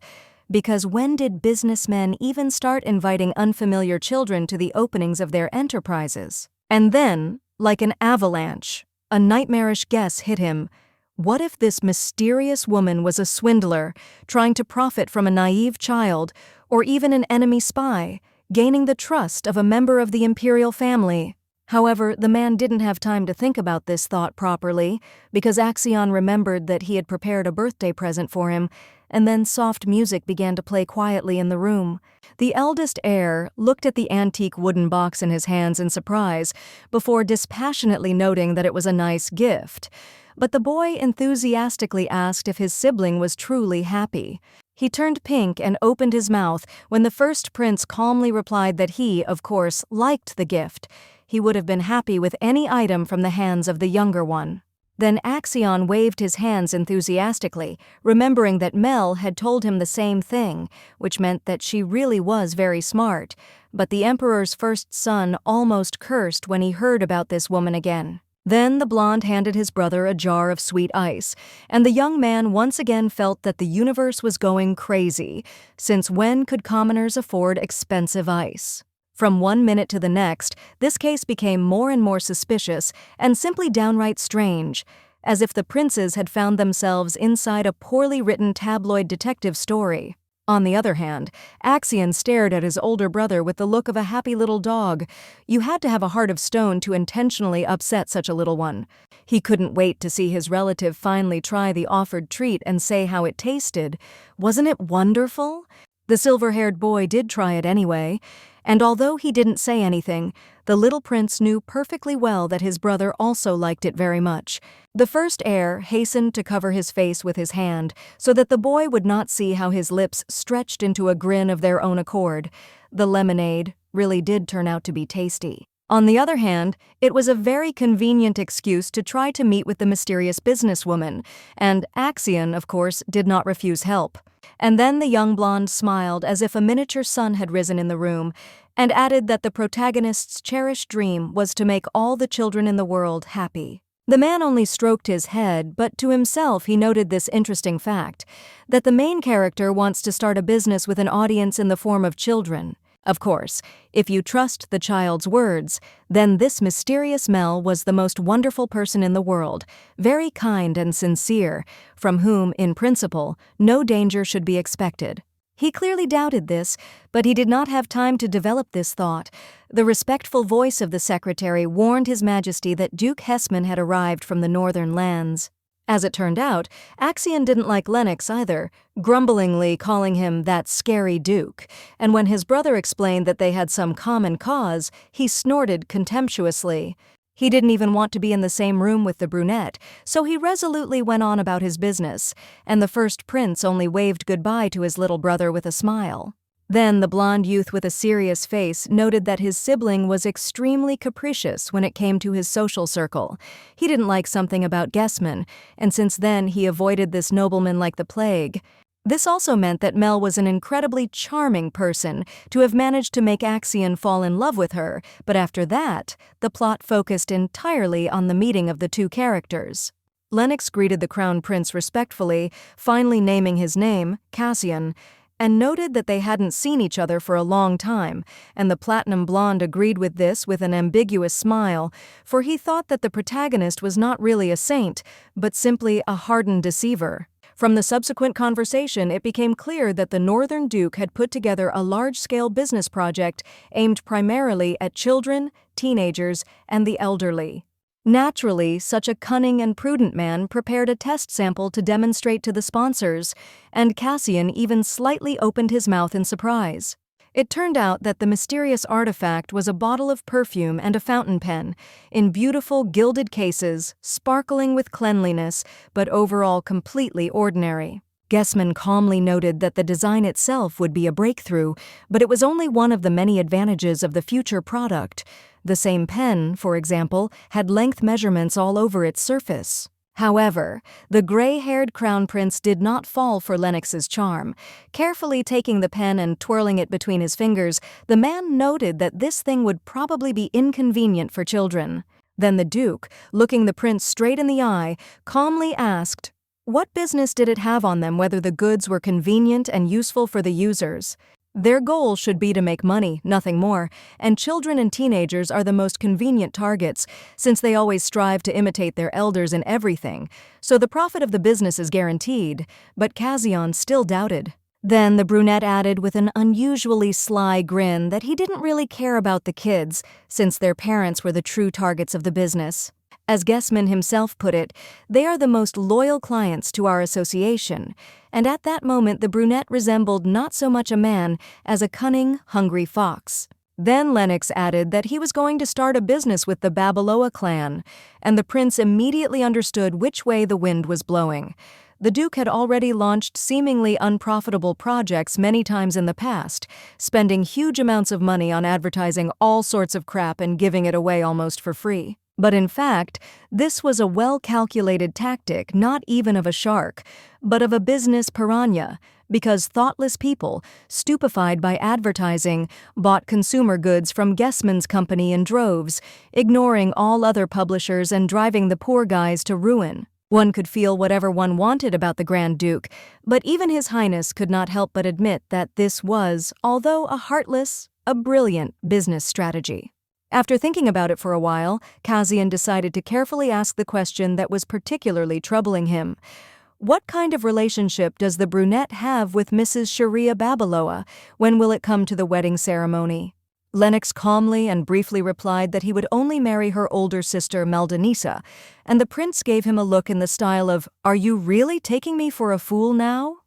Because when did businessmen even start inviting unfamiliar children to the openings of their enterprises? And then, like an avalanche, a nightmarish guess hit him. What if this mysterious woman was a swindler, trying to profit from a naive child, or even an enemy spy, gaining the trust of a member of the Imperial family? However, the man didn't have time to think about this thought properly, because Axion remembered that he had prepared a birthday present for him, and then soft music began to play quietly in the room. The eldest heir looked at the antique wooden box in his hands in surprise, before dispassionately noting that it was a nice gift. But the boy enthusiastically asked if his sibling was truly happy. He turned pink and opened his mouth when the first prince calmly replied that he, of course, liked the gift. He would have been happy with any item from the hands of the younger one. Then Axion waved his hands enthusiastically, remembering that Mel had told him the same thing, which meant that she really was very smart. But the emperor's first son almost cursed when he heard about this woman again. Then the blonde handed his brother a jar of sweet ice, and the young man once again felt that the universe was going crazy, since when could commoners afford expensive ice? From one minute to the next, this case became more and more suspicious and simply downright strange, as if the princes had found themselves inside a poorly written tabloid detective story. On the other hand, Axion stared at his older brother with the look of a happy little dog. You had to have a heart of stone to intentionally upset such a little one. He couldn't wait to see his relative finally try the offered treat and say how it tasted. Wasn't it wonderful? The silver-haired boy did try it anyway, and although he didn't say anything, the little prince knew perfectly well that his brother also liked it very much. The first heir hastened to cover his face with his hand so that the boy would not see how his lips stretched into a grin of their own accord. The lemonade really did turn out to be tasty. On the other hand, it was a very convenient excuse to try to meet with the mysterious businesswoman, and Axion, of course, did not refuse help. And then the young blonde smiled as if a miniature sun had risen in the room, and added that the protagonist's cherished dream was to make all the children in the world happy. The man only stroked his head, but to himself he noted this interesting fact, that the main character wants to start a business with an audience in the form of children. Of course, if you trust the child's words, then this mysterious Mel was the most wonderful person in the world, very kind and sincere, from whom, in principle, no danger should be expected. He clearly doubted this, but he did not have time to develop this thought. The respectful voice of the secretary warned His Majesty that Duke Hessman had arrived from the northern lands. As it turned out, Axion didn't like Lennox either, grumblingly calling him that scary duke, and when his brother explained that they had some common cause, he snorted contemptuously. He didn't even want to be in the same room with the brunette, so he resolutely went on about his business, and the first prince only waved goodbye to his little brother with a smile. Then the blonde youth with a serious face noted that his sibling was extremely capricious when it came to his social circle. He didn't like something about Gessman, and since then he avoided this nobleman like the plague. This also meant that Mel was an incredibly charming person to have managed to make Axion fall in love with her, but after that, the plot focused entirely on the meeting of the two characters. Lennox greeted the crown prince respectfully, finally naming his name, Cassian, and noted that they hadn't seen each other for a long time, and the platinum blonde agreed with this with an ambiguous smile, for he thought that the protagonist was not really a saint, but simply a hardened deceiver. From the subsequent conversation, it became clear that the Northern Duke had put together a large-scale business project aimed primarily at children, teenagers, and the elderly. Naturally, such a cunning and prudent man prepared a test sample to demonstrate to the sponsors, and Cassian even slightly opened his mouth in surprise. It turned out that the mysterious artifact was a bottle of perfume and a fountain pen, in beautiful gilded cases, sparkling with cleanliness, but overall completely ordinary. Gessman calmly noted that the design itself would be a breakthrough, but it was only one of the many advantages of the future product. The same pen, for example, had length measurements all over its surface. However, the gray-haired crown prince did not fall for Lennox's charm. Carefully taking the pen and twirling it between his fingers, the man noted that this thing would probably be inconvenient for children. Then the Duke, looking the prince straight in the eye, calmly asked, "What business did it have on them whether the goods were convenient and useful for the users? Their goal should be to make money, nothing more, and children and teenagers are the most convenient targets, since they always strive to imitate their elders in everything, so the profit of the business is guaranteed." But Cassian still doubted. Then the brunette added with an unusually sly grin that he didn't really care about the kids, since their parents were the true targets of the business. As Gessman himself put it, "They are the most loyal clients to our association," and at that moment the brunette resembled not so much a man as a cunning, hungry fox. Then Lennox added that he was going to start a business with the Babaloa clan, and the prince immediately understood which way the wind was blowing. The Duke had already launched seemingly unprofitable projects many times in the past, spending huge amounts of money on advertising all sorts of crap and giving it away almost for free. But in fact, this was a well-calculated tactic not even of a shark, but of a business piranha, because thoughtless people, stupefied by advertising, bought consumer goods from Gessman's company in droves, ignoring all other publishers and driving the poor guys to ruin. One could feel whatever one wanted about the Grand Duke, but even His Highness could not help but admit that this was, although a heartless, a brilliant business strategy. After thinking about it for a while, Cassian decided to carefully ask the question that was particularly troubling him. What kind of relationship does the brunette have with Mrs. Sharia Babaloa? When will it come to the wedding ceremony? Lennox calmly and briefly replied that he would only marry her older sister Maldenica, and the prince gave him a look in the style of, "Are you really taking me for a fool now?"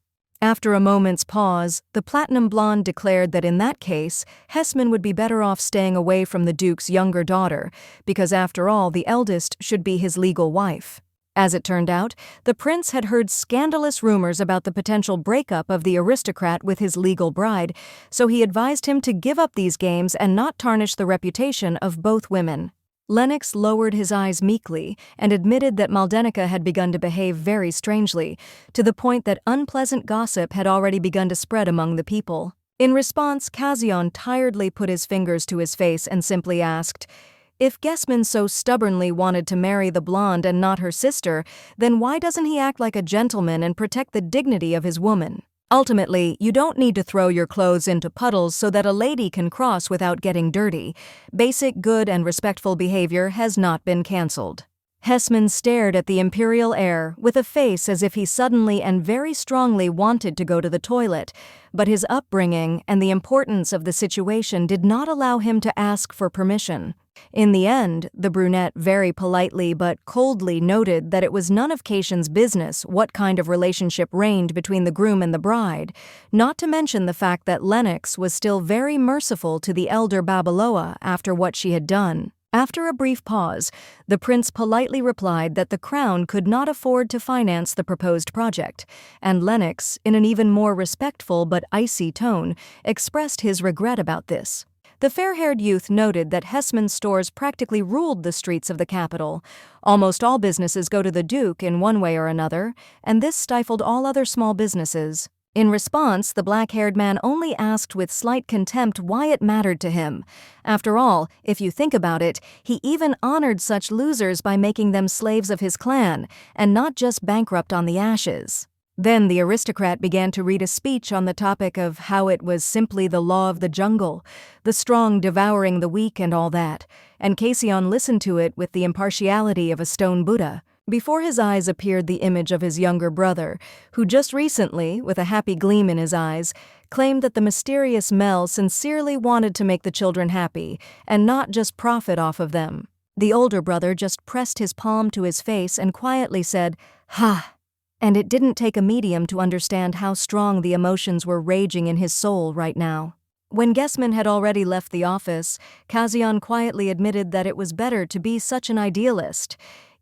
After a moment's pause, the platinum blonde declared that in that case, Hessman would be better off staying away from the Duke's younger daughter, because after all, the eldest should be his legal wife. As it turned out, the prince had heard scandalous rumors about the potential breakup of the aristocrat with his legal bride, so he advised him to give up these games and not tarnish the reputation of both women. Lennox lowered his eyes meekly and admitted that Maldenica had begun to behave very strangely, to the point that unpleasant gossip had already begun to spread among the people. In response, Cassian tiredly put his fingers to his face and simply asked, "If Gessman so stubbornly wanted to marry the blonde and not her sister, then why doesn't he act like a gentleman and protect the dignity of his woman? Ultimately, you don't need to throw your clothes into puddles so that a lady can cross without getting dirty. Basic good and respectful behavior has not been cancelled." Hessman stared at the Imperial heir with a face as if he suddenly and very strongly wanted to go to the toilet, but his upbringing and the importance of the situation did not allow him to ask for permission. In the end, the brunette very politely but coldly noted that it was none of Caitian's business what kind of relationship reigned between the groom and the bride, not to mention the fact that Lennox was still very merciful to the elder Babaloa after what she had done. After a brief pause, the prince politely replied that the crown could not afford to finance the proposed project, and Lennox, in an even more respectful but icy tone, expressed his regret about this. The fair-haired youth noted that Hessman's stores practically ruled the streets of the capital. Almost all businesses go to the Duke in one way or another, and this stifled all other small businesses. In response, the black-haired man only asked with slight contempt why it mattered to him. After all, if you think about it, he even honored such losers by making them slaves of his clan, and not just bankrupt on the ashes. Then the aristocrat began to read a speech on the topic of how it was simply the law of the jungle, the strong devouring the weak and all that, and Casion listened to it with the impartiality of a stone Buddha. Before his eyes appeared the image of his younger brother, who just recently, with a happy gleam in his eyes, claimed that the mysterious Mel sincerely wanted to make the children happy, and not just profit off of them. The older brother just pressed his palm to his face and quietly said, "Ha!" And it didn't take a medium to understand how strong the emotions were raging in his soul right now. When Gessman had already left the office, Casion quietly admitted that it was better to be such an idealist.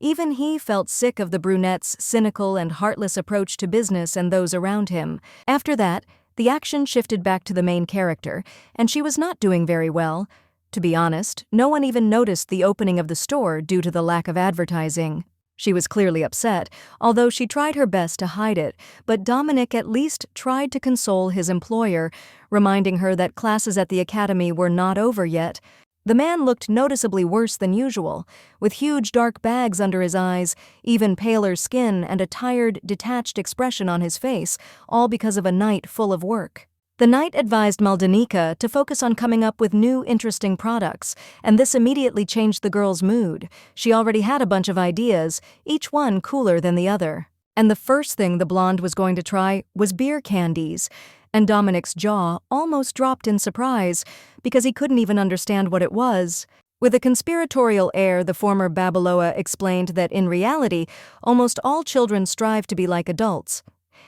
Even he felt sick of the brunette's cynical and heartless approach to business and those around him. After that, the action shifted back to the main character, and she was not doing very well. To be honest, no one even noticed the opening of the store due to the lack of advertising. She was clearly upset, although she tried her best to hide it, but Dominic at least tried to console his employer, reminding her that classes at the academy were not over yet. The man looked noticeably worse than usual, with huge dark bags under his eyes, even paler skin, and a tired, detached expression on his face, all because of a night full of work. The knight advised Maldenica to focus on coming up with new, interesting products, and this immediately changed the girl's mood. She already had a bunch of ideas, each one cooler than the other. And the first thing the blonde was going to try was beer candies, and Dominic's jaw almost dropped in surprise because he couldn't even understand what it was. With a conspiratorial air, the former Babaloa explained that in reality, almost all children strive to be like adults.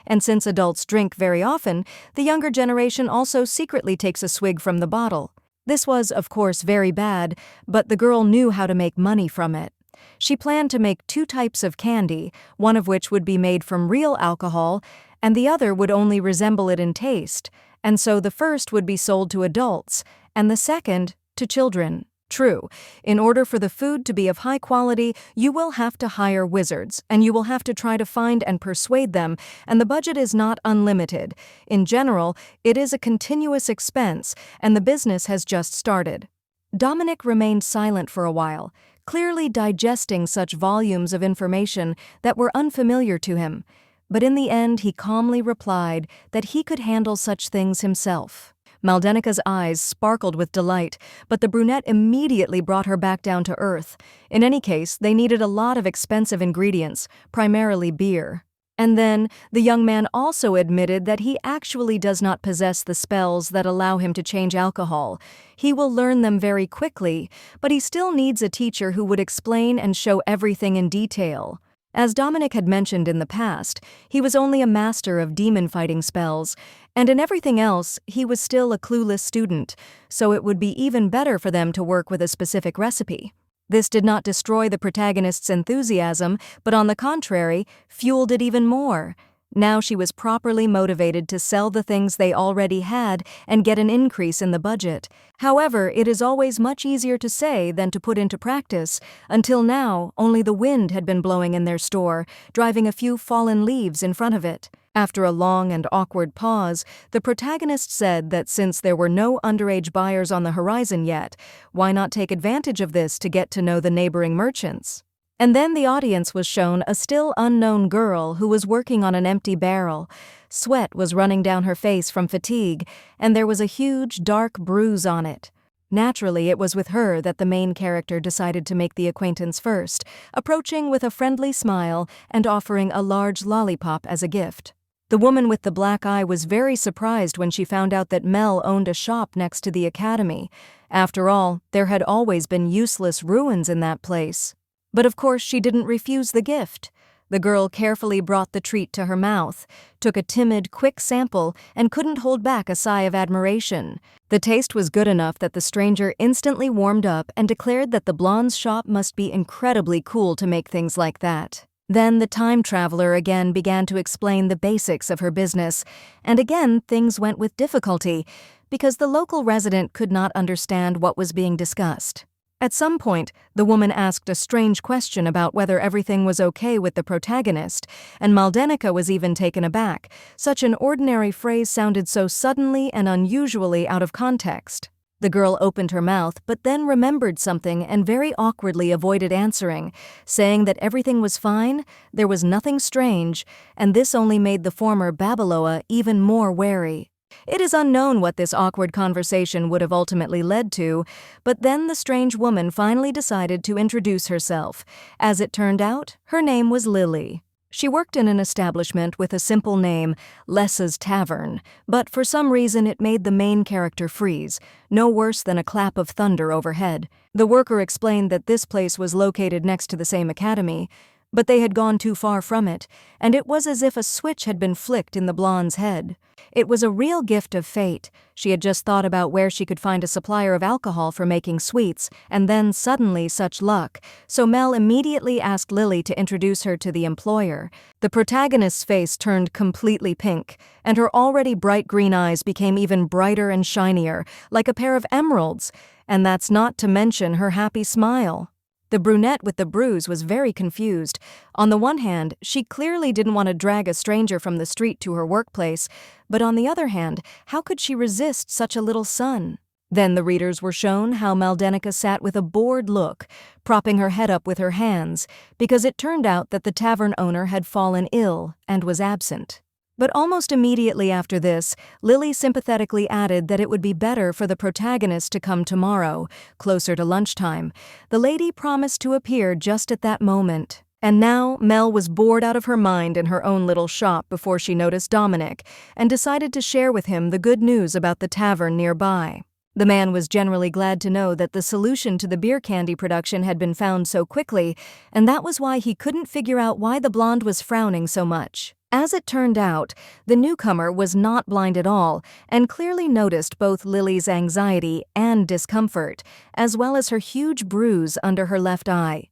And since adults drink very often, the younger generation also secretly takes a swig from the bottle. This was, of course, very bad, but the girl knew how to make money from it. She planned to make 2 types of candy, one of which would be made from real alcohol, and the other would only resemble it in taste, and so the first would be sold to adults, and the second to children. True, in order for the food to be of high quality, you will have to hire wizards, and you will have to try to find and persuade them, and the budget is not unlimited. In general, it is a continuous expense, and the business has just started. Dominic remained silent for a while, clearly digesting such volumes of information that were unfamiliar to him. But in the end, he calmly replied that he could handle such things himself. Maldenica's eyes sparkled with delight, but the brunette immediately brought her back down to earth. In any case, they needed a lot of expensive ingredients, primarily beer. And then, the young man also admitted that he actually does not possess the spells that allow him to change alcohol. He will learn them very quickly, but he still needs a teacher who would explain and show everything in detail. As Dominic had mentioned in the past, he was only a master of demon-fighting spells, and in everything else, he was still a clueless student, so it would be even better for them to work with a specific recipe. This did not destroy the protagonist's enthusiasm, but on the contrary, fueled it even more. Now she was properly motivated to sell the things they already had and get an increase in the budget. However, it is always much easier to say than to put into practice. Until now, only the wind had been blowing in their store, driving a few fallen leaves in front of it. After a long and awkward pause, the protagonist said that since there were no underage buyers on the horizon yet, why not take advantage of this to get to know the neighboring merchants? And then the audience was shown a still unknown girl who was working on an empty barrel. Sweat was running down her face from fatigue, and there was a huge, dark bruise on it. Naturally, it was with her that the main character decided to make the acquaintance first, approaching with a friendly smile and offering a large lollipop as a gift. The woman with the black eye was very surprised when she found out that Mel owned a shop next to the academy. After all, there had always been useless ruins in that place. But of course she didn't refuse the gift. The girl carefully brought the treat to her mouth, took a timid, quick sample, and couldn't hold back a sigh of admiration. The taste was good enough that the stranger instantly warmed up and declared that the blonde's shop must be incredibly cool to make things like that. Then the time traveler again began to explain the basics of her business, and again things went with difficulty, because the local resident could not understand what was being discussed. At some point, the woman asked a strange question about whether everything was okay with the protagonist, and Maldenica was even taken aback. Such an ordinary phrase sounded so suddenly and unusually out of context. The girl opened her mouth but then remembered something and very awkwardly avoided answering, saying that everything was fine, there was nothing strange, and this only made the former Babaloa even more wary. It is unknown what this awkward conversation would have ultimately led to, but then the strange woman finally decided to introduce herself. As it turned out, her name was Lily. She worked in an establishment with a simple name, Lessa's Tavern, but for some reason it made the main character freeze, no worse than a clap of thunder overhead. The worker explained that this place was located next to the same academy, but they had gone too far from it, and it was as if a switch had been flicked in the blonde's head. It was a real gift of fate. She had just thought about where she could find a supplier of alcohol for making sweets, and then suddenly such luck. So Mel immediately asked Lily to introduce her to the employer. The protagonist's face turned completely pink, and her already bright green eyes became even brighter and shinier, like a pair of emeralds, and that's not to mention her happy smile. The brunette with the bruise was very confused. On the one hand, she clearly didn't want to drag a stranger from the street to her workplace, but on the other hand, how could she resist such a little son? Then the readers were shown how Maldenica sat with a bored look, propping her head up with her hands, because it turned out that the tavern owner had fallen ill and was absent. But almost immediately after this, Lily sympathetically added that it would be better for the protagonist to come tomorrow, closer to lunchtime. The lady promised to appear just at that moment. And now Mel was bored out of her mind in her own little shop before she noticed Dominic, and decided to share with him the good news about the tavern nearby. The man was generally glad to know that the solution to the beer candy production had been found so quickly, and that was why he couldn't figure out why the blonde was frowning so much. As it turned out, the newcomer was not blind at all and clearly noticed both Lily's anxiety and discomfort, as well as her huge bruise under her left eye.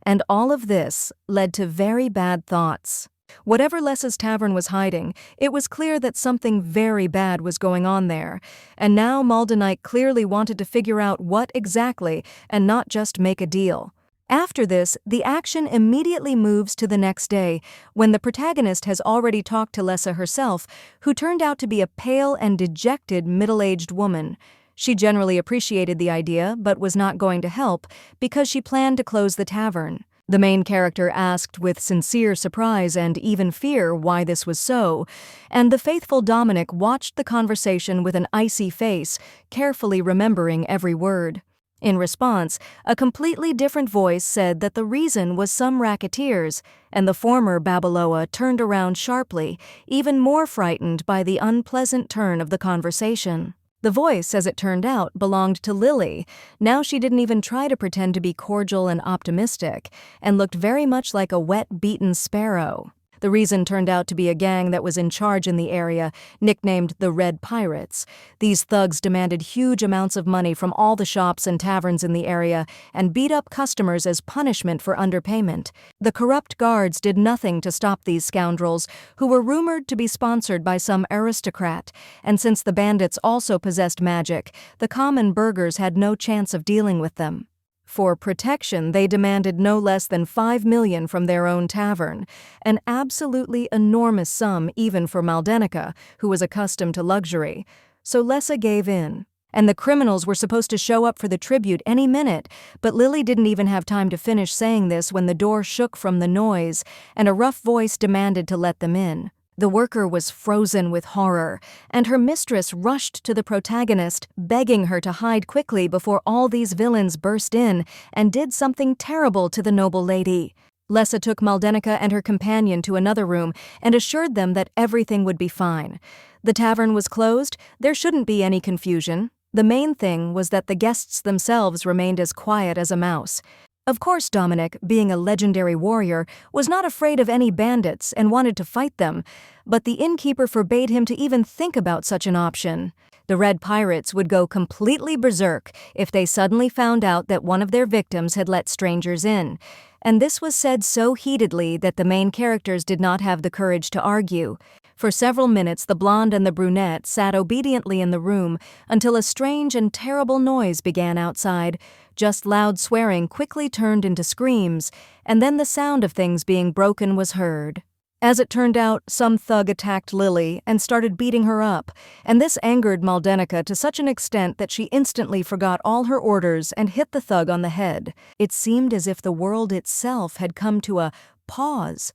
And all of this led to very bad thoughts. Whatever Lessa's Tavern was hiding, it was clear that something very bad was going on there, and now Maldenica clearly wanted to figure out what exactly and not just make a deal. After this, the action immediately moves to the next day, when the protagonist has already talked to Lessa herself, who turned out to be a pale and dejected middle-aged woman. She generally appreciated the idea, but was not going to help, because she planned to close the tavern. The main character asked with sincere surprise and even fear why this was so, and the faithful Dominic watched the conversation with an icy face, carefully remembering every word. In response, a completely different voice said that the reason was some racketeers, and the former Babaloa turned around sharply, even more frightened by the unpleasant turn of the conversation. The voice, as it turned out, belonged to Lily. Now she didn't even try to pretend to be cordial and optimistic, and looked very much like a wet, beaten sparrow. The reason turned out to be a gang that was in charge in the area, nicknamed the Red Pirates. These thugs demanded huge amounts of money from all the shops and taverns in the area and beat up customers as punishment for underpayment. The corrupt guards did nothing to stop these scoundrels, who were rumored to be sponsored by some aristocrat, and since the bandits also possessed magic, the common burghers had no chance of dealing with them. For protection, they demanded no less than $5 million from their own tavern, an absolutely enormous sum even for Maldenica, who was accustomed to luxury. So Lessa gave in, and the criminals were supposed to show up for the tribute any minute, but Lily didn't even have time to finish saying this when the door shook from the noise, and a rough voice demanded to let them in. The worker was frozen with horror, and her mistress rushed to the protagonist, begging her to hide quickly before all these villains burst in and did something terrible to the noble lady. Lessa took Maldenica and her companion to another room and assured them that everything would be fine. The tavern was closed, there shouldn't be any confusion. The main thing was that the guests themselves remained as quiet as a mouse. Of course, Dominic, being a legendary warrior, was not afraid of any bandits and wanted to fight them, but the innkeeper forbade him to even think about such an option. The Red Pirates would go completely berserk if they suddenly found out that one of their victims had let strangers in, and this was said so heatedly that the main characters did not have the courage to argue. For several minutes the blonde and the brunette sat obediently in the room until a strange and terrible noise began outside. Just loud swearing quickly turned into screams, and then the sound of things being broken was heard. As it turned out, some thug attacked Lily and started beating her up, and this angered Maldenica to such an extent that she instantly forgot all her orders and hit the thug on the head. It seemed as if the world itself had come to a pause.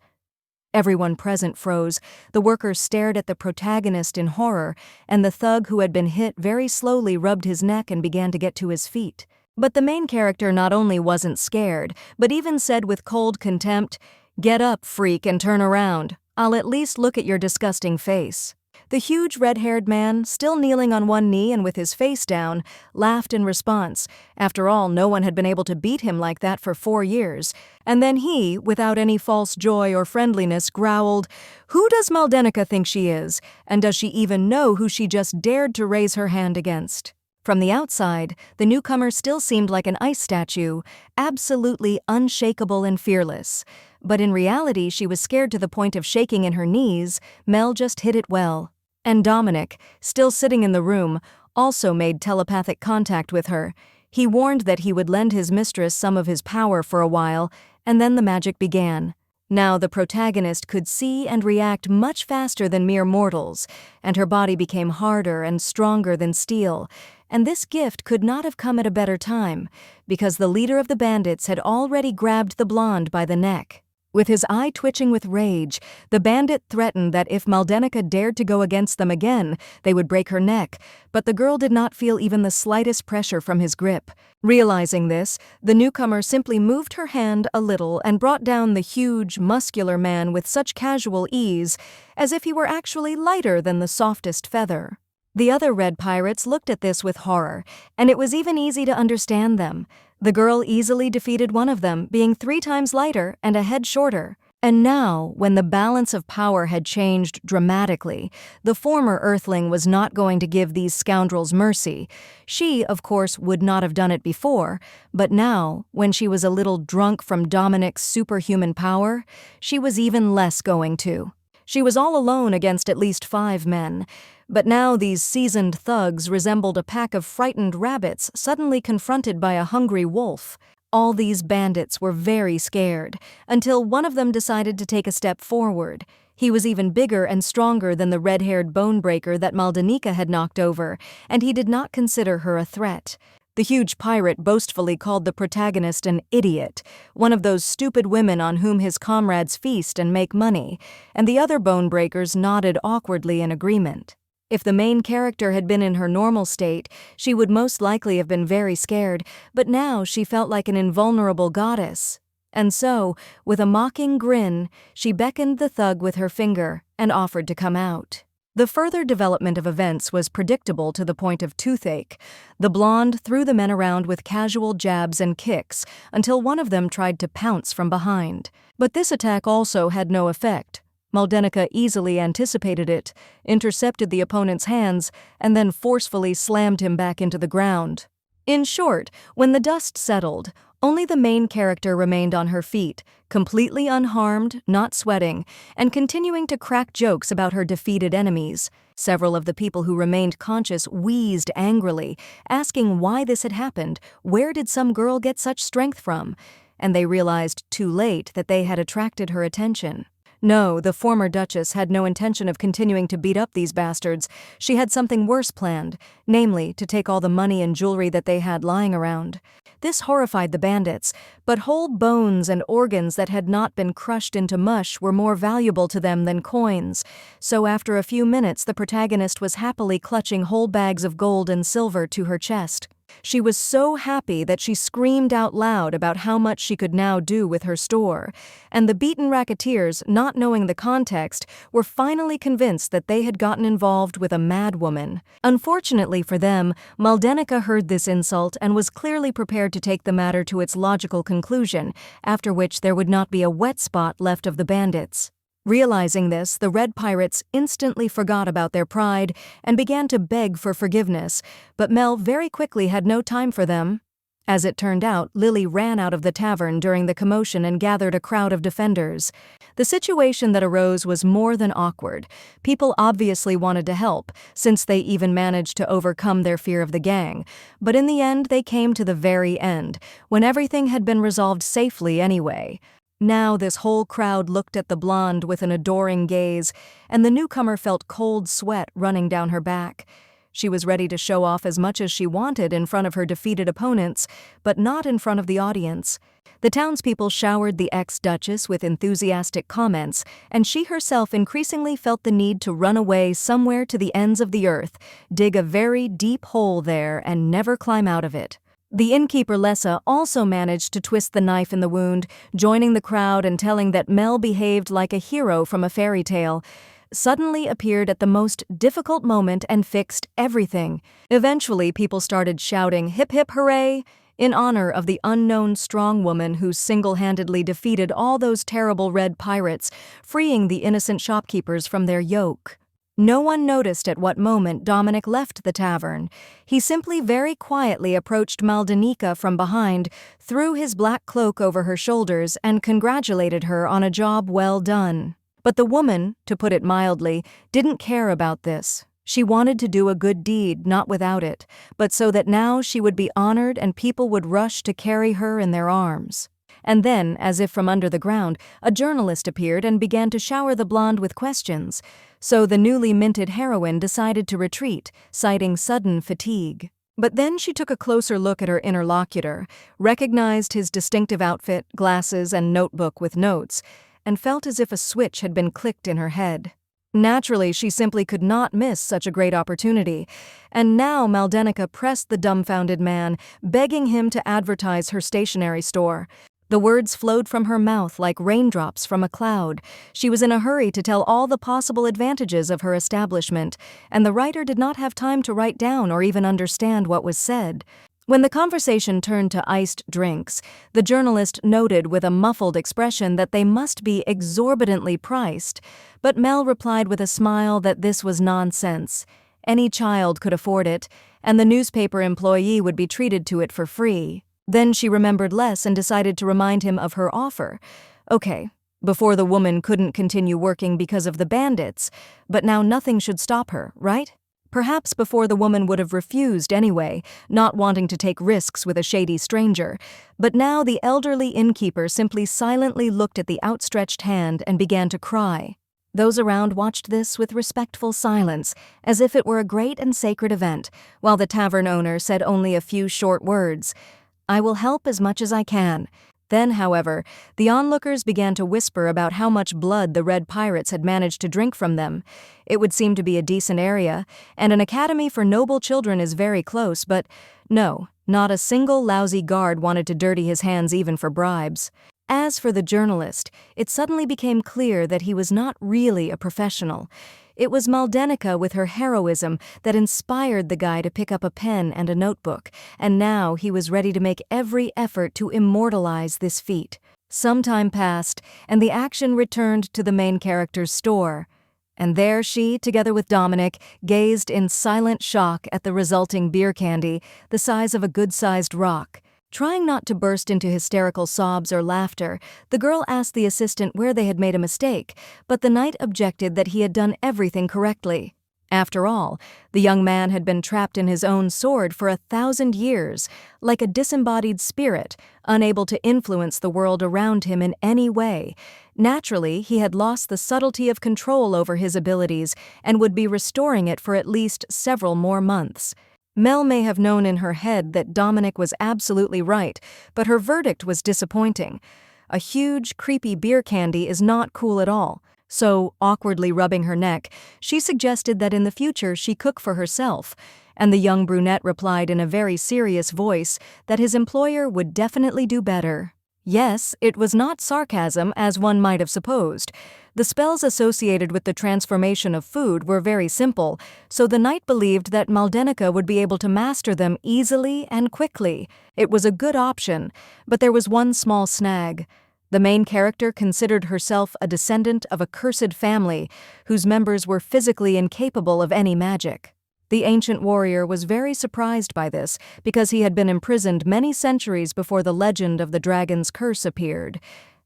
Everyone present froze. The workers stared at the protagonist in horror, and the thug who had been hit very slowly rubbed his neck and began to get to his feet. But the main character not only wasn't scared, but even said with cold contempt, "Get up, freak, and turn around. I'll at least look at your disgusting face." The huge red-haired man, still kneeling on one knee and with his face down, laughed in response. After all, no one had been able to beat him like that for 4 years. And then he, without any false joy or friendliness, growled, "Who does Maldenica think she is? And does she even know who she just dared to raise her hand against?" From the outside, the newcomer still seemed like an ice statue, absolutely unshakable and fearless. But in reality, she was scared to the point of shaking in her knees. Mel just hit it well. And Dominic, still sitting in the room, also made telepathic contact with her. He warned that he would lend his mistress some of his power for a while, and then the magic began. Now the protagonist could see and react much faster than mere mortals, and her body became harder and stronger than steel. And this gift could not have come at a better time, because the leader of the bandits had already grabbed the blonde by the neck. With his eye twitching with rage, the bandit threatened that if Maldenica dared to go against them again, they would break her neck, but the girl did not feel even the slightest pressure from his grip. Realizing this, the newcomer simply moved her hand a little and brought down the huge, muscular man with such casual ease, as if he were actually lighter than the softest feather. The other red pirates looked at this with horror, and it was even easy to understand them. The girl easily defeated one of them, being 3 times lighter and a head shorter. And now, when the balance of power had changed dramatically, the former Earthling was not going to give these scoundrels mercy. She, of course, would not have done it before, but now, when she was a little drunk from Dominic's superhuman power, she was even less going to. She was all alone against at least 5 men. But now these seasoned thugs resembled a pack of frightened rabbits suddenly confronted by a hungry wolf. All these bandits were very scared, until one of them decided to take a step forward. He was even bigger and stronger than the red-haired bone-breaker that Maldenica had knocked over, and he did not consider her a threat. The huge pirate boastfully called the protagonist an idiot, one of those stupid women on whom his comrades feast and make money, and the other bone-breakers nodded awkwardly in agreement. If the main character had been in her normal state, she would most likely have been very scared, but now she felt like an invulnerable goddess. And so, with a mocking grin, she beckoned the thug with her finger and offered to come out. The further development of events was predictable to the point of toothache. The blonde threw the men around with casual jabs and kicks until one of them tried to pounce from behind. But this attack also had no effect. Maldenica easily anticipated it, intercepted the opponent's hands, and then forcefully slammed him back into the ground. In short, when the dust settled, only the main character remained on her feet, completely unharmed, not sweating, and continuing to crack jokes about her defeated enemies. Several of the people who remained conscious wheezed angrily, asking why this had happened, where did some girl get such strength from? And they realized too late that they had attracted her attention. No, the former Duchess had no intention of continuing to beat up these bastards. She had something worse planned, namely, to take all the money and jewelry that they had lying around. This horrified the bandits, but whole bones and organs that had not been crushed into mush were more valuable to them than coins. So after a few minutes, the protagonist was happily clutching whole bags of gold and silver to her chest. She was so happy that she screamed out loud about how much she could now do with her store, and the beaten racketeers, not knowing the context, were finally convinced that they had gotten involved with a madwoman. Unfortunately for them, Maldenica heard this insult and was clearly prepared to take the matter to its logical conclusion, after which there would not be a wet spot left of the bandits. Realizing this, the Red Pirates instantly forgot about their pride and began to beg for forgiveness, but Mel very quickly had no time for them. As it turned out, Lily ran out of the tavern during the commotion and gathered a crowd of defenders. The situation that arose was more than awkward. People obviously wanted to help, since they even managed to overcome their fear of the gang. But in the end, they came to the very end, when everything had been resolved safely anyway. Now this whole crowd looked at the blonde with an adoring gaze, and the newcomer felt cold sweat running down her back. She was ready to show off as much as she wanted in front of her defeated opponents, but not in front of the audience. The townspeople showered the ex-duchess with enthusiastic comments, and she herself increasingly felt the need to run away somewhere to the ends of the earth, dig a very deep hole there, and never climb out of it. The innkeeper Lessa also managed to twist the knife in the wound, joining the crowd and telling that Mel behaved like a hero from a fairy tale, suddenly appeared at the most difficult moment and fixed everything. Eventually, people started shouting, "Hip hip hooray!" in honor of the unknown strong woman who single-handedly defeated all those terrible red pirates, freeing the innocent shopkeepers from their yoke. No one noticed at what moment Dominic left the tavern. He simply very quietly approached Maldenica from behind, threw his black cloak over her shoulders, and congratulated her on a job well done. But the woman, to put it mildly, didn't care about this. She wanted to do a good deed, not without it, but so that now she would be honored and people would rush to carry her in their arms. And then, as if from under the ground, a journalist appeared and began to shower the blonde with questions. So the newly minted heroine decided to retreat, citing sudden fatigue. But then she took a closer look at her interlocutor, recognized his distinctive outfit, glasses, and notebook with notes, and felt as if a switch had been clicked in her head. Naturally, she simply could not miss such a great opportunity, and now Maldenica pressed the dumbfounded man, begging him to advertise her stationery store. The words flowed from her mouth like raindrops from a cloud. She was in a hurry to tell all the possible advantages of her establishment, and the writer did not have time to write down or even understand what was said. When the conversation turned to iced drinks, the journalist noted with a muffled expression that they must be exorbitantly priced, but Mel replied with a smile that this was nonsense. Any child could afford it, and the newspaper employee would be treated to it for free. Then she remembered less and decided to remind him of her offer. Okay, before the woman couldn't continue working because of the bandits, but now nothing should stop her, right? Perhaps before the woman would have refused anyway, not wanting to take risks with a shady stranger, but now the elderly innkeeper simply silently looked at the outstretched hand and began to cry. Those around watched this with respectful silence, as if it were a great and sacred event, while the tavern owner said only a few short words. "I will help as much as I can." Then, however, the onlookers began to whisper about how much blood the red pirates had managed to drink from them. It would seem to be a decent area, and an academy for noble children is very close, but no, not a single lousy guard wanted to dirty his hands even for bribes. As for the journalist, it suddenly became clear that he was not really a professional. It was Maldenica with her heroism that inspired the guy to pick up a pen and a notebook, and now he was ready to make every effort to immortalize this feat. Some time passed, and the action returned to the main character's store. And there she, together with Dominic, gazed in silent shock at the resulting beer candy, the size of a good-sized rock. Trying not to burst into hysterical sobs or laughter, the girl asked the assistant where they had made a mistake, but the knight objected that he had done everything correctly. After all, the young man had been trapped in his own sword for 1,000 years, like a disembodied spirit, unable to influence the world around him in any way. Naturally, he had lost the subtlety of control over his abilities and would be restoring it for at least several more months. Mel may have known in her head that Dominic was absolutely right, but her verdict was disappointing. A huge, creepy beer candy is not cool at all. So, awkwardly rubbing her neck, she suggested that in the future she cook for herself, and the young brunette replied in a very serious voice that his employer would definitely do better. Yes, it was not sarcasm as one might have supposed. The spells associated with the transformation of food were very simple, so the knight believed that Maldenica would be able to master them easily and quickly. It was a good option, but there was one small snag. The main character considered herself a descendant of a cursed family whose members were physically incapable of any magic. The ancient warrior was very surprised by this because he had been imprisoned many centuries before the legend of the dragon's curse appeared.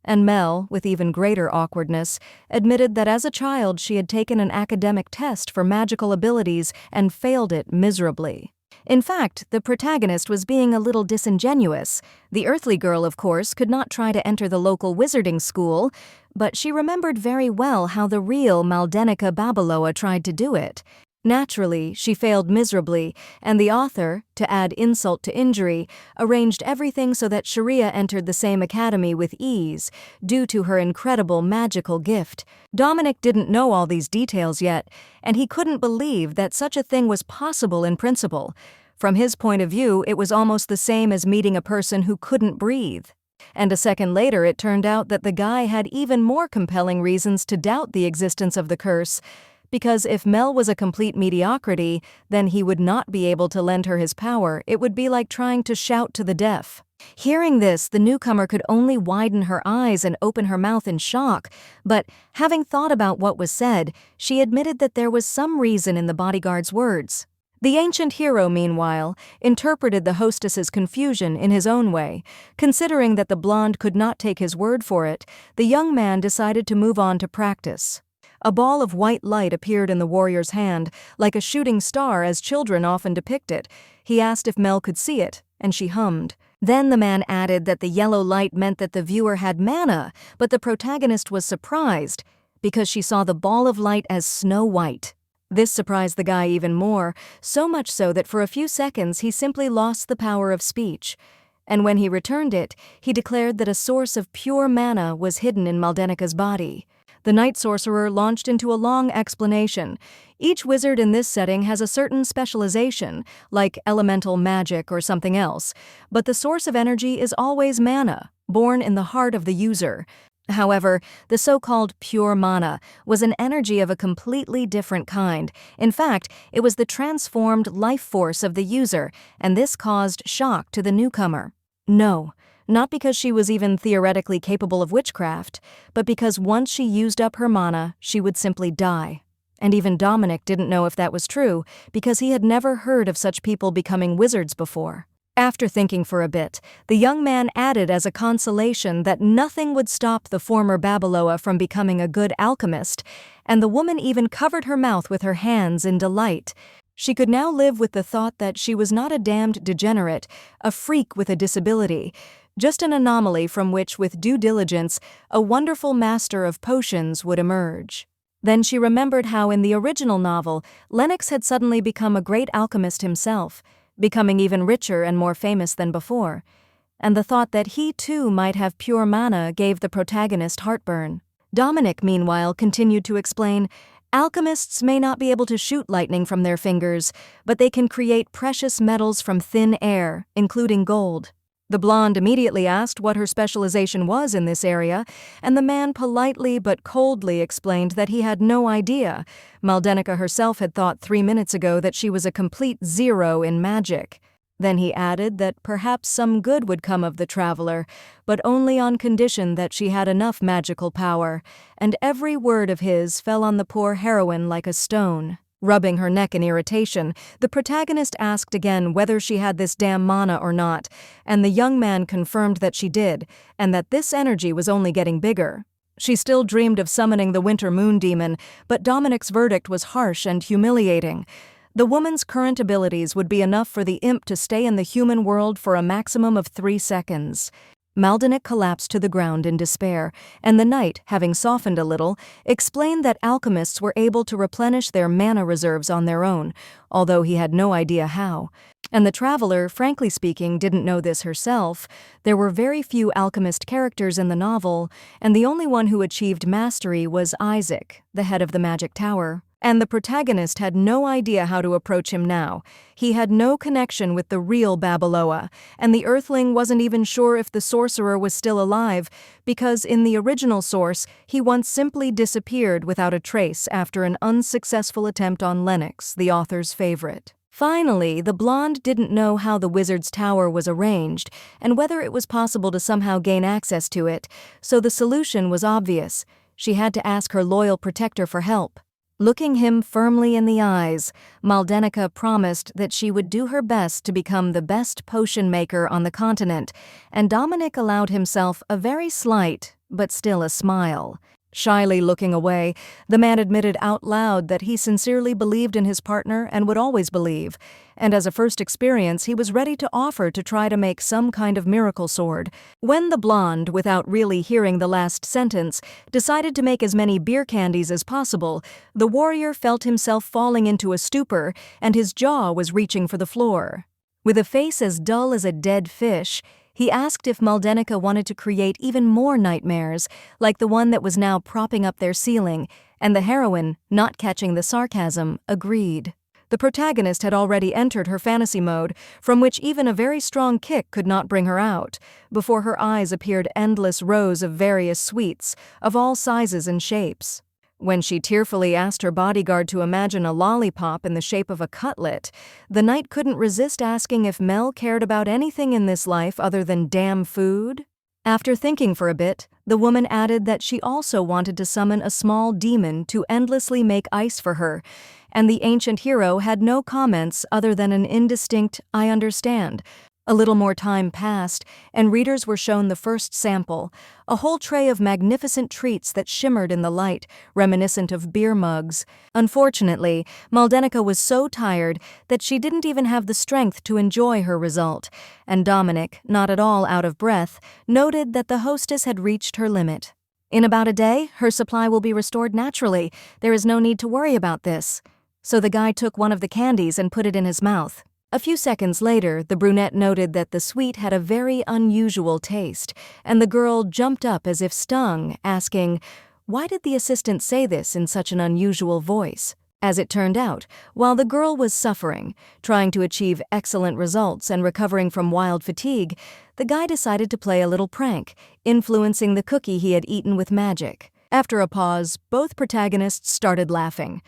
And Mel, with even greater awkwardness, admitted that as a child she had taken an academic test for magical abilities and failed it miserably. In fact, the protagonist was being a little disingenuous. The earthly girl, of course, could not try to enter the local wizarding school, but she remembered very well how the real Maldenica Babaloa tried to do it. Naturally, she failed miserably, and the author, to add insult to injury, arranged everything so that Sharia entered the same academy with ease, due to her incredible magical gift. Dominic didn't know all these details yet, and he couldn't believe that such a thing was possible in principle. From his point of view, it was almost the same as meeting a person who couldn't breathe. And a second later, it turned out that the guy had even more compelling reasons to doubt the existence of the curse. Because if Mel was a complete mediocrity, then he would not be able to lend her his power. It would be like trying to shout to the deaf. Hearing this, the newcomer could only widen her eyes and open her mouth in shock, but having thought about what was said, she admitted that there was some reason in the bodyguard's words. The ancient hero, meanwhile, interpreted the hostess's confusion in his own way. Considering that the blonde could not take his word for it, the young man decided to move on to practice. A ball of white light appeared in the warrior's hand, like a shooting star as children often depict it. He asked if Mel could see it, and she hummed. Then the man added that the yellow light meant that the viewer had mana, but the protagonist was surprised, because she saw the ball of light as snow white. This surprised the guy even more, so much so that for a few seconds he simply lost the power of speech. And when he returned it, he declared that a source of pure mana was hidden in Maldenica's body. The night sorcerer launched into a long explanation. Each wizard in this setting has a certain specialization, like elemental magic or something else, but the source of energy is always mana, born in the heart of the user. However, the so-called pure mana was an energy of a completely different kind. In fact, it was the transformed life force of the user, and this caused shock to the newcomer. No. Not because she was even theoretically capable of witchcraft, but because once she used up her mana, she would simply die. And even Dominic didn't know if that was true, because he had never heard of such people becoming wizards before. After thinking for a bit, the young man added as a consolation that nothing would stop the former Babaloa from becoming a good alchemist, and the woman even covered her mouth with her hands in delight. She could now live with the thought that she was not a damned degenerate, a freak with a disability, just an anomaly from which, with due diligence, a wonderful master of potions would emerge. Then she remembered how in the original novel, Lennox had suddenly become a great alchemist himself, becoming even richer and more famous than before. And the thought that he too might have pure mana gave the protagonist heartburn. Dominic, meanwhile, continued to explain, alchemists may not be able to shoot lightning from their fingers, but they can create precious metals from thin air, including gold. The blonde immediately asked what her specialization was in this area, and the man politely but coldly explained that he had no idea. Maldenica herself had thought 3 minutes ago that she was a complete zero in magic. Then he added that perhaps some good would come of the traveler, but only on condition that she had enough magical power, and every word of his fell on the poor heroine like a stone. Rubbing her neck in irritation, the protagonist asked again whether she had this damn mana or not, and the young man confirmed that she did, and that this energy was only getting bigger. She still dreamed of summoning the winter moon demon, but Dominic's verdict was harsh and humiliating. The woman's current abilities would be enough for the imp to stay in the human world for a maximum of 3 seconds. Maldenica collapsed to the ground in despair, and the knight, having softened a little, explained that alchemists were able to replenish their mana reserves on their own, although he had no idea how. And the traveler, frankly speaking, didn't know this herself. There were very few alchemist characters in the novel, and the only one who achieved mastery was Isaac, the head of the magic tower. And the protagonist had no idea how to approach him now. He had no connection with the real Babeloa, and the Earthling wasn't even sure if the sorcerer was still alive, because in the original source, he once simply disappeared without a trace after an unsuccessful attempt on Lennox, the author's favorite. Finally, the blonde didn't know how the wizard's tower was arranged, and whether it was possible to somehow gain access to it, so the solution was obvious. She had to ask her loyal protector for help. Looking him firmly in the eyes, Maldenica promised that she would do her best to become the best potion maker on the continent, and Dominic allowed himself a very slight, but still a smile. Shyly looking away, the man admitted out loud that he sincerely believed in his partner and would always believe, and as a first experience he was ready to offer to try to make some kind of miracle sword. When the blonde, without really hearing the last sentence, decided to make as many beer candies as possible, the warrior felt himself falling into a stupor and his jaw was reaching for the floor. With a face as dull as a dead fish, he asked if Maldenica wanted to create even more nightmares, like the one that was now propping up their ceiling, and the heroine, not catching the sarcasm, agreed. The protagonist had already entered her fantasy mode, from which even a very strong kick could not bring her out. Before her eyes appeared endless rows of various sweets, of all sizes and shapes. When she tearfully asked her bodyguard to imagine a lollipop in the shape of a cutlet, the knight couldn't resist asking if Mel cared about anything in this life other than damn food. After thinking for a bit, the woman added that she also wanted to summon a small demon to endlessly make ice for her, and the ancient hero had no comments other than an indistinct "I understand." A little more time passed, and readers were shown the first sample, a whole tray of magnificent treats that shimmered in the light, reminiscent of beer mugs. Unfortunately, Maldenica was so tired that she didn't even have the strength to enjoy her result, and Dominic, not at all out of breath, noted that the hostess had reached her limit. "In about a day, her supply will be restored naturally. There is no need to worry about this." So the guy took one of the candies and put it in his mouth. A few seconds later, the brunette noted that the sweet had a very unusual taste, and the girl jumped up as if stung, asking, "Why did the assistant say this in such an unusual voice?" As it turned out, while the girl was suffering, trying to achieve excellent results and recovering from wild fatigue, the guy decided to play a little prank, influencing the cookie he had eaten with magic. After a pause, both protagonists started laughing.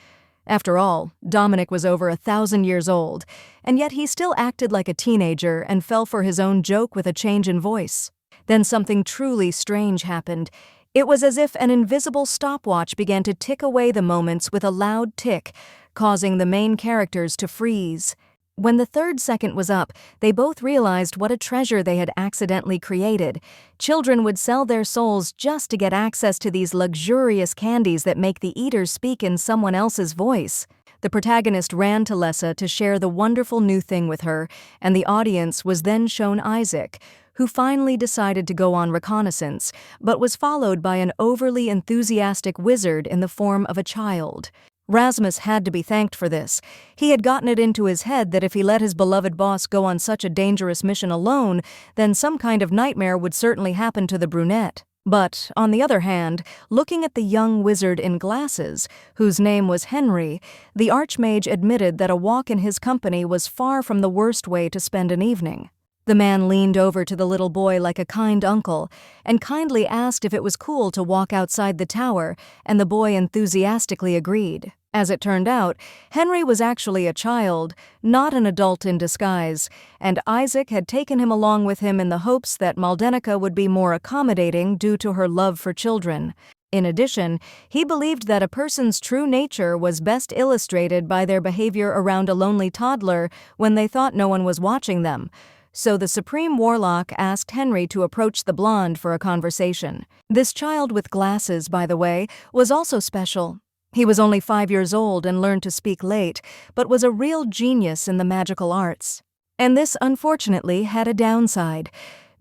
After all, Dominic was over 1,000 years old, and yet he still acted like a teenager and fell for his own joke with a change in voice. Then something truly strange happened. It was as if an invisible stopwatch began to tick away the moments with a loud tick, causing the main characters to freeze. When the third second was up, they both realized what a treasure they had accidentally created. Children would sell their souls just to get access to these luxurious candies that make the eaters speak in someone else's voice. The protagonist ran to Lessa to share the wonderful new thing with her, and the audience was then shown Isaac, who finally decided to go on reconnaissance, but was followed by an overly enthusiastic wizard in the form of a child. Rasmus had to be thanked for this. He had gotten it into his head that if he let his beloved boss go on such a dangerous mission alone, then some kind of nightmare would certainly happen to the brunette. But, on the other hand, looking at the young wizard in glasses, whose name was Henry, the archmage admitted that a walk in his company was far from the worst way to spend an evening. The man leaned over to the little boy like a kind uncle, and kindly asked if it was cool to walk outside the tower, and the boy enthusiastically agreed. As it turned out, Henry was actually a child, not an adult in disguise, and Isaac had taken him along with him in the hopes that Maldenica would be more accommodating due to her love for children. In addition, he believed that a person's true nature was best illustrated by their behavior around a lonely toddler when they thought no one was watching them. So the Supreme Warlock asked Henry to approach the blonde for a conversation. This child with glasses, by the way, was also special. He was only 5 years old and learned to speak late, but was a real genius in the magical arts. And this, unfortunately, had a downside.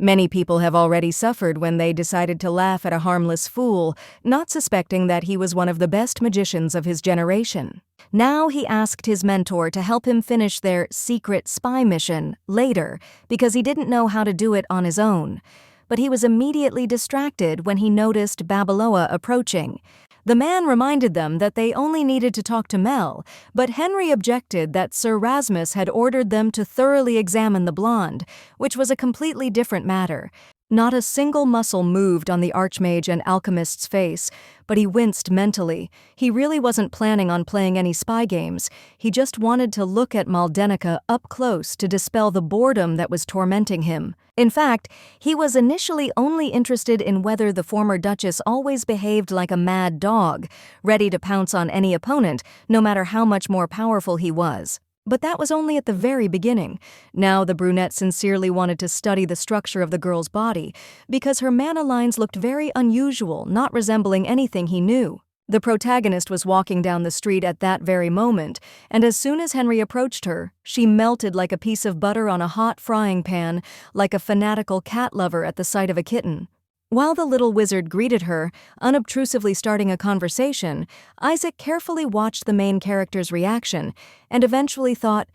Many people have already suffered when they decided to laugh at a harmless fool, not suspecting that he was one of the best magicians of his generation. Now he asked his mentor to help him finish their secret spy mission later because he didn't know how to do it on his own. But he was immediately distracted when he noticed Babaloa approaching. The man reminded them that they only needed to talk to Mel, but Henry objected that Sir Rasmus had ordered them to thoroughly examine the blonde, which was a completely different matter. Not a single muscle moved on the Archmage and Alchemist's face, but he winced mentally. He really wasn't planning on playing any spy games. He just wanted to look at Maldenica up close to dispel the boredom that was tormenting him. In fact, he was initially only interested in whether the former Duchess always behaved like a mad dog, ready to pounce on any opponent, no matter how much more powerful he was. But that was only at the very beginning. Now the brunette sincerely wanted to study the structure of the girl's body, because her mana lines looked very unusual, not resembling anything he knew. The protagonist was walking down the street at that very moment, and as soon as Henry approached her, she melted like a piece of butter on a hot frying pan, like a fanatical cat lover at the sight of a kitten. While the little wizard greeted her, unobtrusively starting a conversation, Isaac carefully watched the main character's reaction and eventually thought,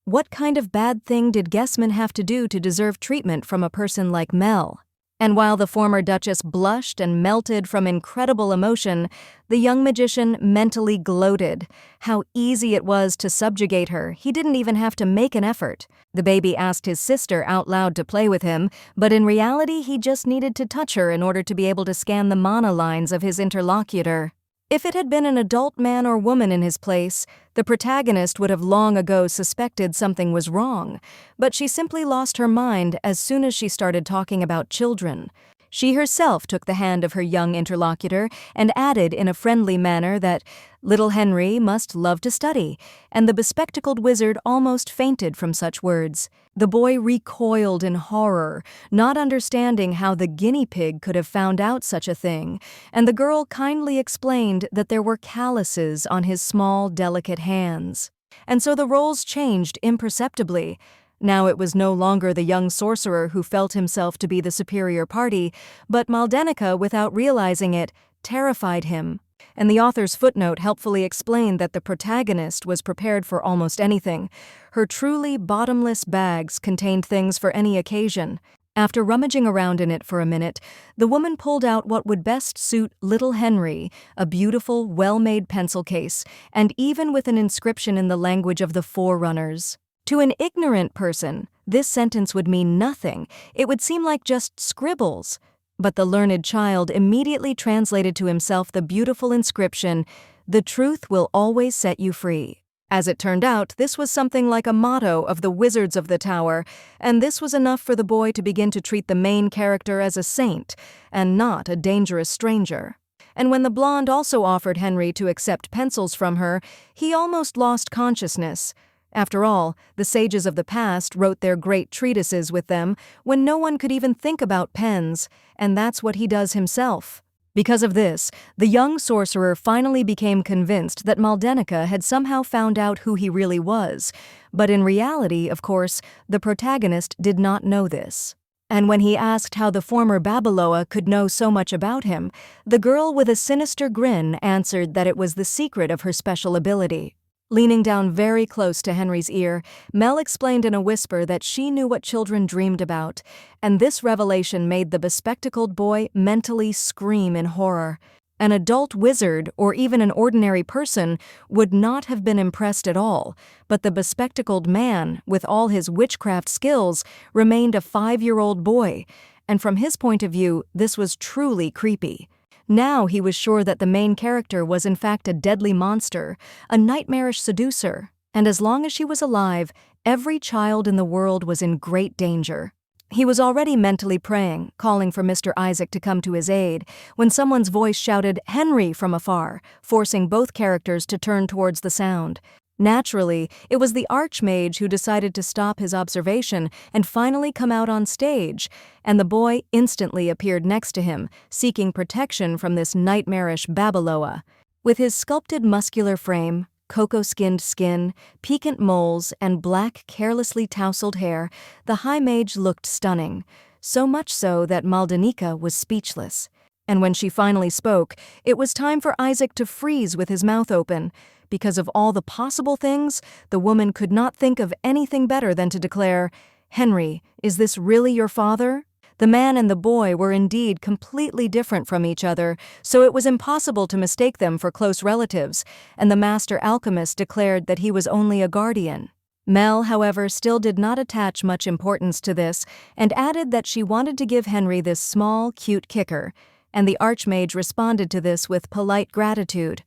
what kind of bad thing did Guessman have to do to deserve treatment from a person like Mel? And while the former Duchess blushed and melted from incredible emotion, the young magician mentally gloated. How easy it was to subjugate her, he didn't even have to make an effort. The baby asked his sister out loud to play with him, but in reality he just needed to touch her in order to be able to scan the mana lines of his interlocutor. If it had been an adult man or woman in his place, the protagonist would have long ago suspected something was wrong, but she simply lost her mind as soon as she started talking about children. She herself took the hand of her young interlocutor and added in a friendly manner that little Henry must love to study, and the bespectacled wizard almost fainted from such words. The boy recoiled in horror, not understanding how the guinea pig could have found out such a thing, and the girl kindly explained that there were calluses on his small, delicate hands. And so the roles changed imperceptibly. Now it was no longer the young sorcerer who felt himself to be the superior party, but Maldenica, without realizing it, terrified him. And the author's footnote helpfully explained that the protagonist was prepared for almost anything. Her truly bottomless bags contained things for any occasion. After rummaging around in it for a minute, the woman pulled out what would best suit little Henry, a beautiful, well-made pencil case, and even with an inscription in the language of the Forerunners. To an ignorant person, this sentence would mean nothing. It would seem like just scribbles. But the learned child immediately translated to himself the beautiful inscription, "The truth will always set you free." As it turned out, this was something like a motto of the Wizards of the Tower, and this was enough for the boy to begin to treat the main character as a saint, and not a dangerous stranger. And when the blonde also offered Henry to accept pencils from her, he almost lost consciousness. After all, the sages of the past wrote their great treatises with them when no one could even think about pens, and that's what he does himself. Because of this, the young sorcerer finally became convinced that Maldenica had somehow found out who he really was, but in reality, of course, the protagonist did not know this. And when he asked how the former Babaloa could know so much about him, the girl with a sinister grin answered that it was the secret of her special ability. Leaning down very close to Henry's ear, Mel explained in a whisper that she knew what children dreamed about, and this revelation made the bespectacled boy mentally scream in horror. An adult wizard, or even an ordinary person, would not have been impressed at all, but the bespectacled man, with all his witchcraft skills, remained a 5-year-old boy, and from his point of view, this was truly creepy. Now he was sure that the main character was in fact a deadly monster, a nightmarish seducer, and as long as she was alive, every child in the world was in great danger. He was already mentally praying, calling for Mr. Isaac to come to his aid, when someone's voice shouted, "Henry!" from afar, forcing both characters to turn towards the sound. Naturally, it was the Archmage who decided to stop his observation and finally come out on stage, and the boy instantly appeared next to him, seeking protection from this nightmarish Babaloa. With his sculpted muscular frame, cocoa-skinned skin, piquant moles, and black, carelessly tousled hair, the High Mage looked stunning. so much so that Maldenica was speechless. And when she finally spoke, it was time for Isaac to freeze with his mouth open. Because of all the possible things, the woman could not think of anything better than to declare, "Henry, is this really your father?" The man and the boy were indeed completely different from each other, so it was impossible to mistake them for close relatives, and the master alchemist declared that he was only a guardian. Mel, however, still did not attach much importance to this, and added that she wanted to give Henry this small, cute kicker, and the archmage responded to this with polite gratitude.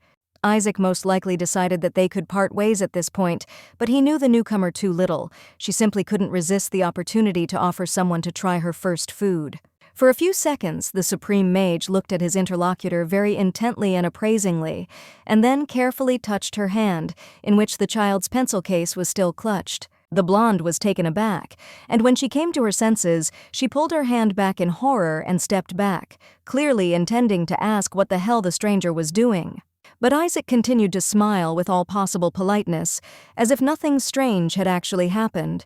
Isaac most likely decided that they could part ways at this point, but he knew the newcomer too little. She simply couldn't resist the opportunity to offer someone to try her first food. For a few seconds, the supreme mage looked at his interlocutor very intently and appraisingly, and then carefully touched her hand, in which the child's pencil case was still clutched. The blonde was taken aback, and when she came to her senses, she pulled her hand back in horror and stepped back, clearly intending to ask what the hell the stranger was doing. But Isaac continued to smile with all possible politeness, as if nothing strange had actually happened,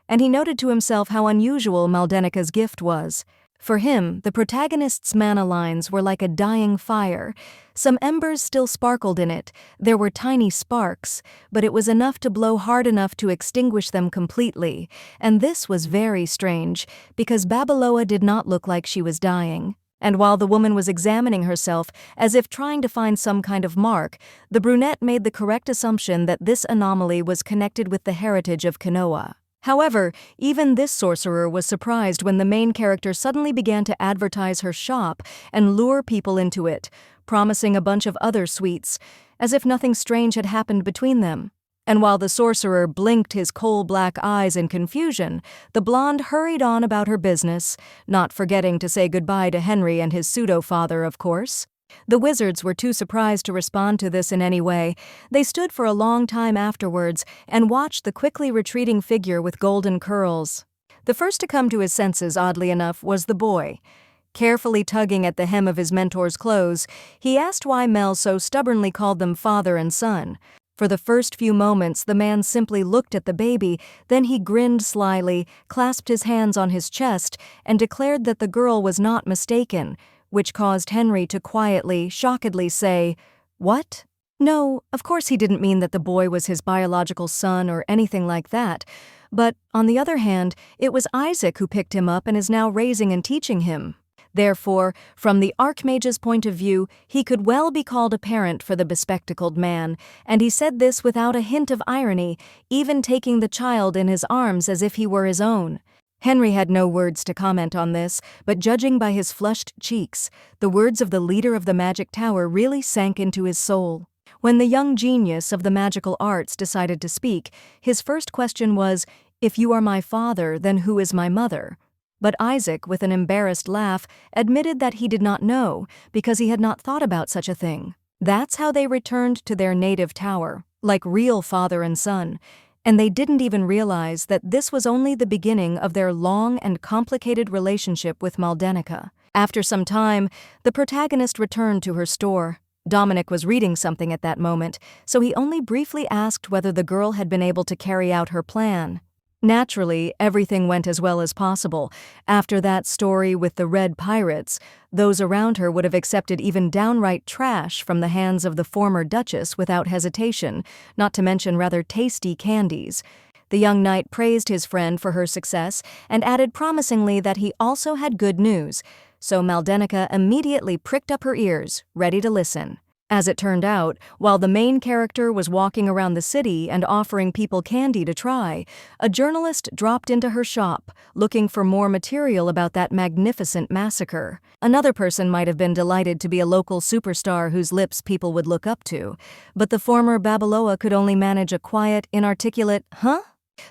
and he noted to himself how unusual Maldenica's gift was. For him, the protagonist's mana lines were like a dying fire. Some embers still sparkled in it, there were tiny sparks, but it was enough to blow hard enough to extinguish them completely, and this was very strange, because Babeloa did not look like she was dying. And while the woman was examining herself, as if trying to find some kind of mark, the brunette made the correct assumption that this anomaly was connected with the heritage of Konoha. However, even this sorcerer was surprised when the main character suddenly began to advertise her shop and lure people into it, promising a bunch of other sweets, as if nothing strange had happened between them. And while the sorcerer blinked his coal-black eyes in confusion, the blonde hurried on about her business, not forgetting to say goodbye to Henry and his pseudo-father, of course. The wizards were too surprised to respond to this in any way. They stood for a long time afterwards and watched the quickly retreating figure with golden curls. The first to come to his senses, oddly enough, was the boy. Carefully tugging at the hem of his mentor's clothes, he asked why Mel so stubbornly called them father and son. For the first few moments, the man simply looked at the baby, then he grinned slyly, clasped his hands on his chest, and declared that the girl was not mistaken, which caused Henry to quietly, shockedly say, "What?" No, of course he didn't mean that the boy was his biological son or anything like that, but, on the other hand, it was Isaac who picked him up and is now raising and teaching him. Therefore, from the Archmage's point of view, he could well be called a parent for the bespectacled man, and he said this without a hint of irony, even taking the child in his arms as if he were his own. Henry had no words to comment on this, but judging by his flushed cheeks, the words of the leader of the magic tower really sank into his soul. When the young genius of the magical arts decided to speak, his first question was, "If you are my father, then who is my mother?" But Isaac, with an embarrassed laugh, admitted that he did not know, because he had not thought about such a thing. That's how they returned to their native tower, like real father and son, and they didn't even realize that this was only the beginning of their long and complicated relationship with Maldenica. After some time, the protagonist returned to her store. Dominic was reading something at that moment, so he only briefly asked whether the girl had been able to carry out her plan. Naturally, everything went as well as possible. After that story with the red pirates, those around her would have accepted even downright trash from the hands of the former Duchess without hesitation, not to mention rather tasty candies. The young knight praised his friend for her success and added promisingly that he also had good news, so Maldenica immediately pricked up her ears, ready to listen. As it turned out, while the main character was walking around the city and offering people candy to try, a journalist dropped into her shop, looking for more material about that magnificent massacre. Another person might have been delighted to be a local superstar whose lips people would look up to, but the former Babeloa could only manage a quiet, inarticulate, "Huh?"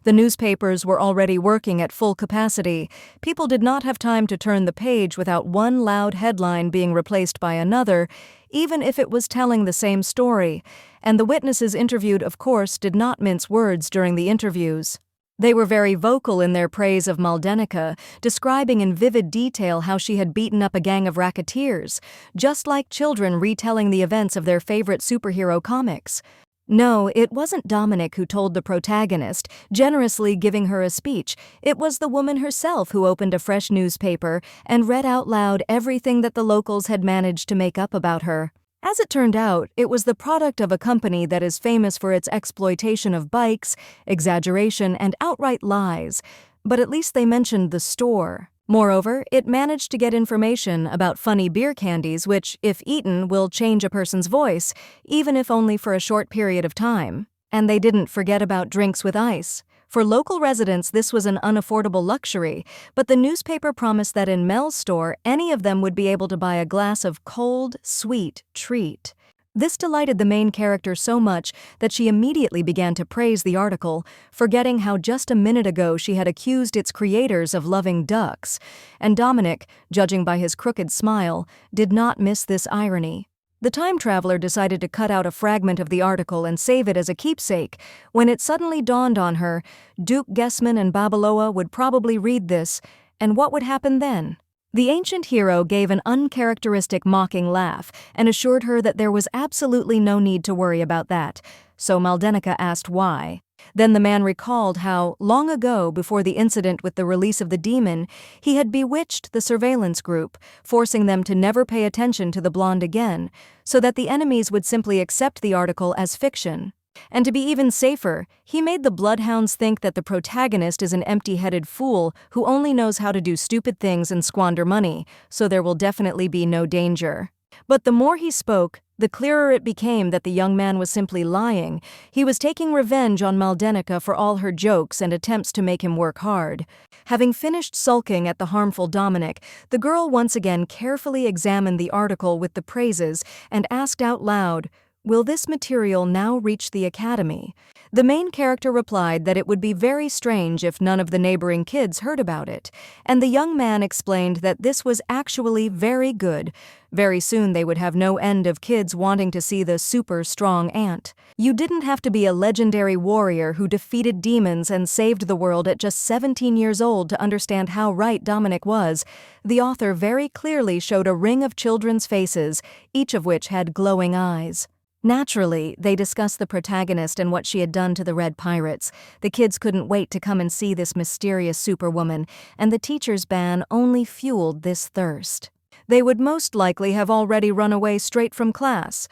The newspapers were already working at full capacity. People did not have time to turn the page without one loud headline being replaced by another, even if it was telling the same story, and the witnesses interviewed, of course, did not mince words during the interviews. They were very vocal in their praise of Maldenica, describing in vivid detail how she had beaten up a gang of racketeers, just like children retelling the events of their favorite superhero comics. No, it wasn't Dominic who told the protagonist, generously giving her a speech. It was the woman herself who opened a fresh newspaper and read out loud everything that the locals had managed to make up about her. As it turned out, it was the product of a company that is famous for its exploitation of bikes, exaggeration, and outright lies. But at least they mentioned the store. Moreover, it managed to get information about funny beer candies which, if eaten, will change a person's voice, even if only for a short period of time. And they didn't forget about drinks with ice. For local residents, this was an unaffordable luxury, but the newspaper promised that in Mel's store, any of them would be able to buy a glass of cold, sweet treat. This delighted the main character so much that she immediately began to praise the article, forgetting how just a minute ago she had accused its creators of loving ducks. And Dominic, judging by his crooked smile, did not miss this irony. The time traveler decided to cut out a fragment of the article and save it as a keepsake, when it suddenly dawned on her, Duke Gessman and Babaloa would probably read this, and what would happen then? The ancient hero gave an uncharacteristic mocking laugh and assured her that there was absolutely no need to worry about that, so Maldenica asked why. Then the man recalled how, long ago before the incident with the release of the demon, he had bewitched the surveillance group, forcing them to never pay attention to the blonde again, so that the enemies would simply accept the article as fiction. And to be even safer, he made the bloodhounds think that the protagonist is an empty-headed fool who only knows how to do stupid things and squander money, so there will definitely be no danger. But the more he spoke, the clearer it became that the young man was simply lying. He was taking revenge on Maldenica for all her jokes and attempts to make him work hard. Having finished sulking at the harmful Dominic, the girl once again carefully examined the article with the praises and asked out loud, "Will this material now reach the academy?" The main character replied that it would be very strange if none of the neighboring kids heard about it, and the young man explained that this was actually very good. Very soon they would have no end of kids wanting to see the super strong ant. You didn't have to be a legendary warrior who defeated demons and saved the world at just 17 years old to understand how right Dominic was. The author very clearly showed a ring of children's faces, each of which had glowing eyes. Naturally, they discussed the protagonist and what she had done to the Red Pirates. The kids couldn't wait to come and see this mysterious superwoman, and the teacher's ban only fueled this thirst. They would most likely have already run away straight from class.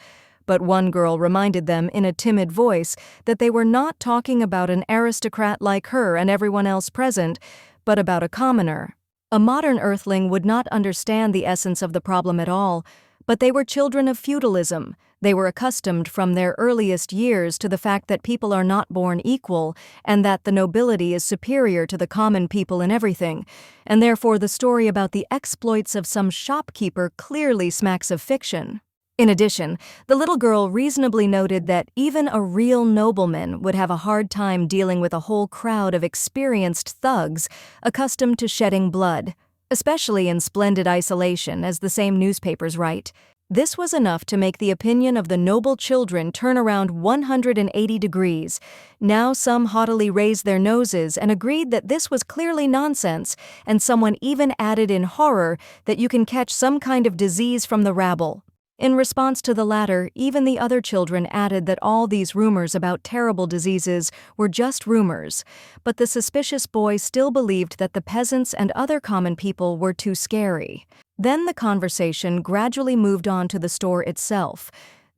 But one girl reminded them in a timid voice that they were not talking about an aristocrat like her and everyone else present, but about a commoner. A modern earthling would not understand the essence of the problem at all, but they were children of feudalism. They were accustomed from their earliest years to the fact that people are not born equal and that the nobility is superior to the common people in everything, and therefore the story about the exploits of some shopkeeper clearly smacks of fiction. In addition, the little girl reasonably noted that even a real nobleman would have a hard time dealing with a whole crowd of experienced thugs accustomed to shedding blood, especially in splendid isolation, as the same newspapers write. This was enough to make the opinion of the noble children turn around 180 degrees. Now some haughtily raised their noses and agreed that this was clearly nonsense, and someone even added in horror that you can catch some kind of disease from the rabble. In response to the latter, even the other children added that all these rumors about terrible diseases were just rumors, but the suspicious boy still believed that the peasants and other common people were too scary. Then the conversation gradually moved on to the store itself.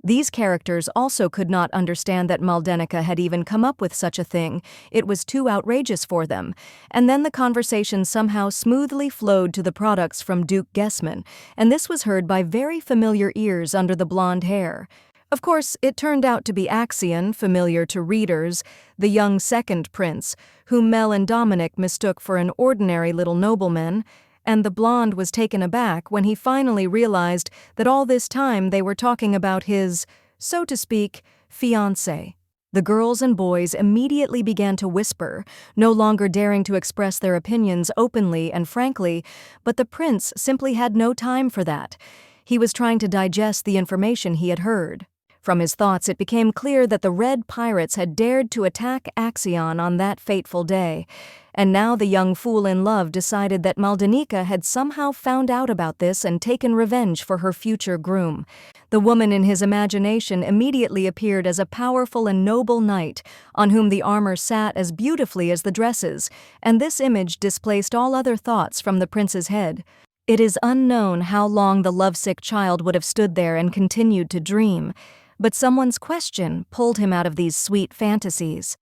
These characters also could not understand that Maldenica had even come up with such a thing. It was too outrageous for them. And then the conversation somehow smoothly flowed to the products from Duke Gessman, and this was heard by very familiar ears under the blonde hair. Of course, it turned out to be Axion, familiar to readers, the young second prince, whom Mel and Dominic mistook for an ordinary little nobleman, and the blonde was taken aback when he finally realized that all this time they were talking about his, so to speak, fiancé. The girls and boys immediately began to whisper, no longer daring to express their opinions openly and frankly, but the prince simply had no time for that. He was trying to digest the information he had heard. From his thoughts, it became clear that the Red Pirates had dared to attack Axion on that fateful day, and now the young fool in love decided that Maldenica had somehow found out about this and taken revenge for her future groom. The woman in his imagination immediately appeared as a powerful and noble knight, on whom the armor sat as beautifully as the dresses, and this image displaced all other thoughts from the prince's head. It is unknown how long the lovesick child would have stood there and continued to dream, but someone's question pulled him out of these sweet fantasies.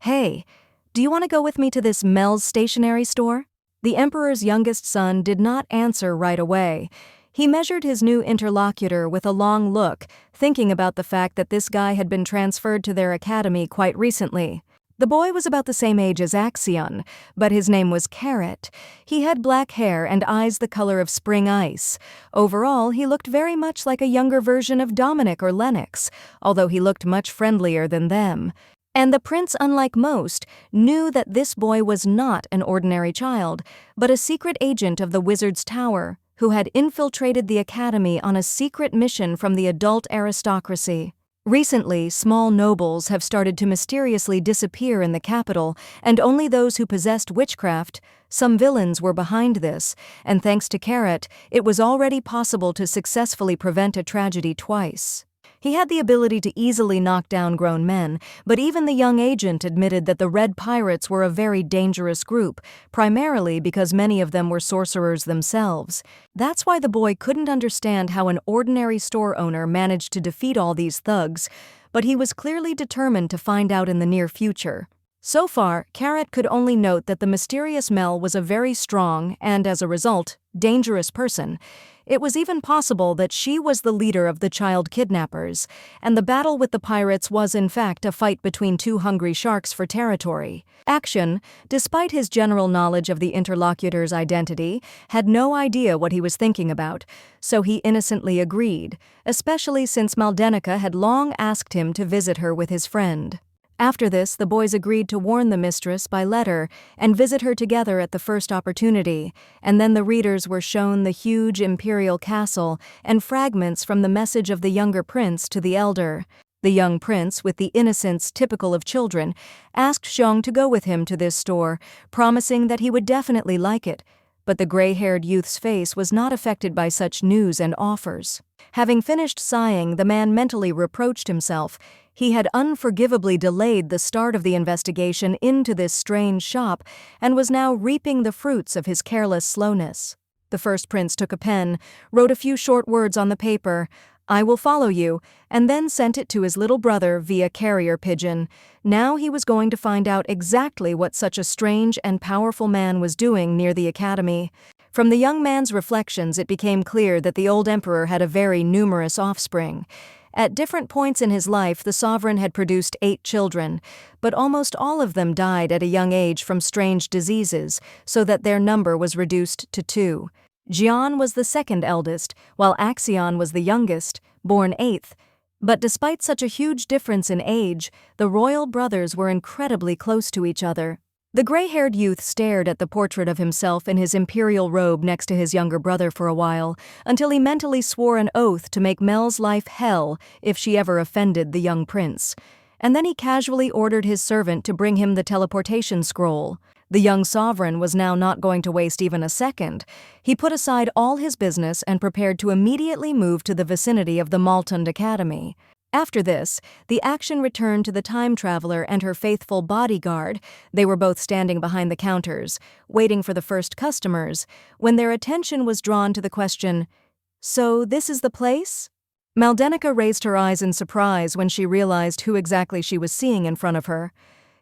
"Hey, do you want to go with me to this Mel's stationery store?" The Emperor's youngest son did not answer right away. He measured his new interlocutor with a long look, thinking about the fact that this guy had been transferred to their academy quite recently. The boy was about the same age as Axion, but his name was Carrot. He had black hair and eyes the color of spring ice. Overall, he looked very much like a younger version of Dominic or Lennox, although he looked much friendlier than them. And the prince, unlike most, knew that this boy was not an ordinary child, but a secret agent of the Wizard's Tower, who had infiltrated the academy on a secret mission from the adult aristocracy. Recently, small nobles have started to mysteriously disappear in the capital, and only those who possessed witchcraft. Some villains were behind this, and thanks to Carrot, it was already possible to successfully prevent a tragedy twice. He had the ability to easily knock down grown men, but even the young agent admitted that the Red Pirates were a very dangerous group, primarily because many of them were sorcerers themselves. That's why the boy couldn't understand how an ordinary store owner managed to defeat all these thugs, but he was clearly determined to find out in the near future. So far, Carrot could only note that the mysterious Mel was a very strong and, as a result, dangerous person. It was even possible that she was the leader of the child kidnappers, and the battle with the pirates was in fact a fight between two hungry sharks for territory. Action, despite his general knowledge of the interlocutor's identity, had no idea what he was thinking about, so he innocently agreed, especially since Maldenica had long asked him to visit her with his friend. After this, the boys agreed to warn the mistress by letter and visit her together at the first opportunity, and then the readers were shown the huge Imperial castle and fragments from the message of the younger prince to the elder. The young prince, with the innocence typical of children, asked Xiong to go with him to this store, promising that he would definitely like it, but the gray-haired youth's face was not affected by such news and offers. Having finished sighing, the man mentally reproached himself. He had unforgivably delayed the start of the investigation into this strange shop and was now reaping the fruits of his careless slowness. The first prince took a pen, wrote a few short words on the paper, "I will follow you," and then sent it to his little brother via carrier pigeon. Now he was going to find out exactly what such a strange and powerful man was doing near the academy. From the young man's reflections, it became clear that the old emperor had a very numerous offspring. At different points in his life, the sovereign had produced 8 children, but almost all of them died at a young age from strange diseases, so that their number was reduced to 2. Jian was the second eldest, while Axion was the youngest, born 8th. But despite such a huge difference in age, the royal brothers were incredibly close to each other. The gray-haired youth stared at the portrait of himself in his imperial robe next to his younger brother for a while, until he mentally swore an oath to make Mel's life hell if she ever offended the young prince. And then he casually ordered his servant to bring him the teleportation scroll. The young sovereign was now not going to waste even a second. He put aside all his business and prepared to immediately move to the vicinity of the Maltund Academy. After this, the action returned to the time traveler and her faithful bodyguard. They were both standing behind the counters, waiting for the first customers, when their attention was drawn to the question, "So this is the place?" Maldenica raised her eyes in surprise when she realized who exactly she was seeing in front of her.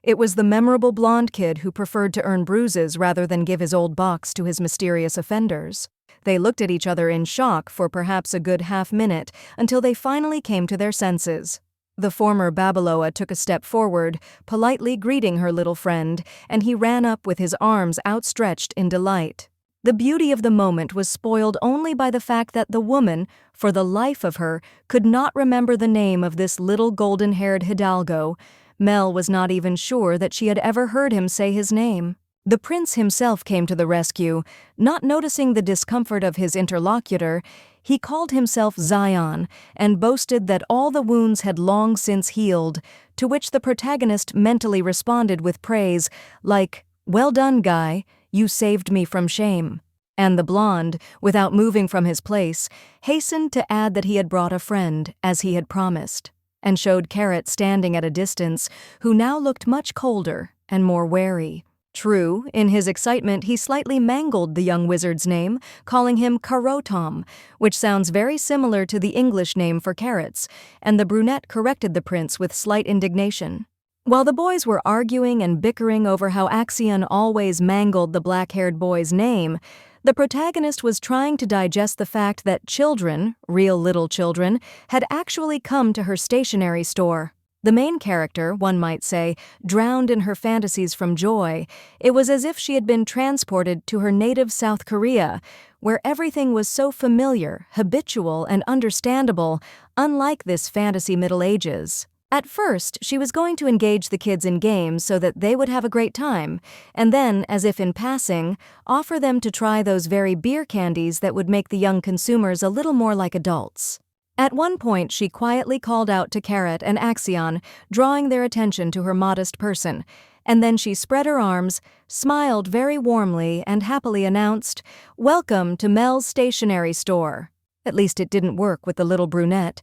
It was the memorable blonde kid who preferred to earn bruises rather than give his old box to his mysterious offenders. They looked at each other in shock for perhaps a good half-minute until they finally came to their senses. The former Babeloa took a step forward, politely greeting her little friend, and he ran up with his arms outstretched in delight. The beauty of the moment was spoiled only by the fact that the woman, for the life of her, could not remember the name of this little golden-haired hidalgo. Mel was not even sure that she had ever heard him say his name. The prince himself came to the rescue. Not noticing the discomfort of his interlocutor, he called himself Zion and boasted that all the wounds had long since healed, to which the protagonist mentally responded with praise, like, "Well done, guy, you saved me from shame." And the blonde, without moving from his place, hastened to add that he had brought a friend, as he had promised, and showed Carrot standing at a distance, who now looked much colder and more wary. True, in his excitement he slightly mangled the young wizard's name, calling him Carotom, which sounds very similar to the English name for carrots, and the brunette corrected the prince with slight indignation. While the boys were arguing and bickering over how Axion always mangled the black-haired boy's name, the protagonist was trying to digest the fact that children, real little children, had actually come to her stationery store. The main character, one might say, drowned in her fantasies from joy. It was as if she had been transported to her native South Korea, where everything was so familiar, habitual, and understandable, unlike this fantasy Middle Ages. At first, she was going to engage the kids in games so that they would have a great time, and then, as if in passing, offer them to try those very beer candies that would make the young consumers a little more like adults. At one point, she quietly called out to Carrot and Axion, drawing their attention to her modest person, and then she spread her arms, smiled very warmly, and happily announced, "Welcome to Mel's stationery store." At least it didn't work with the little brunette.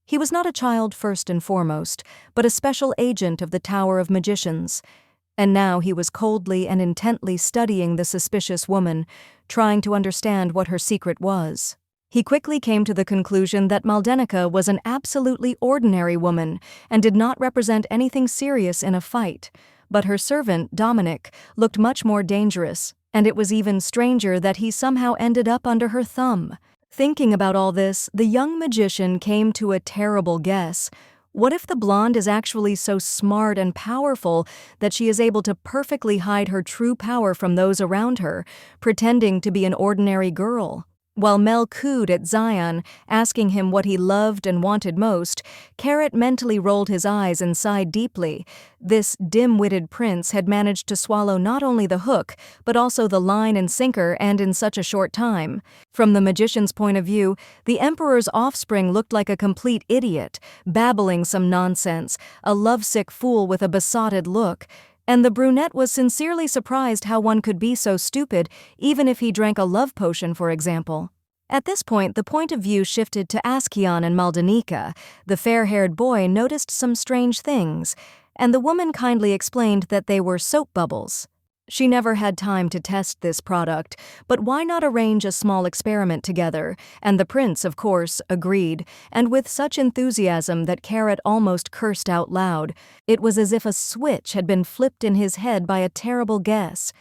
He was not a child first and foremost, but a special agent of the Tower of Magicians. And now he was coldly and intently studying the suspicious woman, trying to understand what her secret was. He quickly came to the conclusion that Maldenica was an absolutely ordinary woman and did not represent anything serious in a fight. But her servant, Dominic, looked much more dangerous, and it was even stranger that he somehow ended up under her thumb. Thinking about all this, the young magician came to a terrible guess. What if the blonde is actually so smart and powerful that she is able to perfectly hide her true power from those around her, pretending to be an ordinary girl? While Mel cooed at Zion, asking him what he loved and wanted most, Carrot mentally rolled his eyes and sighed deeply. This dim-witted prince had managed to swallow not only the hook, but also the line and sinker, and in such a short time. From the magician's point of view, the emperor's offspring looked like a complete idiot, babbling some nonsense, a lovesick fool with a besotted look. And the brunette was sincerely surprised how one could be so stupid, even if he drank a love potion, for example. At this point, the point of view shifted to Askion and Maldenica. The fair-haired boy noticed some strange things, and the woman kindly explained that they were soap bubbles. She never had time to test this product, but why not arrange a small experiment together? And the prince, of course, agreed, and with such enthusiasm that Carrot almost cursed out loud. It was as if a switch had been flipped in his head by a terrible guess.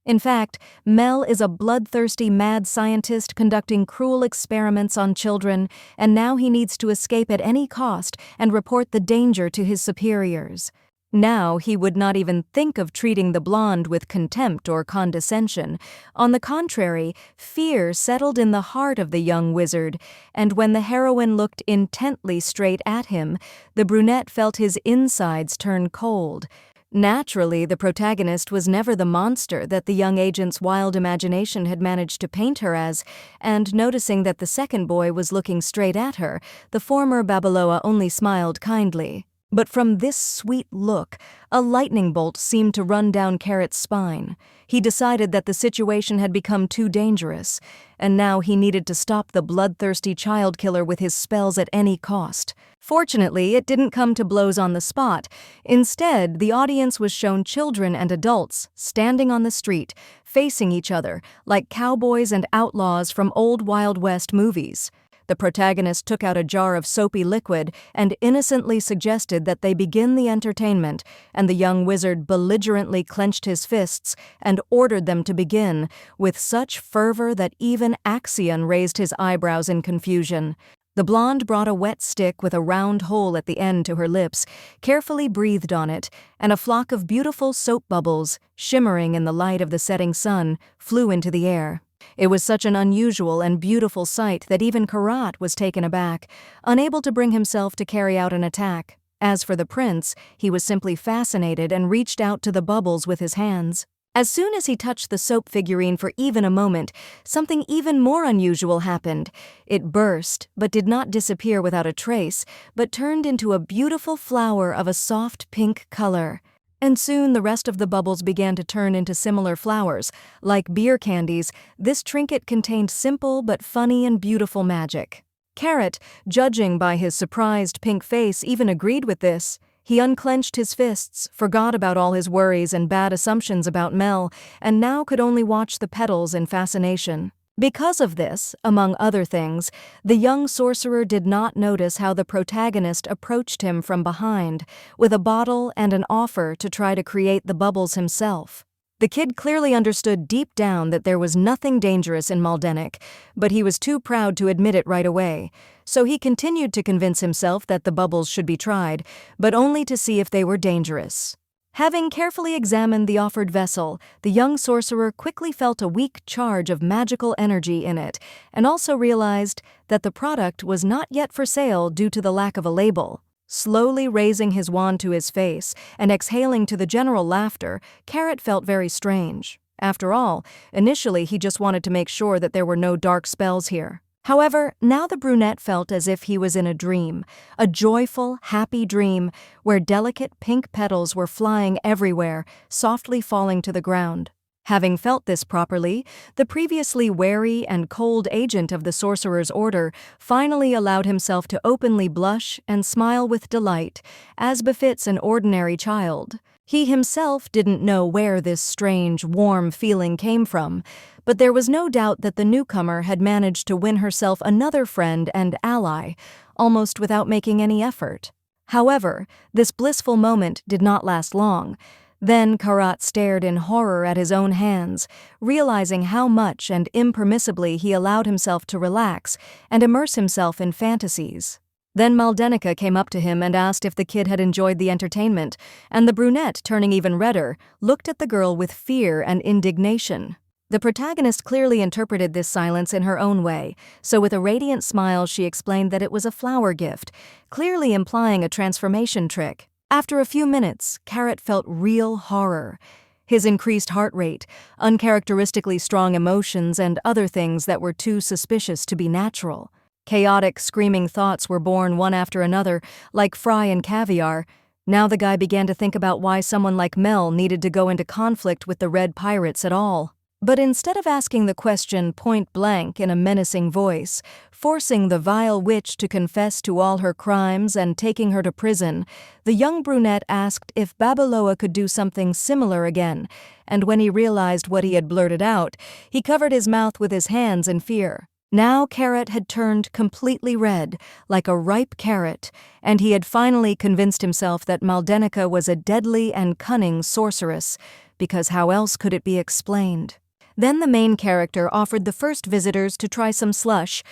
In fact, Mel is a bloodthirsty mad scientist conducting cruel experiments on children, and now he needs to escape at any cost and report the danger to his superiors. Now he would not even think of treating the blonde with contempt or condescension. On the contrary, fear settled in the heart of the young wizard, and when the heroine looked intently straight at him, the brunette felt his insides turn cold. Naturally, the protagonist was never the monster that the young agent's wild imagination had managed to paint her as, and noticing that the second boy was looking straight at her, the former Babaloa only smiled kindly. But from this sweet look, a lightning bolt seemed to run down Carrot's spine. He decided that the situation had become too dangerous, and now he needed to stop the bloodthirsty child killer with his spells at any cost. Fortunately, it didn't come to blows on the spot. Instead, the audience was shown children and adults standing on the street, facing each other, like cowboys and outlaws from old Wild West movies. The protagonist took out a jar of soapy liquid and innocently suggested that they begin the entertainment, and the young wizard belligerently clenched his fists and ordered them to begin, with such fervor that even Axion raised his eyebrows in confusion. The blonde brought a wet stick with a round hole at the end to her lips, carefully breathed on it, and a flock of beautiful soap bubbles, shimmering in the light of the setting sun, flew into the air. It was such an unusual and beautiful sight that even Karat was taken aback, unable to bring himself to carry out an attack. As for the prince, he was simply fascinated and reached out to the bubbles with his hands. As soon as he touched the soap figurine for even a moment, something even more unusual happened. It burst, but did not disappear without a trace, but turned into a beautiful flower of a soft pink color. And soon the rest of the bubbles began to turn into similar flowers. Like beer candies, this trinket contained simple but funny and beautiful magic. Carrot, judging by his surprised pink face, even agreed with this. He unclenched his fists, forgot about all his worries and bad assumptions about Mel, and now could only watch the petals in fascination. Because of this, among other things, the young sorcerer did not notice how the protagonist approached him from behind, with a bottle and an offer to try to create the bubbles himself. The kid clearly understood deep down that there was nothing dangerous in Maldenica, but he was too proud to admit it right away, so he continued to convince himself that the bubbles should be tried, but only to see if they were dangerous. Having carefully examined the offered vessel, the young sorcerer quickly felt a weak charge of magical energy in it, and also realized that the product was not yet for sale due to the lack of a label. Slowly raising his wand to his face and exhaling to the general laughter, Carrot felt very strange. After all, initially he just wanted to make sure that there were no dark spells here. However, now the brunette felt as if he was in a dream, a joyful, happy dream where delicate pink petals were flying everywhere, softly falling to the ground. Having felt this properly, the previously wary and cold agent of the sorcerer's order finally allowed himself to openly blush and smile with delight, as befits an ordinary child. He himself didn't know where this strange, warm feeling came from, but there was no doubt that the newcomer had managed to win herself another friend and ally, almost without making any effort. However, this blissful moment did not last long. Then Karat stared in horror at his own hands, realizing how much and impermissibly he allowed himself to relax and immerse himself in fantasies. Then Maldenica came up to him and asked if the kid had enjoyed the entertainment, and the brunette, turning even redder, looked at the girl with fear and indignation. The protagonist clearly interpreted this silence in her own way, so with a radiant smile she explained that it was a flower gift, clearly implying a transformation trick. After a few minutes, Carrot felt real horror. His increased heart rate, uncharacteristically strong emotions, and other things that were too suspicious to be natural. Chaotic, screaming thoughts were born one after another, like fry and caviar. Now the guy began to think about why someone like Mel needed to go into conflict with the Red Pirates at all. But instead of asking the question point-blank in a menacing voice, forcing the vile witch to confess to all her crimes and taking her to prison, the young brunette asked if Babaloa could do something similar again, and when he realized what he had blurted out, he covered his mouth with his hands in fear. Now Carrot had turned completely red, like a ripe carrot, and he had finally convinced himself that Maldenica was a deadly and cunning sorceress, because how else could it be explained? Then the main character offered the first visitors to try some slush,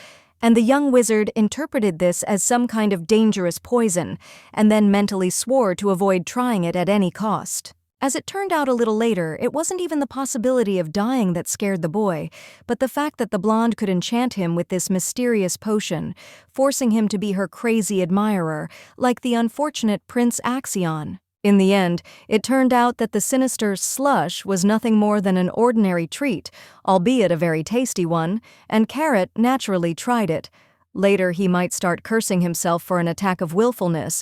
and the young wizard interpreted this as some kind of dangerous poison, and then mentally swore to avoid trying it at any cost. As it turned out a little later, it wasn't even the possibility of dying that scared the boy, but the fact that the blonde could enchant him with this mysterious potion, forcing him to be her crazy admirer, like the unfortunate Prince Axion. In the end, it turned out that the sinister slush was nothing more than an ordinary treat, albeit a very tasty one, and Carrot naturally tried it. Later he might start cursing himself for an attack of willfulness,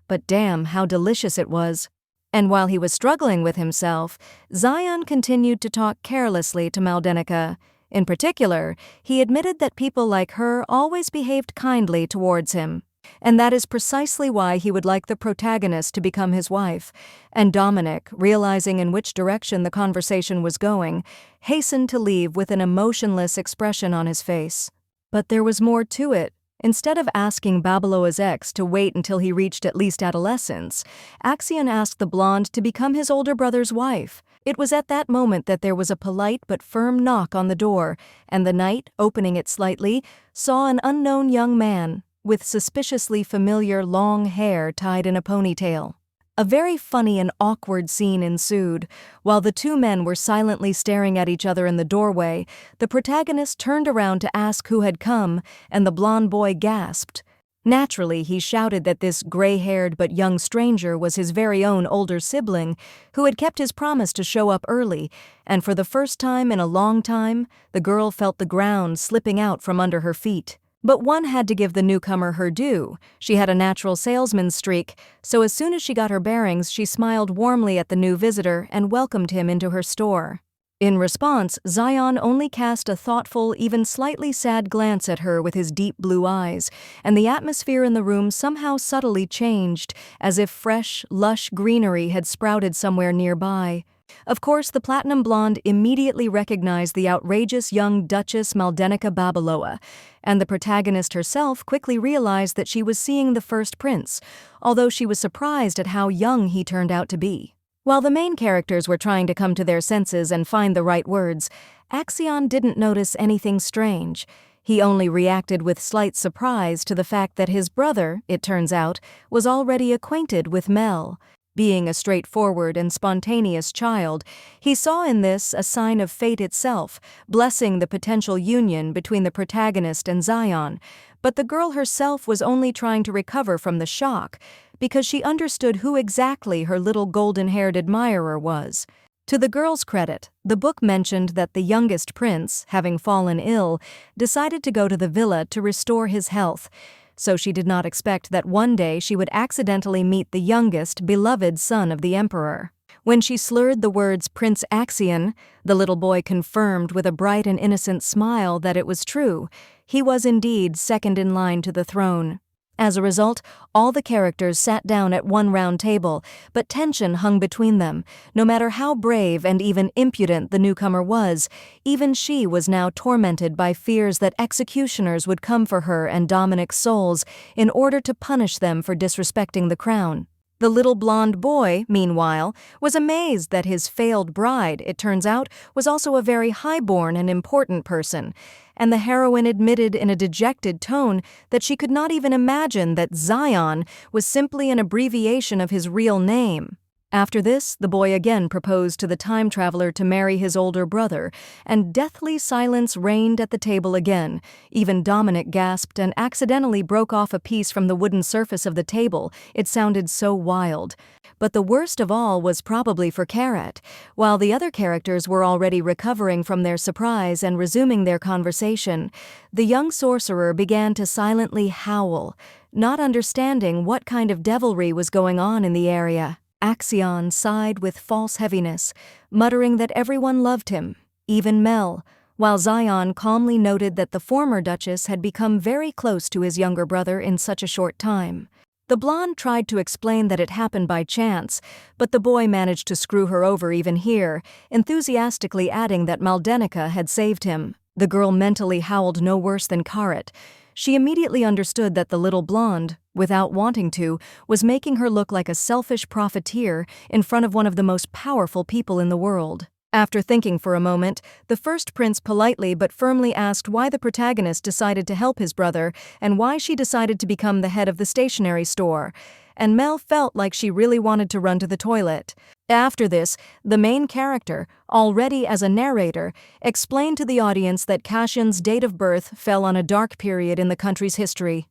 but damn how delicious it was. And while he was struggling with himself, Zion continued to talk carelessly to Maldenica. In particular, he admitted that people like her always behaved kindly towards him. And that is precisely why he would like the protagonist to become his wife. And Dominic, realizing in which direction the conversation was going, hastened to leave with an emotionless expression on his face. But there was more to it. Instead of asking Babaloa's ex to wait until he reached at least adolescence, Axion asked the blonde to become his older brother's wife. It was at that moment that there was a polite but firm knock on the door, and the knight, opening it slightly, saw an unknown young man with suspiciously familiar long hair tied in a ponytail. A very funny and awkward scene ensued. While the two men were silently staring at each other in the doorway, the protagonist turned around to ask who had come, and the blonde boy gasped, Naturally, he shouted that this gray-haired but young stranger was his very own older sibling, who had kept his promise to show up early, and for the first time in a long time, the girl felt the ground slipping out from under her feet. But one had to give the newcomer her due. She had a natural salesman's streak, so as soon as she got her bearings, she smiled warmly at the new visitor and welcomed him into her store. In response, Zion only cast a thoughtful, even slightly sad glance at her with his deep blue eyes, and the atmosphere in the room somehow subtly changed, as if fresh, lush greenery had sprouted somewhere nearby. Of course, the platinum blonde immediately recognized the outrageous young Duchess Maldenica Babeloa, and the protagonist herself quickly realized that she was seeing the first prince, although she was surprised at how young he turned out to be. While the main characters were trying to come to their senses and find the right words, Axion didn't notice anything strange. He only reacted with slight surprise to the fact that his brother, it turns out, was already acquainted with Mel. Being a straightforward and spontaneous child, he saw in this a sign of fate itself, blessing the potential union between the protagonist and Zion. But the girl herself was only trying to recover from the shock, because she understood who exactly her little golden-haired admirer was. To the girl's credit, the book mentioned that the youngest prince, having fallen ill, decided to go to the villa to restore his health, so she did not expect that one day she would accidentally meet the youngest, beloved son of the emperor. When she slurred the words Prince Axion, the little boy confirmed with a bright and innocent smile that it was true. He was indeed second in line to the throne. As a result, all the characters sat down at one round table, but tension hung between them. No matter how brave and even impudent the newcomer was, even she was now tormented by fears that executioners would come for her and Dominic's souls in order to punish them for disrespecting the crown. The little blonde boy, meanwhile, was amazed that his failed bride, it turns out, was also a very high-born and important person, and the heroine admitted in a dejected tone that she could not even imagine that Zion was simply an abbreviation of his real name. After this, the boy again proposed to the time traveler to marry his older brother, and deathly silence reigned at the table again. Even Dominic gasped and accidentally broke off a piece from the wooden surface of the table. It sounded so wild. But the worst of all was probably for Carrot. While the other characters were already recovering from their surprise and resuming their conversation, the young sorcerer began to silently howl, not understanding what kind of devilry was going on in the area. Axion sighed with false heaviness, muttering that everyone loved him, even Mel, while Zion calmly noted that the former Duchess had become very close to his younger brother in such a short time. The blonde tried to explain that it happened by chance, but the boy managed to screw her over even here, enthusiastically adding that Maldenica had saved him. The girl mentally howled no worse than Carrot. She immediately understood that the little blonde, without wanting to, was making her look like a selfish profiteer in front of one of the most powerful people in the world. After thinking for a moment, the first prince politely but firmly asked why the protagonist decided to help his brother and why she decided to become the head of the stationery store, and Mel felt like she really wanted to run to the toilet. After this, the main character, already as a narrator, explained to the audience that Cassian's date of birth fell on a dark period in the country's history.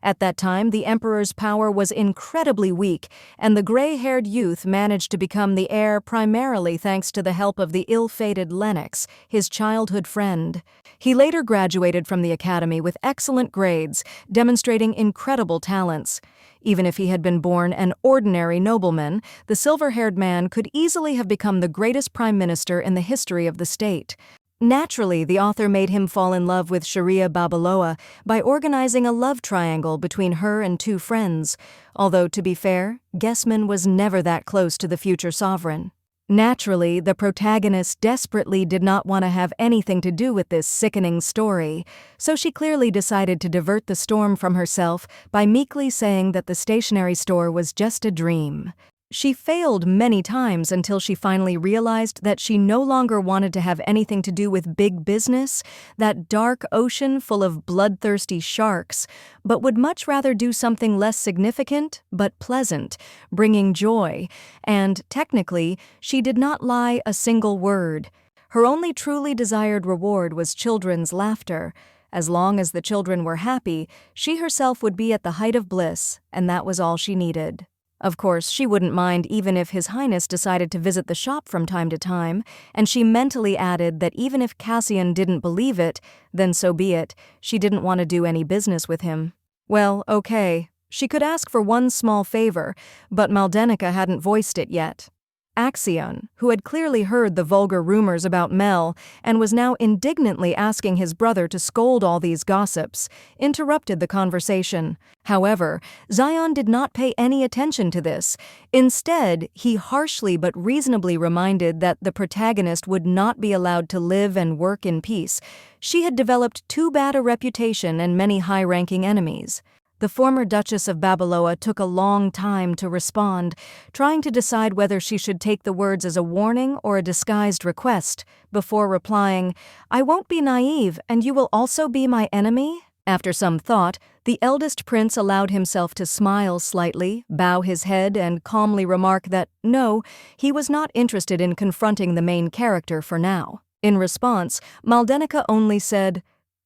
At that time, the emperor's power was incredibly weak, and the gray-haired youth managed to become the heir primarily thanks to the help of the ill-fated Lennox, his childhood friend. He later graduated from the academy with excellent grades, demonstrating incredible talents. Even if he had been born an ordinary nobleman, the silver-haired man could easily have become the greatest prime minister in the history of the state. Naturally, the author made him fall in love with Sharia Babeloa by organizing a love triangle between her and two friends, although, to be fair, Guessman was never that close to the future sovereign. Naturally, the protagonist desperately did not want to have anything to do with this sickening story, so she clearly decided to divert the storm from herself by meekly saying that the stationery store was just a dream. She failed many times until she finally realized that she no longer wanted to have anything to do with big business, that dark ocean full of bloodthirsty sharks, but would much rather do something less significant but pleasant, bringing joy, and, technically, she did not lie a single word. Her only truly desired reward was children's laughter. As long as the children were happy, she herself would be at the height of bliss, and that was all she needed. Of course, she wouldn't mind even if His Highness decided to visit the shop from time to time, and she mentally added that even if Cassian didn't believe it, then so be it, she didn't want to do any business with him. Well, okay, she could ask for one small favor, but Maldenica hadn't voiced it yet. Axion, who had clearly heard the vulgar rumors about Mel and was now indignantly asking his brother to scold all these gossips, interrupted the conversation. However, Zion did not pay any attention to this. Instead, he harshly but reasonably reminded that the protagonist would not be allowed to live and work in peace. She had developed too bad a reputation and many high-ranking enemies. The former Duchess of Babeloa took a long time to respond, trying to decide whether she should take the words as a warning or a disguised request, before replying, "I won't be naive, and you will also be my enemy?" After some thought, the eldest prince allowed himself to smile slightly, bow his head, and calmly remark that, no, he was not interested in confronting the main character for now. In response, Maldenica only said,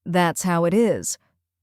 "That's how it is,"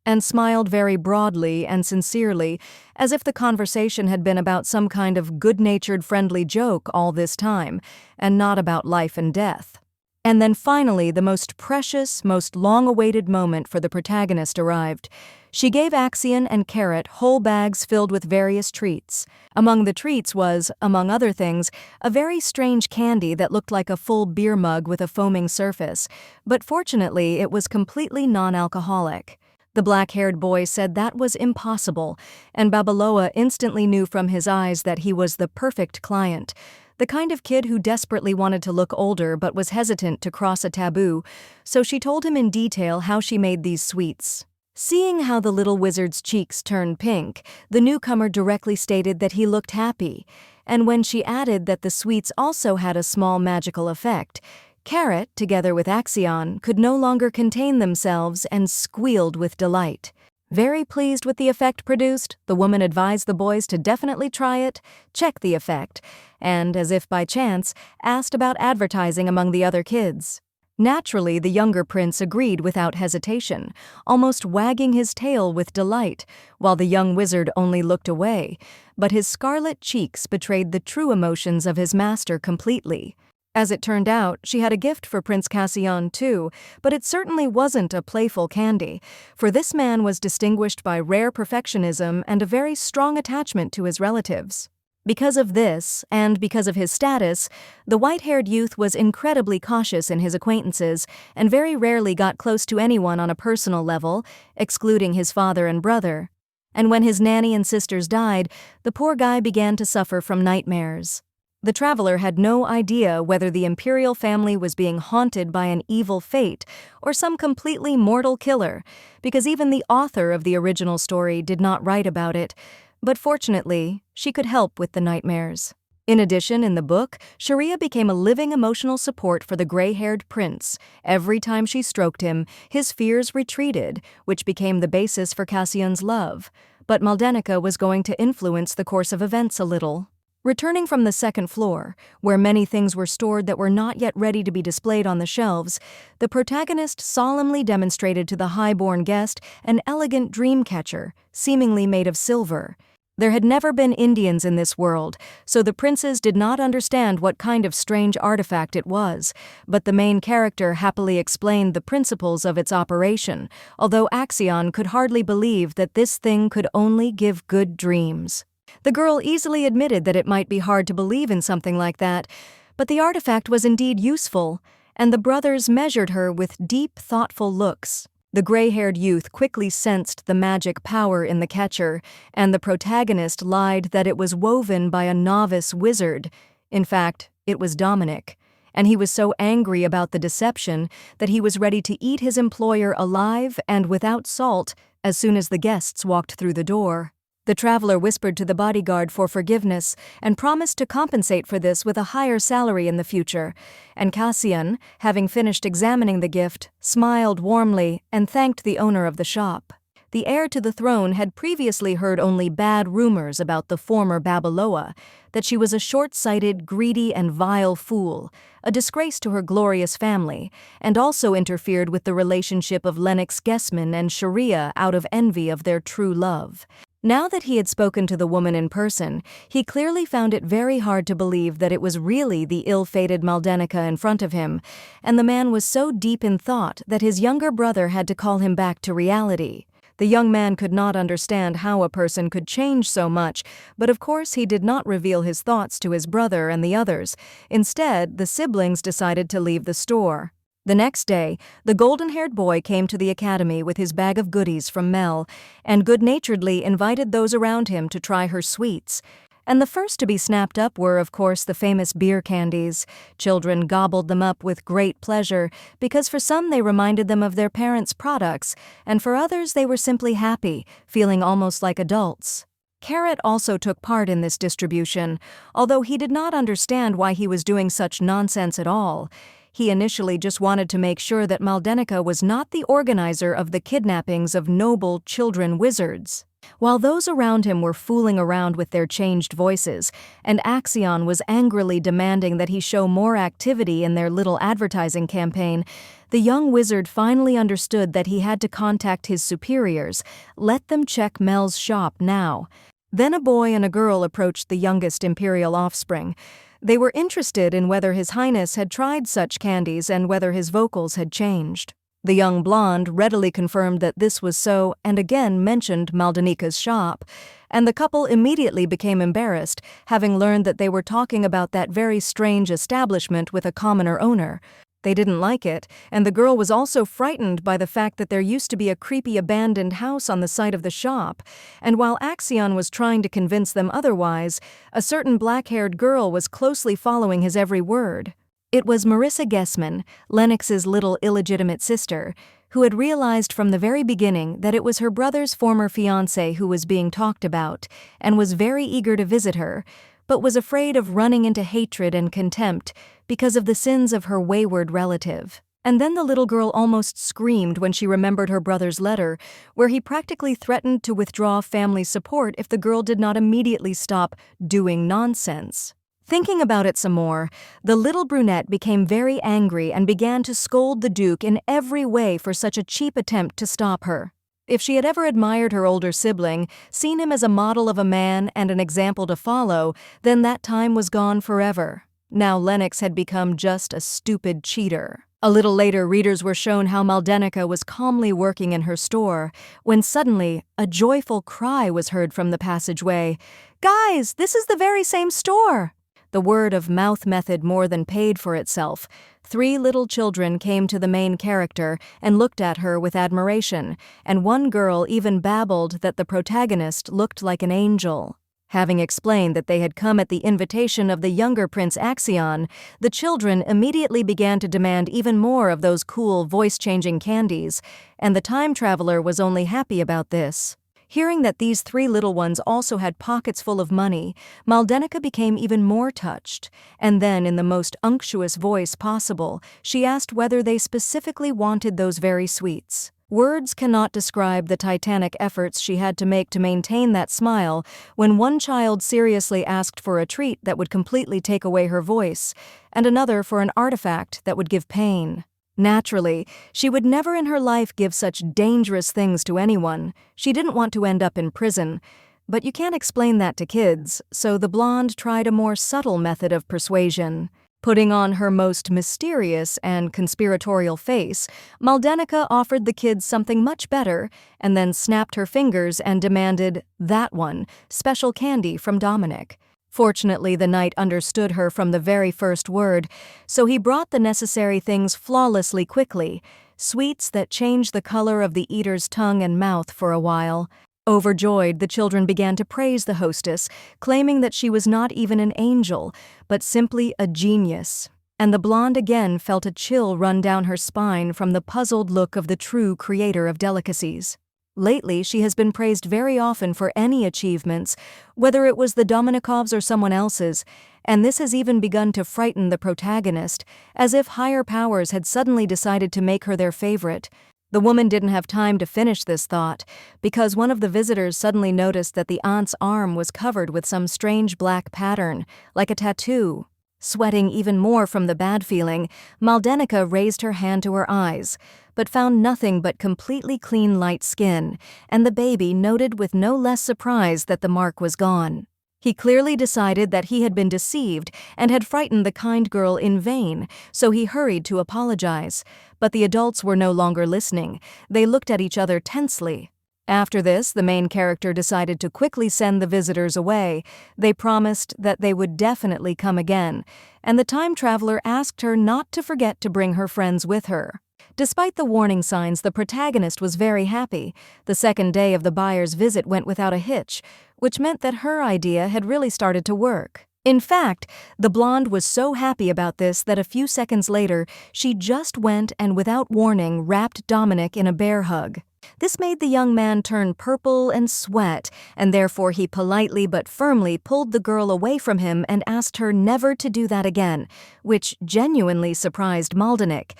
and smiled very broadly and sincerely, as if the conversation had been about some kind of good-natured friendly joke all this time, and not about life and death. And then finally, the most precious, most long-awaited moment for the protagonist arrived. She gave Axion and Carrot whole bags filled with various treats. Among the treats was, among other things, a very strange candy that looked like a full beer mug with a foaming surface, but fortunately it was completely non-alcoholic. The black-haired boy said that was impossible, and Babeloa instantly knew from his eyes that he was the perfect client, the kind of kid who desperately wanted to look older but was hesitant to cross a taboo, so she told him in detail how she made these sweets. Seeing how the little wizard's cheeks turned pink, the newcomer directly stated that he looked happy, and when she added that the sweets also had a small magical effect, Carrot, together with Axion, could no longer contain themselves and squealed with delight. Very pleased with the effect produced, the woman advised the boys to definitely try it, check the effect, and, as if by chance, asked about advertising among the other kids. Naturally, the younger prince agreed without hesitation, almost wagging his tail with delight, while the young wizard only looked away, but his scarlet cheeks betrayed the true emotions of his master completely. As it turned out, she had a gift for Prince Cassian too, but it certainly wasn't a playful candy, for this man was distinguished by rare perfectionism and a very strong attachment to his relatives. Because of this, and because of his status, the white-haired youth was incredibly cautious in his acquaintances and very rarely got close to anyone on a personal level, excluding his father and brother. And when his nanny and sisters died, the poor guy began to suffer from nightmares. The traveler had no idea whether the Imperial family was being haunted by an evil fate or some completely mortal killer, because even the author of the original story did not write about it, but fortunately, she could help with the nightmares. In addition, in the book, Sharia became a living emotional support for the gray-haired prince. Every time she stroked him, his fears retreated, which became the basis for Cassian's love. But Maldenica was going to influence the course of events a little. Returning from the second floor, where many things were stored that were not yet ready to be displayed on the shelves, the protagonist solemnly demonstrated to the high-born guest an elegant dream catcher, seemingly made of silver. There had never been Indians in this world, so the princes did not understand what kind of strange artifact it was, but the main character happily explained the principles of its operation, although Axion could hardly believe that this thing could only give good dreams. The girl easily admitted that it might be hard to believe in something like that, but the artifact was indeed useful, and the brothers measured her with deep, thoughtful looks. The gray-haired youth quickly sensed the magic power in the catcher, and the protagonist lied that it was woven by a novice wizard. In fact, it was Dominic, and he was so angry about the deception that he was ready to eat his employer alive and without salt as soon as the guests walked through the door. The traveler whispered to the bodyguard for forgiveness and promised to compensate for this with a higher salary in the future, and Cassian, having finished examining the gift, smiled warmly and thanked the owner of the shop. The heir to the throne had previously heard only bad rumors about the former Babyloa, that she was a short-sighted, greedy, and vile fool, a disgrace to her glorious family, and also interfered with the relationship of Lennox Gessman and Sharia out of envy of their true love. Now that he had spoken to the woman in person, he clearly found it very hard to believe that it was really the ill-fated Maldenica in front of him, and the man was so deep in thought that his younger brother had to call him back to reality. The young man could not understand how a person could change so much, but of course he did not reveal his thoughts to his brother and the others. Instead, the siblings decided to leave the store. The next day, the golden-haired boy came to the academy with his bag of goodies from Mel, and good-naturedly invited those around him to try her sweets. And the first to be snapped up were, of course, the famous beer candies. Children gobbled them up with great pleasure, because for some they reminded them of their parents' products, and for others they were simply happy, feeling almost like adults. Carrot also took part in this distribution, although he did not understand why he was doing such nonsense at all. He initially just wanted to make sure that Maldenica was not the organizer of the kidnappings of noble children wizards. While those around him were fooling around with their changed voices, and Axion was angrily demanding that he show more activity in their little advertising campaign, the young wizard finally understood that he had to contact his superiors. Let them check Mel's shop now. Then a boy and a girl approached the youngest Imperial offspring. They were interested in whether His Highness had tried such candies and whether his vocals had changed. The young blonde readily confirmed that this was so and again mentioned Maldenica's shop, and the couple immediately became embarrassed, having learned that they were talking about that very strange establishment with a commoner owner. They didn't like it, and the girl was also frightened by the fact that there used to be a creepy abandoned house on the site of the shop, and while Axion was trying to convince them otherwise, a certain black-haired girl was closely following his every word. It was Marissa Gessman, Lennox's little illegitimate sister, who had realized from the very beginning that it was her brother's former fiancé who was being talked about, and was very eager to visit her, but was afraid of running into hatred and contempt because of the sins of her wayward relative. And then the little girl almost screamed when she remembered her brother's letter, where he practically threatened to withdraw family support if the girl did not immediately stop doing nonsense. Thinking about it some more, the little brunette became very angry and began to scold the Duke in every way for such a cheap attempt to stop her. If she had ever admired her older sibling, seen him as a model of a man and an example to follow, then that time was gone forever. Now Lennox had become just a stupid cheater. A little later, readers were shown how Maldenica was calmly working in her store, when suddenly a joyful cry was heard from the passageway. "Guys, this is the very same store!" The word-of-mouth method more than paid for itself. 3 little children came to the main character and looked at her with admiration, and one girl even babbled that the protagonist looked like an angel. Having explained that they had come at the invitation of the younger Prince Axion, the children immediately began to demand even more of those cool voice-changing candies, and the time traveler was only happy about this. Hearing that these 3 little ones also had pockets full of money, Maldenica became even more touched, and then in the most unctuous voice possible, she asked whether they specifically wanted those very sweets. Words cannot describe the titanic efforts she had to make to maintain that smile when one child seriously asked for a treat that would completely take away her voice, and another for an artifact that would give pain. Naturally, she would never in her life give such dangerous things to anyone. She didn't want to end up in prison. But you can't explain that to kids, so the blonde tried a more subtle method of persuasion. Putting on her most mysterious and conspiratorial face, Maldenica offered the kids something much better, and then snapped her fingers and demanded, "That one, special candy from Dominic." Fortunately, the knight understood her from the very first word, so he brought the necessary things flawlessly quickly, sweets that changed the color of the eater's tongue and mouth for a while. Overjoyed, the children began to praise the hostess, claiming that she was not even an angel, but simply a genius. And the blonde again felt a chill run down her spine from the puzzled look of the true creator of delicacies. Lately, she has been praised very often for any achievements, whether it was the Dominikovs or someone else's, and this has even begun to frighten the protagonist, as if higher powers had suddenly decided to make her their favorite. The woman didn't have time to finish this thought, because one of the visitors suddenly noticed that the aunt's arm was covered with some strange black pattern, like a tattoo. Sweating even more from the bad feeling, Maldenica raised her hand to her eyes, but found nothing but completely clean light skin, and the baby noted with no less surprise that the mark was gone. He clearly decided that he had been deceived and had frightened the kind girl in vain, so he hurried to apologize. But the adults were no longer listening. They looked at each other tensely. After this, the main character decided to quickly send the visitors away. They promised that they would definitely come again, and the time traveler asked her not to forget to bring her friends with her. Despite the warning signs, the protagonist was very happy. The second day of the buyer's visit went without a hitch, which meant that her idea had really started to work. In fact, the blonde was so happy about this that a few seconds later, she just went and without warning wrapped Dominic in a bear hug. This made the young man turn purple and sweat, and therefore he politely but firmly pulled the girl away from him and asked her never to do that again, which genuinely surprised Maldenica.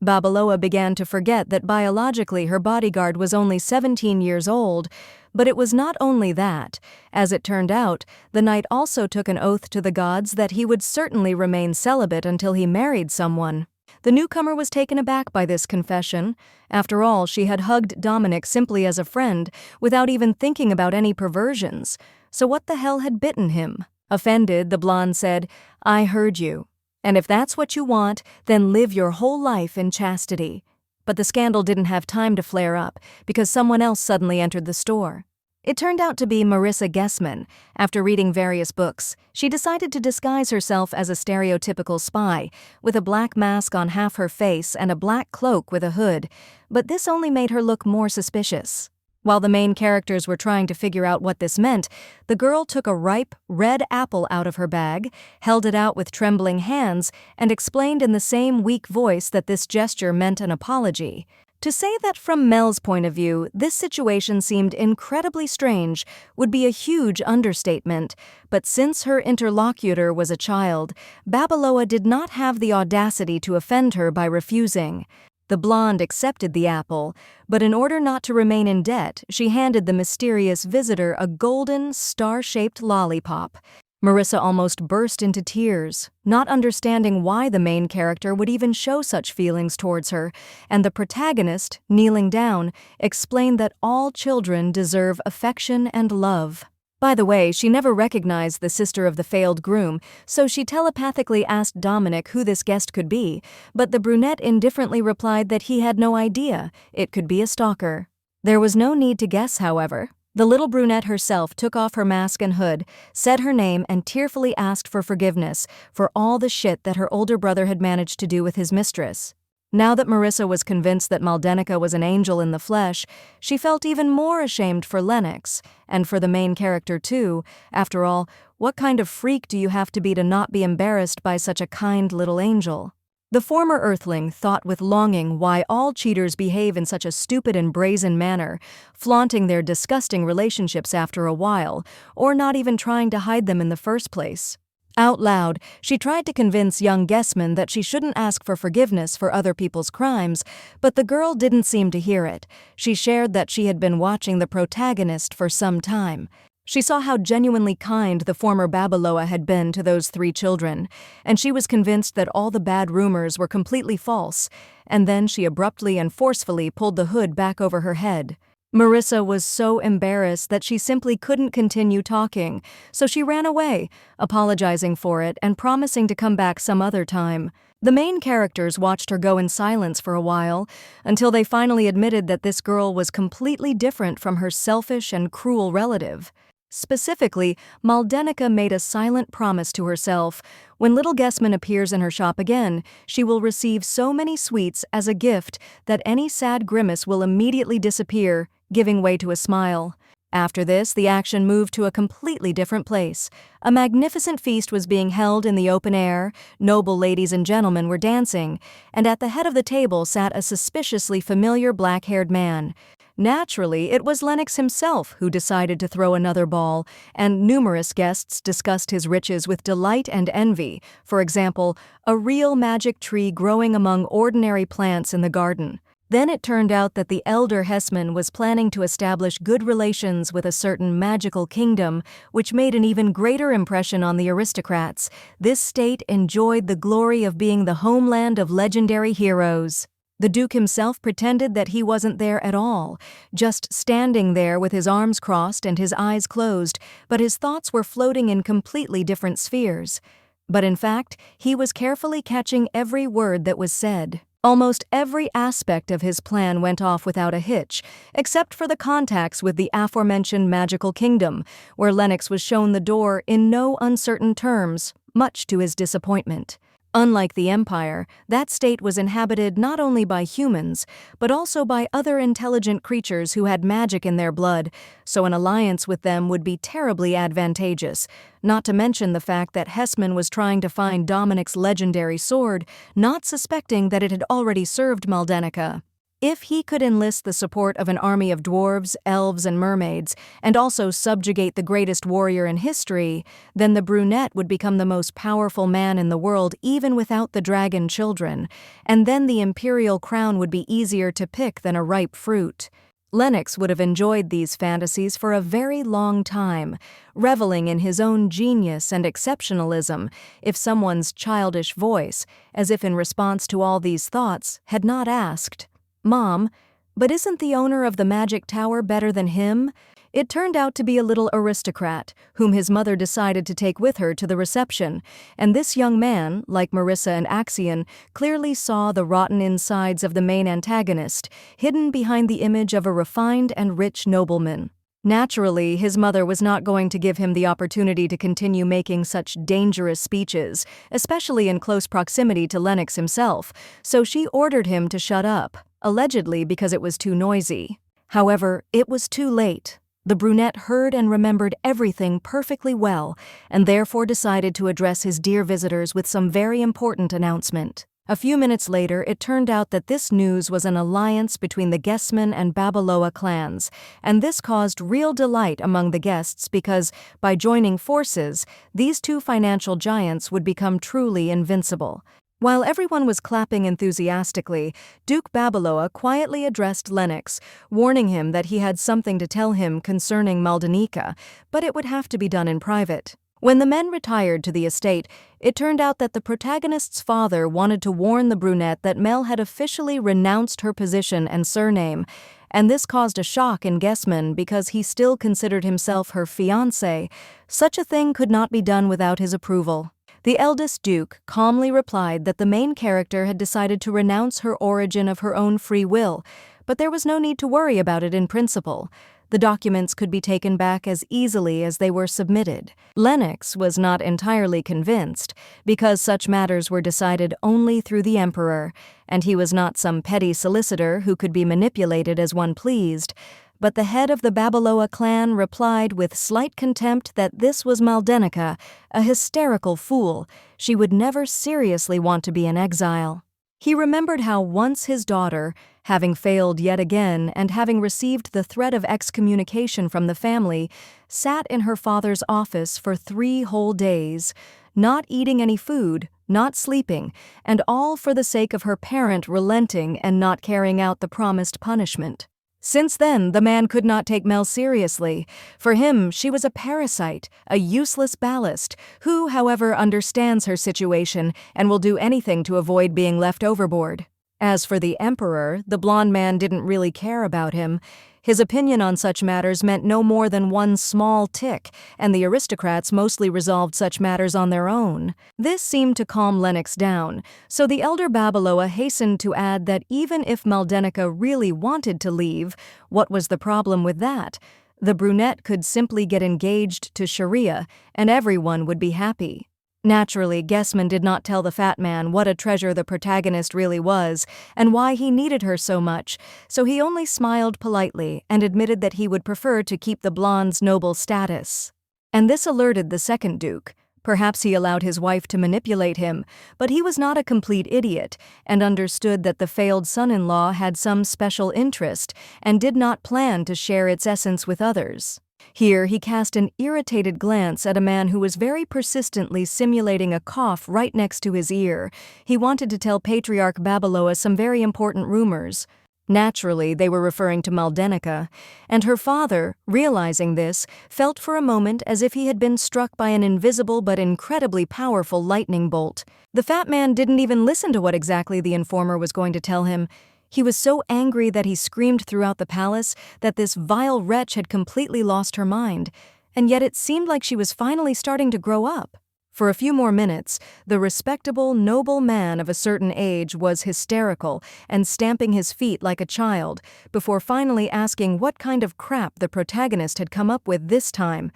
Babaloa began to forget that biologically her bodyguard was only 17 years old, but it was not only that. As it turned out, the knight also took an oath to the gods that he would certainly remain celibate until he married someone. The newcomer was taken aback by this confession. After all, she had hugged Dominic simply as a friend, without even thinking about any perversions. So what the hell had bitten him? Offended, the blonde said, "I heard you. And if that's what you want, then live your whole life in chastity." But the scandal didn't have time to flare up, because someone else suddenly entered the store. It turned out to be Marissa Gessman. After reading various books, she decided to disguise herself as a stereotypical spy, with a black mask on half her face and a black cloak with a hood, but this only made her look more suspicious. While the main characters were trying to figure out what this meant, the girl took a ripe, red apple out of her bag, held it out with trembling hands, and explained in the same weak voice that this gesture meant an apology. To say that from Mel's point of view, this situation seemed incredibly strange would be a huge understatement, but since her interlocutor was a child, Babaloa did not have the audacity to offend her by refusing. The blonde accepted the apple, but in order not to remain in debt, she handed the mysterious visitor a golden, star-shaped lollipop. Marissa almost burst into tears, not understanding why the main character would even show such feelings towards her, and the protagonist, kneeling down, explained that all children deserve affection and love. By the way, she never recognized the sister of the failed groom, so she telepathically asked Dominic who this guest could be, but the brunette indifferently replied that he had no idea. It could be a stalker. There was no need to guess, however. The little brunette herself took off her mask and hood, said her name, and tearfully asked for forgiveness for all the shit that her older brother had managed to do with his mistress. Now that Marissa was convinced that Maldenica was an angel in the flesh, she felt even more ashamed for Lennox, and for the main character too. After all, what kind of freak do you have to be to not be embarrassed by such a kind little angel? The former Earthling thought with longing why all cheaters behave in such a stupid and brazen manner, flaunting their disgusting relationships after a while, or not even trying to hide them in the first place. Out loud, she tried to convince young Gessman that she shouldn't ask for forgiveness for other people's crimes, but the girl didn't seem to hear it. She shared that she had been watching the protagonist for some time. She saw how genuinely kind the former Babaloa had been to those 3 children, and she was convinced that all the bad rumors were completely false, and then she abruptly and forcefully pulled the hood back over her head. Marissa was so embarrassed that she simply couldn't continue talking, so she ran away, apologizing for it and promising to come back some other time. The main characters watched her go in silence for a while, until they finally admitted that this girl was completely different from her selfish and cruel relative. Specifically, Maldenica made a silent promise to herself: when little Gessman appears in her shop again, she will receive so many sweets as a gift that any sad grimace will immediately disappear, giving way to a smile. After this, the action moved to a completely different place. A magnificent feast was being held in the open air, noble ladies and gentlemen were dancing, and at the head of the table sat a suspiciously familiar black-haired man. Naturally, it was Lennox himself who decided to throw another ball, and numerous guests discussed his riches with delight and envy. For example, a real magic tree growing among ordinary plants in the garden. Then it turned out that the elder Hesman was planning to establish good relations with a certain magical kingdom, which made an even greater impression on the aristocrats. This state enjoyed the glory of being the homeland of legendary heroes. The Duke himself pretended that he wasn't there at all, just standing there with his arms crossed and his eyes closed, but his thoughts were floating in completely different spheres. But in fact, he was carefully catching every word that was said. Almost every aspect of his plan went off without a hitch, except for the contacts with the aforementioned magical kingdom, where Lennox was shown the door in no uncertain terms, much to his disappointment. Unlike the Empire, that state was inhabited not only by humans, but also by other intelligent creatures who had magic in their blood, so an alliance with them would be terribly advantageous, not to mention the fact that Hesman was trying to find Dominic's legendary sword, not suspecting that it had already served Maldenica. If he could enlist the support of an army of dwarves, elves, and mermaids, and also subjugate the greatest warrior in history, then the brunette would become the most powerful man in the world even without the dragon children, and then the Imperial crown would be easier to pick than a ripe fruit. Lennox would have enjoyed these fantasies for a very long time, reveling in his own genius and exceptionalism, if someone's childish voice, as if in response to all these thoughts, had not asked, "Mom, but isn't the owner of the magic tower better than him?" It turned out to be a little aristocrat, whom his mother decided to take with her to the reception, and this young man, like Marissa and Axion, clearly saw the rotten insides of the main antagonist, hidden behind the image of a refined and rich nobleman. Naturally, his mother was not going to give him the opportunity to continue making such dangerous speeches, especially in close proximity to Lennox himself, so she ordered him to shut up, allegedly because it was too noisy. However, it was too late. The brunette heard and remembered everything perfectly well, and therefore decided to address his dear visitors with some very important announcement. A few minutes later, it turned out that this news was an alliance between the Gessman and Babaloa clans, and this caused real delight among the guests because, by joining forces, these two financial giants would become truly invincible. While everyone was clapping enthusiastically, Duke Babaloa quietly addressed Lennox, warning him that he had something to tell him concerning Maldenica, but it would have to be done in private. When the men retired to the estate, it turned out that the protagonist's father wanted to warn the brunette that Mel had officially renounced her position and surname, and this caused a shock in Gessman because he still considered himself her fiancé. Such a thing could not be done without his approval. The eldest Duke calmly replied that the main character had decided to renounce her origin of her own free will, but there was no need to worry about it in principle. The documents could be taken back as easily as they were submitted. Lennox was not entirely convinced, because such matters were decided only through the Emperor, and he was not some petty solicitor who could be manipulated as one pleased. But the head of the Babaloa clan replied with slight contempt that this was Maldenica, a hysterical fool. She would never seriously want to be in exile. He remembered how once his daughter, having failed yet again and having received the threat of excommunication from the family, sat in her father's office for 3 whole days, not eating any food, not sleeping, and all for the sake of her parent relenting and not carrying out the promised punishment. Since then, the man could not take Mel seriously. For him, she was a parasite, a useless ballast, who, however, understands her situation and will do anything to avoid being left overboard. As for the Emperor, the blonde man didn't really care about him. His opinion on such matters meant no more than one small tick, and the aristocrats mostly resolved such matters on their own. This seemed to calm Lennox down, so the elder Babaloa hastened to add that even if Maldenica really wanted to leave, what was the problem with that? The brunette could simply get engaged to Sharia, and everyone would be happy. Naturally, Gessman did not tell the fat man what a treasure the protagonist really was and why he needed her so much, so he only smiled politely and admitted that he would prefer to keep the blonde's noble status. And this alerted the second Duke. Perhaps he allowed his wife to manipulate him, but he was not a complete idiot and understood that the failed son-in-law had some special interest and did not plan to share its essence with others. Here he cast an irritated glance at a man who was very persistently simulating a cough right next to his ear. He wanted to tell Patriarch Babaloa some very important rumors. Naturally, they were referring to Maldenica, and her father, realizing this, felt for a moment as if he had been struck by an invisible but incredibly powerful lightning bolt. The fat man didn't even listen to what exactly the informer was going to tell him. He was so angry that he screamed throughout the palace that this vile wretch had completely lost her mind, and yet it seemed like she was finally starting to grow up. For a few more minutes, the respectable, noble man of a certain age was hysterical and stamping his feet like a child, before finally asking what kind of crap the protagonist had come up with this time,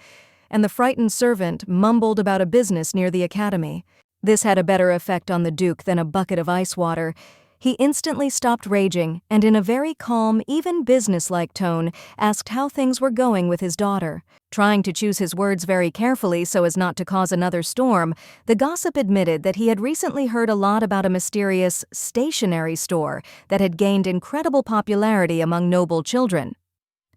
and the frightened servant mumbled about a business near the academy. This had a better effect on the Duke than a bucket of ice water. He instantly stopped raging and in a very calm, even businesslike tone, asked how things were going with his daughter. Trying to choose his words very carefully so as not to cause another storm, the gossip admitted that he had recently heard a lot about a mysterious stationery store that had gained incredible popularity among noble children.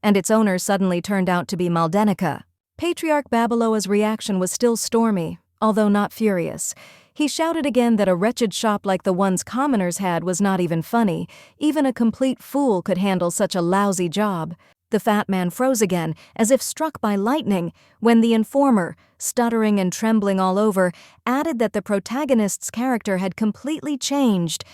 And its owner suddenly turned out to be Maldenica. Patriarch Babeloa's reaction was still stormy, although not furious. He shouted again that a wretched shop like the ones commoners had was not even funny. Even a complete fool could handle such a lousy job. The fat man froze again, as if struck by lightning, when the informer, stuttering and trembling all over, added that the protagonist's character had completely changed.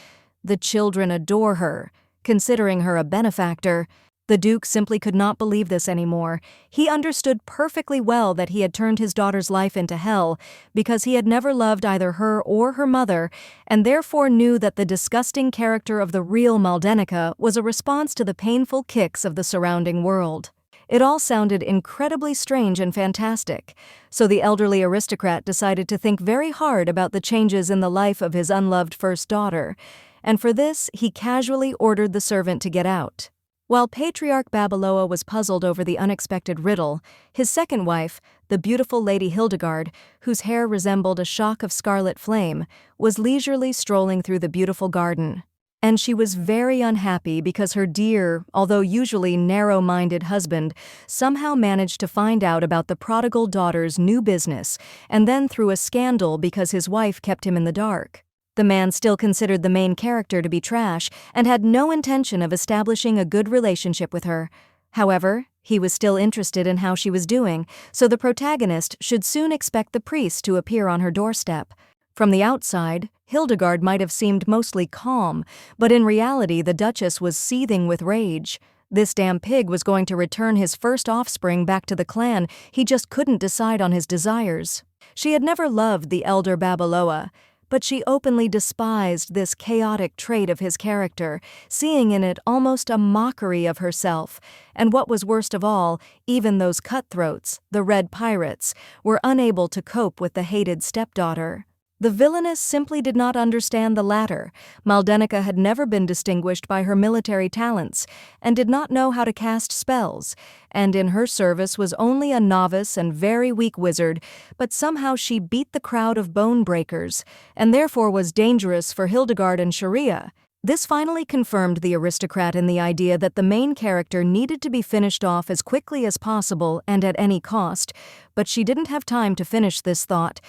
The children adore her, considering her a benefactor. The Duke simply could not believe this anymore. He understood perfectly well that he had turned his daughter's life into hell, because he had never loved either her or her mother, and therefore knew that the disgusting character of the real Maldenica was a response to the painful kicks of the surrounding world. It all sounded incredibly strange and fantastic, so the elderly aristocrat decided to think very hard about the changes in the life of his unloved first daughter, and for this he casually ordered the servant to get out. While Patriarch Babeloa was puzzled over the unexpected riddle, his second wife, the beautiful Lady Hildegard, whose hair resembled a shock of scarlet flame, was leisurely strolling through the beautiful garden. And she was very unhappy because her dear, although usually narrow-minded husband, somehow managed to find out about the prodigal daughter's new business, and then threw a scandal because his wife kept him in the dark. The man still considered the main character to be trash and had no intention of establishing a good relationship with her. However, he was still interested in how she was doing, so the protagonist should soon expect the priest to appear on her doorstep. From the outside, Hildegard might have seemed mostly calm, but in reality the Duchess was seething with rage. This damn pig was going to return his first offspring back to the clan. He just couldn't decide on his desires. She had never loved the elder Babeloa, but she openly despised this chaotic trait of his character, seeing in it almost a mockery of herself, and what was worst of all, even those cutthroats, the Red Pirates, were unable to cope with the hated stepdaughter. The Villainous simply did not understand the latter. Maldenica had never been distinguished by her military talents, and did not know how to cast spells, and in her service was only a novice and very weak wizard, but somehow she beat the crowd of bone breakers, and therefore was dangerous for Hildegard and Sharia. This finally confirmed the aristocrat in the idea that the main character needed to be finished off as quickly as possible and at any cost, but she didn't have time to finish this thought.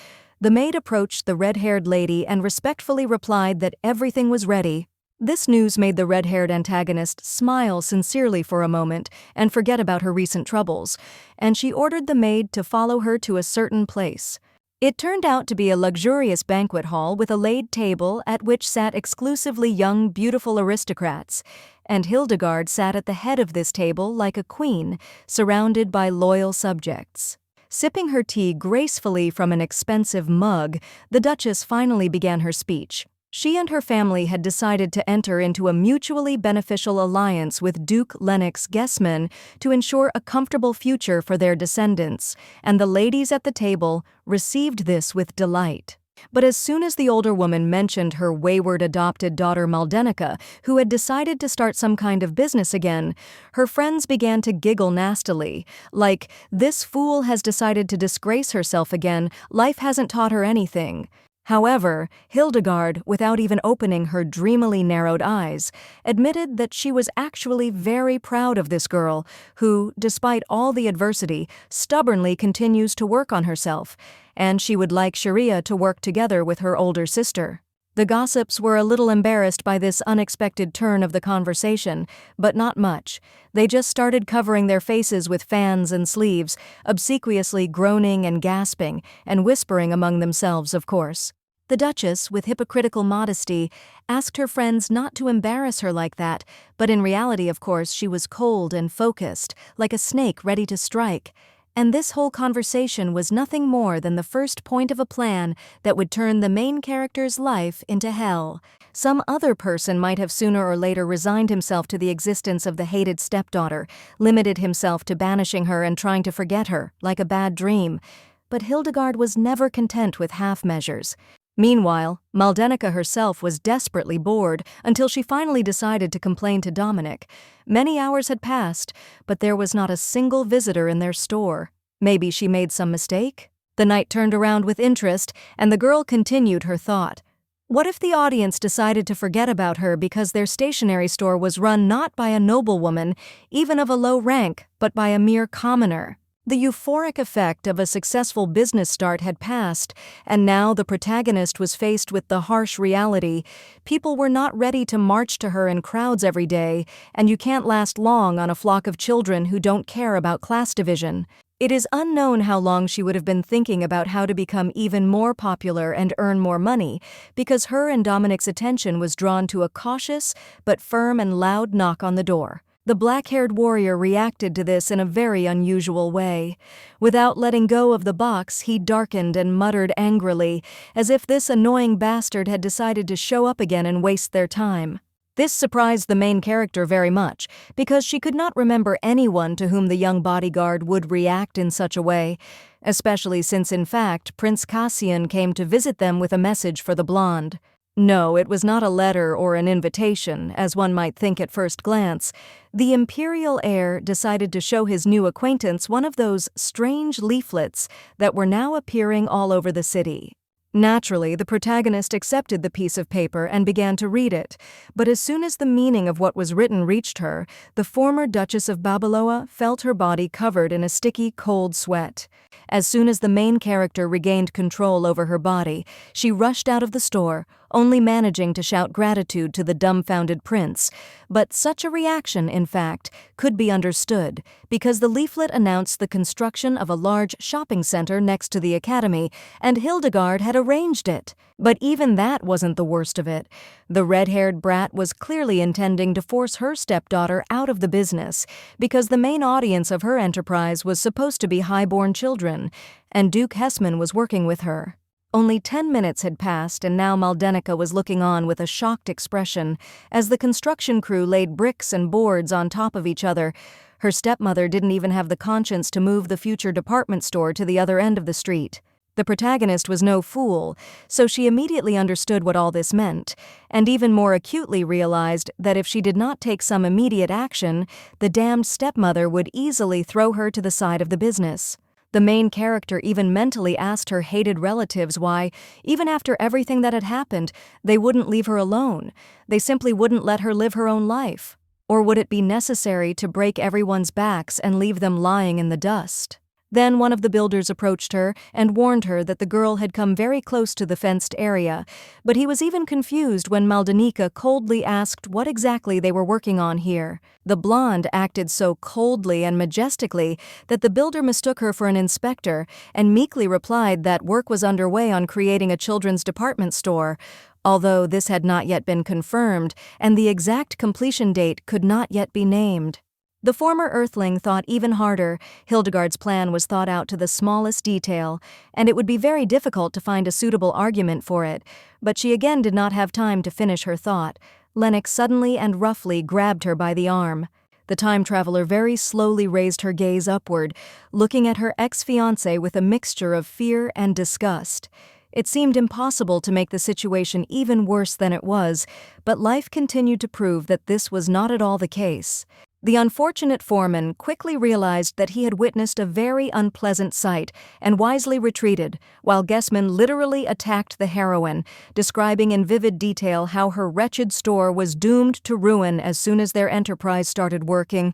The maid approached the red-haired lady and respectfully replied that everything was ready. This news made the red-haired antagonist smile sincerely for a moment and forget about her recent troubles, and she ordered the maid to follow her to a certain place. It turned out to be a luxurious banquet hall with a laid table at which sat exclusively young, beautiful aristocrats, and Hildegard sat at the head of this table like a queen, surrounded by loyal subjects. Sipping her tea gracefully from an expensive mug, the Duchess finally began her speech. She and her family had decided to enter into a mutually beneficial alliance with Duke Lennox Guessman to ensure a comfortable future for their descendants, and the ladies at the table received this with delight. But as soon as the older woman mentioned her wayward adopted daughter Maldenica, who had decided to start some kind of business again, her friends began to giggle nastily, like, "This fool has decided to disgrace herself again, life hasn't taught her anything." However, Hildegard, without even opening her dreamily narrowed eyes, admitted that she was actually very proud of this girl, who, despite all the adversity, stubbornly continues to work on herself, and she would like Sharia to work together with her older sister. The gossips were a little embarrassed by this unexpected turn of the conversation, but not much. They just started covering their faces with fans and sleeves, obsequiously groaning and gasping, and whispering among themselves, of course. The Duchess, with hypocritical modesty, asked her friends not to embarrass her like that, but in reality, of course, she was cold and focused, like a snake ready to strike. And this whole conversation was nothing more than the first point of a plan that would turn the main character's life into hell. Some other person might have sooner or later resigned himself to the existence of the hated stepdaughter, limited himself to banishing her and trying to forget her, like a bad dream. But Hildegard was never content with half measures. Meanwhile, Maldenica herself was desperately bored until she finally decided to complain to Dominic. Many hours had passed, but there was not a single visitor in their store. Maybe she made some mistake? The knight turned around with interest, and the girl continued her thought. What if the audience decided to forget about her because their stationery store was run not by a noblewoman, even of a low rank, but by a mere commoner? The euphoric effect of a successful business start had passed, and now the protagonist was faced with the harsh reality. People were not ready to march to her in crowds every day, and you can't last long on a flock of children who don't care about class division. It is unknown how long she would have been thinking about how to become even more popular and earn more money, because her and Dominic's attention was drawn to a cautious but firm and loud knock on the door. The black-haired warrior reacted to this in a very unusual way. Without letting go of the box, he darkened and muttered angrily, as if this annoying bastard had decided to show up again and waste their time. This surprised the main character very much, because she could not remember anyone to whom the young bodyguard would react in such a way, especially since, in fact, Prince Cassian came to visit them with a message for the blonde. No, it was not a letter or an invitation, as one might think at first glance. The Imperial heir decided to show his new acquaintance one of those strange leaflets that were now appearing all over the city. Naturally, the protagonist accepted the piece of paper and began to read it, but as soon as the meaning of what was written reached her, the former Duchess of Babeloa felt her body covered in a sticky, cold sweat. As soon as the main character regained control over her body, she rushed out of the store, only managing to shout gratitude to the dumbfounded prince. But such a reaction, in fact, could be understood, because the leaflet announced the construction of a large shopping center next to the academy, and Hildegard had arranged it. But even that wasn't the worst of it. The red-haired brat was clearly intending to force her stepdaughter out of the business, because the main audience of her enterprise was supposed to be high-born children, and Duke Hessman was working with her. Only 10 minutes had passed, and now Maldenica was looking on with a shocked expression as the construction crew laid bricks and boards on top of each other. Her stepmother didn't even have the conscience to move the future department store to the other end of the street. The protagonist was no fool, so she immediately understood what all this meant, and even more acutely realized that if she did not take some immediate action, the damned stepmother would easily throw her to the side of the business. The main character even mentally asked her hated relatives why, even after everything that had happened, they wouldn't leave her alone. They simply wouldn't let her live her own life. Or would it be necessary to break everyone's backs and leave them lying in the dust? Then one of the builders approached her and warned her that the girl had come very close to the fenced area, but he was even confused when Maldenica coldly asked what exactly they were working on here. The blonde acted so coldly and majestically that the builder mistook her for an inspector and meekly replied that work was underway on creating a children's department store, although this had not yet been confirmed and the exact completion date could not yet be named. The former Earthling thought even harder. Hildegard's plan was thought out to the smallest detail, and it would be very difficult to find a suitable argument for it, but she again did not have time to finish her thought. Lennox suddenly and roughly grabbed her by the arm. The time traveler very slowly raised her gaze upward, looking at her ex-fiancé with a mixture of fear and disgust. It seemed impossible to make the situation even worse than it was, but life continued to prove that this was not at all the case. The unfortunate foreman quickly realized that he had witnessed a very unpleasant sight and wisely retreated, while Gessman literally attacked the heroine, describing in vivid detail how her wretched store was doomed to ruin as soon as their enterprise started working.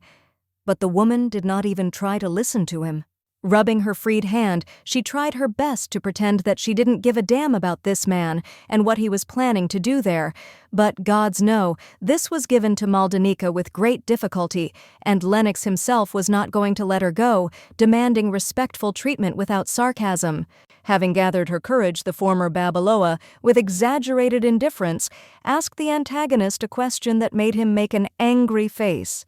But the woman did not even try to listen to him. Rubbing her freed hand, she tried her best to pretend that she didn't give a damn about this man and what he was planning to do there. But gods no, this was given to Maldenica with great difficulty, and Lennox himself was not going to let her go, demanding respectful treatment without sarcasm. Having gathered her courage, the former Babaloa, with exaggerated indifference, asked the antagonist a question that made him make an angry face.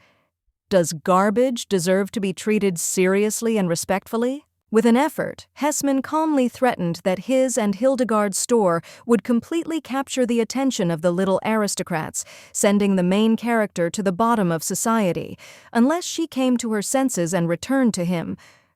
Does garbage deserve to be treated seriously and respectfully? With an effort, Hessman calmly threatened that his and Hildegard's store would completely capture the attention of the little aristocrats, sending the main character to the bottom of society, unless she came to her senses and returned to him.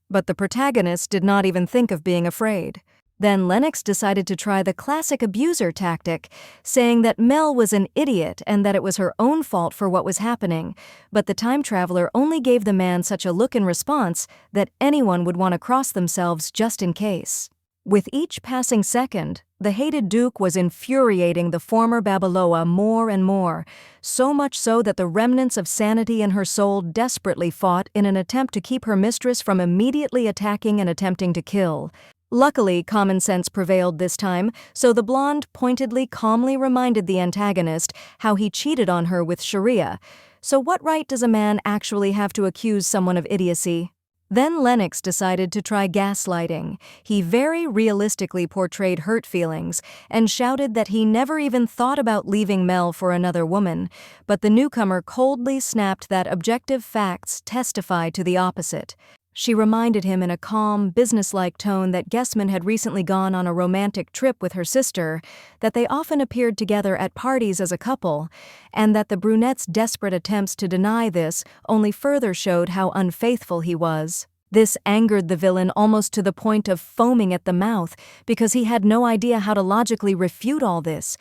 But the protagonist did not even think of being afraid. Then Lennox decided to try the classic abuser tactic, saying that Mel was an idiot and that it was her own fault for what was happening, but the time traveler only gave the man such a look in response that anyone would want to cross themselves just in case. With each passing second, the hated Duke was infuriating the former Babaloa more and more, so much so that the remnants of sanity in her soul desperately fought in an attempt to keep her mistress from immediately attacking and attempting to kill. Luckily, common sense prevailed this time, so the blonde pointedly calmly reminded the antagonist how he cheated on her with Sharia. So what right does a man actually have to accuse someone of idiocy? Then Lennox decided to try gaslighting. He very realistically portrayed hurt feelings and shouted that he never even thought about leaving Mel for another woman, but the newcomer coldly snapped that objective facts testify to the opposite. She reminded him in a calm, businesslike tone that Gessman had recently gone on a romantic trip with her sister, that they often appeared together at parties as a couple, and that the brunette's desperate attempts to deny this only further showed how unfaithful he was. This angered the villain almost to the point of foaming at the mouth, because he had no idea how to logically refute all this.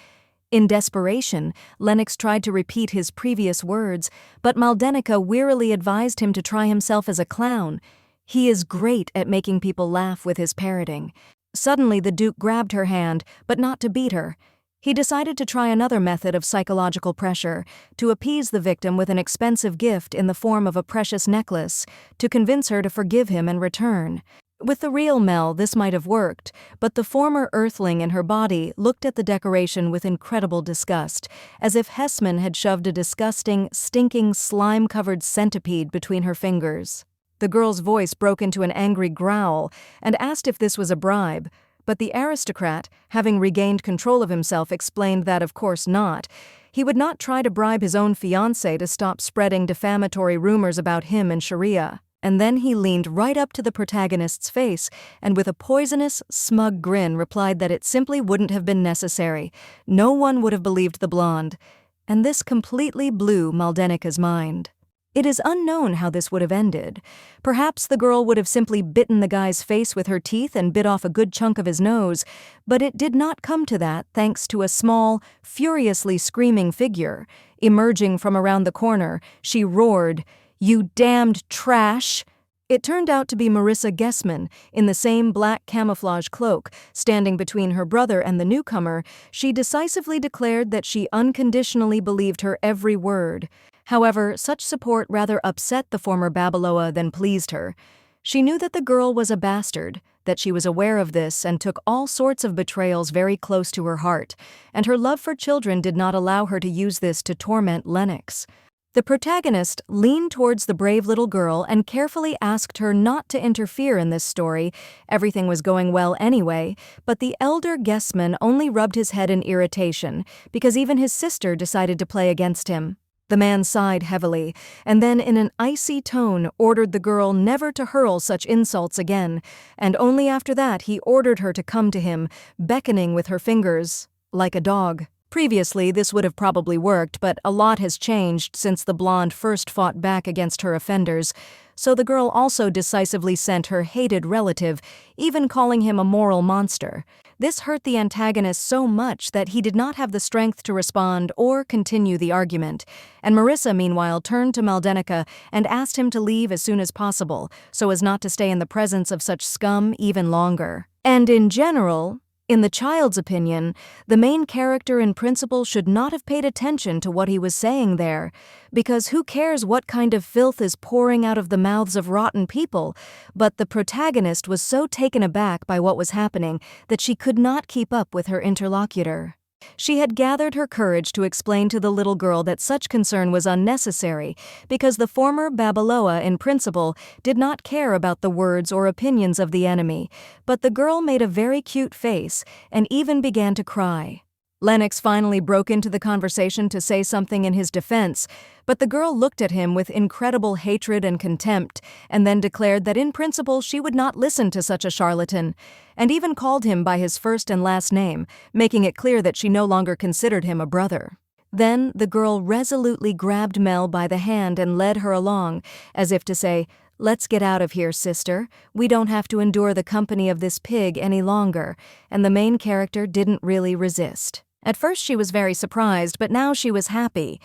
In desperation, Lennox tried to repeat his previous words, but Maldenica wearily advised him to try himself as a clown. He is great at making people laugh with his parroting. Suddenly the Duke grabbed her hand, but not to beat her. He decided to try another method of psychological pressure, to appease the victim with an expensive gift in the form of a precious necklace, to convince her to forgive him and return. With the real Mel, this might have worked, but the former Earthling in her body looked at the decoration with incredible disgust, as if Hessman had shoved a disgusting, stinking, slime-covered centipede between her fingers. The girl's voice broke into an angry growl and asked if this was a bribe, but the aristocrat, having regained control of himself, explained that of course not. He would not try to bribe his own fiancée to stop spreading defamatory rumors about him and Sharia. And then he leaned right up to the protagonist's face and with a poisonous, smug grin replied that it simply wouldn't have been necessary. No one would have believed the blonde. And this completely blew Maldenica's mind. It is unknown how this would have ended. Perhaps the girl would have simply bitten the guy's face with her teeth and bit off a good chunk of his nose, but it did not come to that thanks to a small, furiously screaming figure. Emerging from around the corner, she roared, "You damned trash!" It turned out to be Marissa Gessman, in the same black camouflage cloak. Standing between her brother and the newcomer, she decisively declared that she unconditionally believed her every word. However, such support rather upset the former Babaloa than pleased her. She knew that the girl was a bastard, that she was aware of this and took all sorts of betrayals very close to her heart, and her love for children did not allow her to use this to torment Lennox. The protagonist leaned towards the brave little girl and carefully asked her not to interfere in this story. Everything was going well anyway, but the elder Gessman only rubbed his head in irritation, because even his sister decided to play against him. The man sighed heavily, and then in an icy tone ordered the girl never to hurl such insults again, and only after that he ordered her to come to him, beckoning with her fingers, like a dog. Previously, this would have probably worked, but a lot has changed since the blonde first fought back against her offenders, so the girl also decisively sent her hated relative, even calling him a moral monster. This hurt the antagonist so much that he did not have the strength to respond or continue the argument, and Marissa meanwhile turned to Maldenica and asked him to leave as soon as possible, so as not to stay in the presence of such scum even longer. And in general, In the child's opinion, the main character in principle should not have paid attention to what he was saying there, because who cares what kind of filth is pouring out of the mouths of rotten people, but the protagonist was so taken aback by what was happening that she could not keep up with her interlocutor. She had gathered her courage to explain to the little girl that such concern was unnecessary because the former Babaloa in principle did not care about the words or opinions of the enemy, but the girl made a very cute face and even began to cry. Lennox finally broke into the conversation to say something in his defense, but the girl looked at him with incredible hatred and contempt and then declared that in principle she would not listen to such a charlatan, and even called him by his first and last name, making it clear that she no longer considered him a brother. Then the girl resolutely grabbed Mel by the hand and led her along, as if to say, "Let's get out of here, sister. We don't have to endure the company of this pig any longer," and the main character didn't really resist. At first she was very surprised, but now she was happy.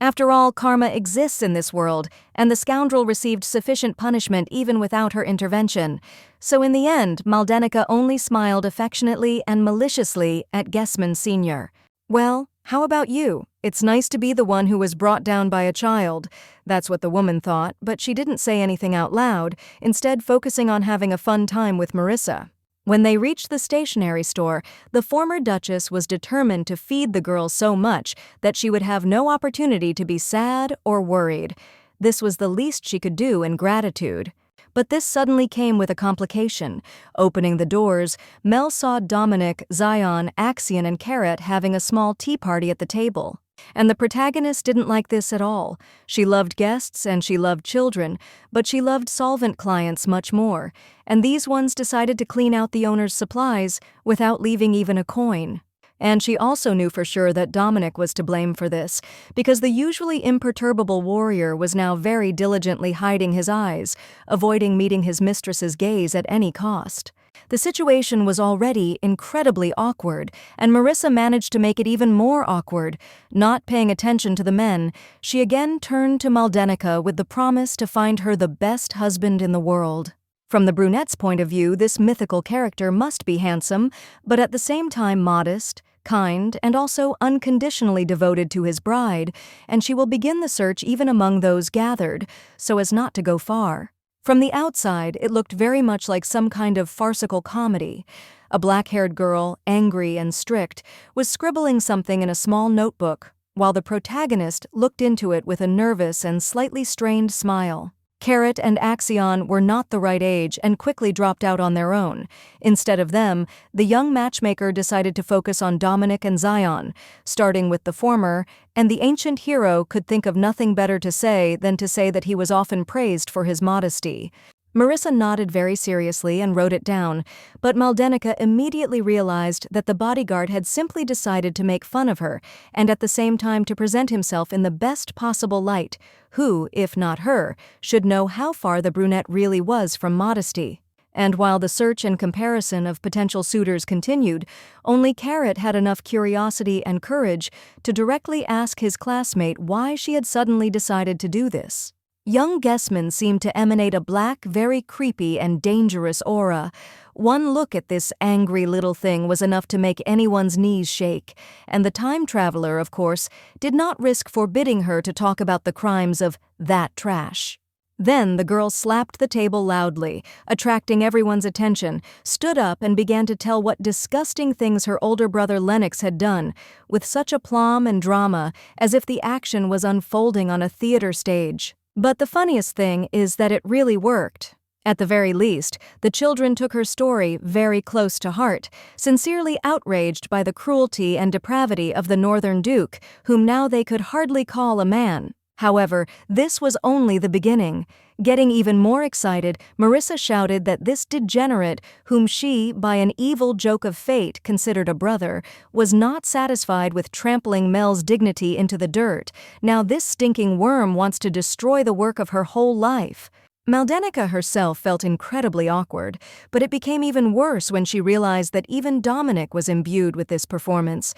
After all, karma exists in this world, and the scoundrel received sufficient punishment even without her intervention. So in the end, Maldenica only smiled affectionately and maliciously at Gessman Sr. "Well, how about you? It's nice to be the one who was brought down by a child." That's what the woman thought, but she didn't say anything out loud, instead focusing on having a fun time with Marissa. When they reached the stationery store, the former Duchess was determined to feed the girl so much that she would have no opportunity to be sad or worried. This was the least she could do in gratitude. But this suddenly came with a complication. Opening the doors, Mel saw Dominic, Zion, Axion, and Carrot having a small tea party at the table. And the protagonist didn't like this at all. She loved guests and she loved children, but she loved solvent clients much more, and these ones decided to clean out the owner's supplies without leaving even a coin. And she also knew for sure that Dominic was to blame for this, because the usually imperturbable warrior was now very diligently hiding his eyes, avoiding meeting his mistress's gaze at any cost. The situation was already incredibly awkward, and Marissa managed to make it even more awkward. Not paying attention to the men, she again turned to Maldenica with the promise to find her the best husband in the world. From the brunette's point of view, this mythical character must be handsome, but at the same time modest, kind, and also unconditionally devoted to his bride, and she will begin the search even among those gathered, so as not to go far. From the outside, it looked very much like some kind of farcical comedy. A black-haired girl, angry and strict, was scribbling something in a small notebook, while the protagonist looked into it with a nervous and slightly strained smile. Carrot and Axion were not the right age and quickly dropped out on their own. Instead of them, the young matchmaker decided to focus on Dominic and Zion, starting with the former, and the ancient hero could think of nothing better to say than to say that he was often praised for his modesty. Marissa nodded very seriously and wrote it down, but Maldenica immediately realized that the bodyguard had simply decided to make fun of her and at the same time to present himself in the best possible light. Who, if not her, should know how far the brunette really was from modesty? And while the search and comparison of potential suitors continued, only Carrot had enough curiosity and courage to directly ask his classmate why she had suddenly decided to do this. Young Gessman seemed to emanate a black, very creepy and dangerous aura. One look at this angry little thing was enough to make anyone's knees shake, and the time traveler, of course, did not risk forbidding her to talk about the crimes of that trash. Then the girl slapped the table loudly, attracting everyone's attention, stood up and began to tell what disgusting things her older brother Lennox had done, with such aplomb and drama, as if the action was unfolding on a theater stage. But the funniest thing is that it really worked. At the very least, the children took her story very close to heart, sincerely outraged by the cruelty and depravity of the Northern Duke, whom now they could hardly call a man. However, this was only the beginning. Getting even more excited, Marissa shouted that this degenerate, whom she, by an evil joke of fate, considered a brother, was not satisfied with trampling Mel's dignity into the dirt. Now this stinking worm wants to destroy the work of her whole life. Maldenica herself felt incredibly awkward, but it became even worse when she realized that even Dominic was imbued with this performance.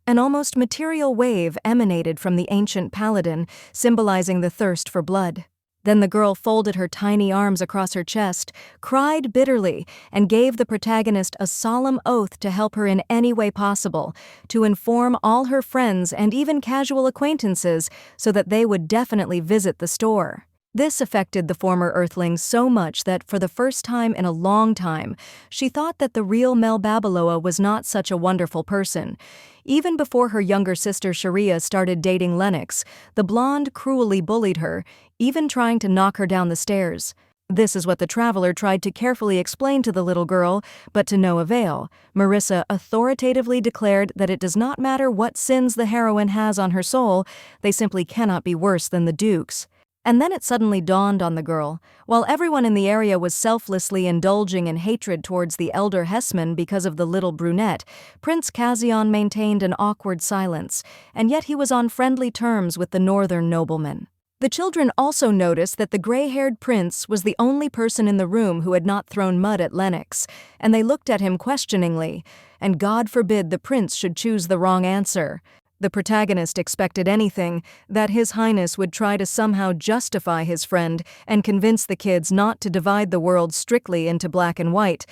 An almost material wave emanated from the ancient paladin, symbolizing the thirst for blood. Then the girl folded her tiny arms across her chest, cried bitterly, and gave the protagonist a solemn oath to help her in any way possible, to inform all her friends and even casual acquaintances so that they would definitely visit the store. This affected the former Earthling so much that for the first time in a long time, she thought that the real Mel Babaloa was not such a wonderful person. Even before her younger sister Sharia started dating Lennox, the blonde cruelly bullied her, even trying to knock her down the stairs. This is what the traveler tried to carefully explain to the little girl, but to no avail. Marissa authoritatively declared that it does not matter what sins the heroine has on her soul, they simply cannot be worse than the Duke's. And then it suddenly dawned on the girl. While everyone in the area was selflessly indulging in hatred towards the elder Hessman because of the little brunette, Prince Casion maintained an awkward silence, and yet he was on friendly terms with the northern nobleman. The children also noticed that the gray-haired prince was the only person in the room who had not thrown mud at Lennox, and they looked at him questioningly, and God forbid the prince should choose the wrong answer. The protagonist expected anything, that His Highness would try to somehow justify his friend and convince the kids not to divide the world strictly into black and white,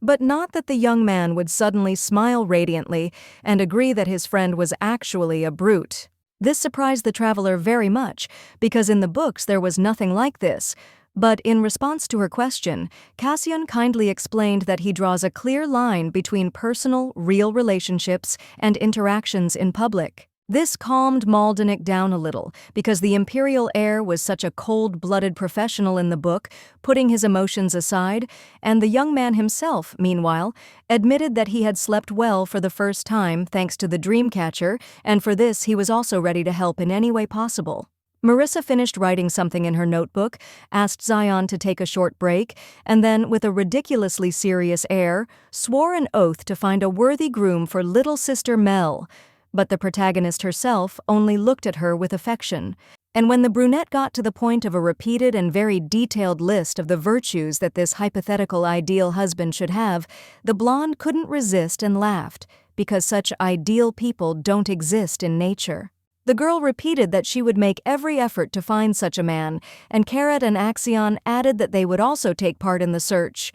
but not that the young man would suddenly smile radiantly and agree that his friend was actually a brute. This surprised the traveler very much, because in the books there was nothing like this. But in response to her question, Cassian kindly explained that he draws a clear line between personal, real relationships and interactions in public. This calmed Maldenica down a little, because the Imperial heir was such a cold-blooded professional in the book, putting his emotions aside, and the young man himself, meanwhile, admitted that he had slept well for the first time thanks to the Dreamcatcher, and for this he was also ready to help in any way possible. Marissa finished writing something in her notebook, asked Zion to take a short break, and then, with a ridiculously serious air, swore an oath to find a worthy groom for little sister Mel. But the protagonist herself only looked at her with affection. And when the brunette got to the point of a repeated and very detailed list of the virtues that this hypothetical ideal husband should have, the blonde couldn't resist and laughed, because such ideal people don't exist in nature. The girl repeated that she would make every effort to find such a man, and Karat and Axion added that they would also take part in the search.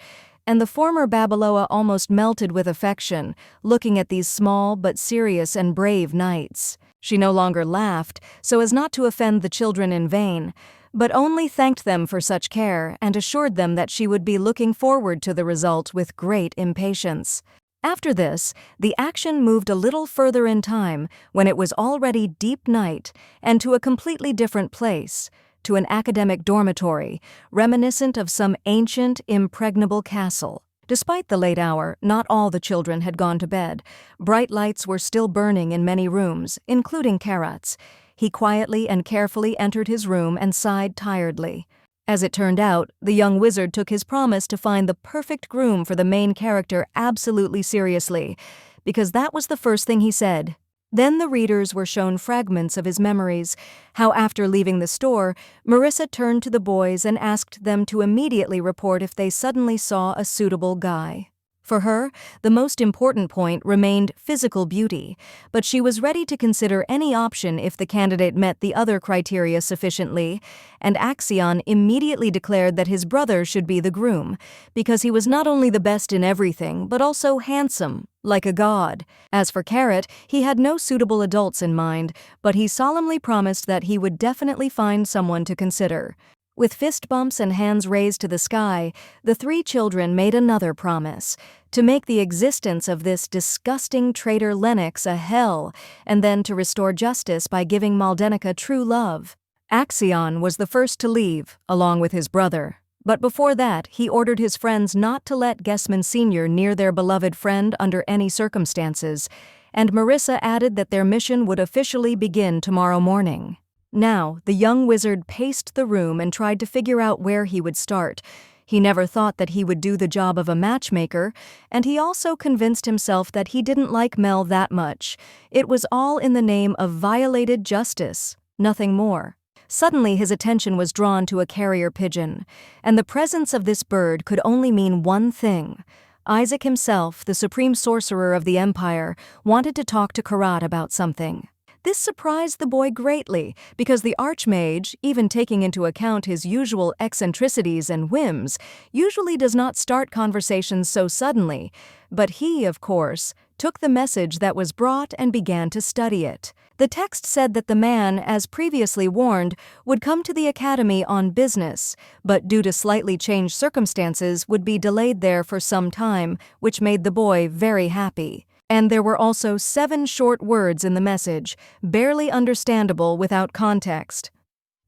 And the former Babaloa almost melted with affection, looking at these small but serious and brave knights. She no longer laughed, so as not to offend the children in vain, but only thanked them for such care and assured them that she would be looking forward to the result with great impatience. After this, the action moved a little further in time, when it was already deep night, and to a completely different place, to an academic dormitory, reminiscent of some ancient, impregnable castle. Despite the late hour, not all the children had gone to bed. Bright lights were still burning in many rooms, including Karat's. He quietly and carefully entered his room and sighed tiredly. As it turned out, the young wizard took his promise to find the perfect groom for the main character absolutely seriously, because that was the first thing he said. Then the readers were shown fragments of his memories, how after leaving the store, Marissa turned to the boys and asked them to immediately report if they suddenly saw a suitable guy. For her, the most important point remained physical beauty, but she was ready to consider any option if the candidate met the other criteria sufficiently, and Axion immediately declared that his brother should be the groom, because he was not only the best in everything, but also handsome, like a god. As for Karat, he had no suitable adults in mind, but he solemnly promised that he would definitely find someone to consider. With fist bumps and hands raised to the sky, the three children made another promise, to make the existence of this disgusting traitor Lennox a hell, and then to restore justice by giving Maldenica true love. Axion was the first to leave, along with his brother. But before that, he ordered his friends not to let Gessman Sr. near their beloved friend under any circumstances, and Marissa added that their mission would officially begin tomorrow morning. Now, the young wizard paced the room and tried to figure out where he would start. He never thought that he would do the job of a matchmaker, and he also convinced himself that he didn't like Mel that much. It was all in the name of violated justice, nothing more. Suddenly his attention was drawn to a carrier pigeon, and the presence of this bird could only mean one thing. Isaac himself, the supreme sorcerer of the Empire, wanted to talk to Karat about something. This surprised the boy greatly, because the Archmage, even taking into account his usual eccentricities and whims, usually does not start conversations so suddenly. But he, of course, took the message that was brought and began to study it. The text said that the man, as previously warned, would come to the academy on business, but due to slightly changed circumstances would be delayed there for some time, which made the boy very happy. And there were also 7 short words in the message, barely understandable without context.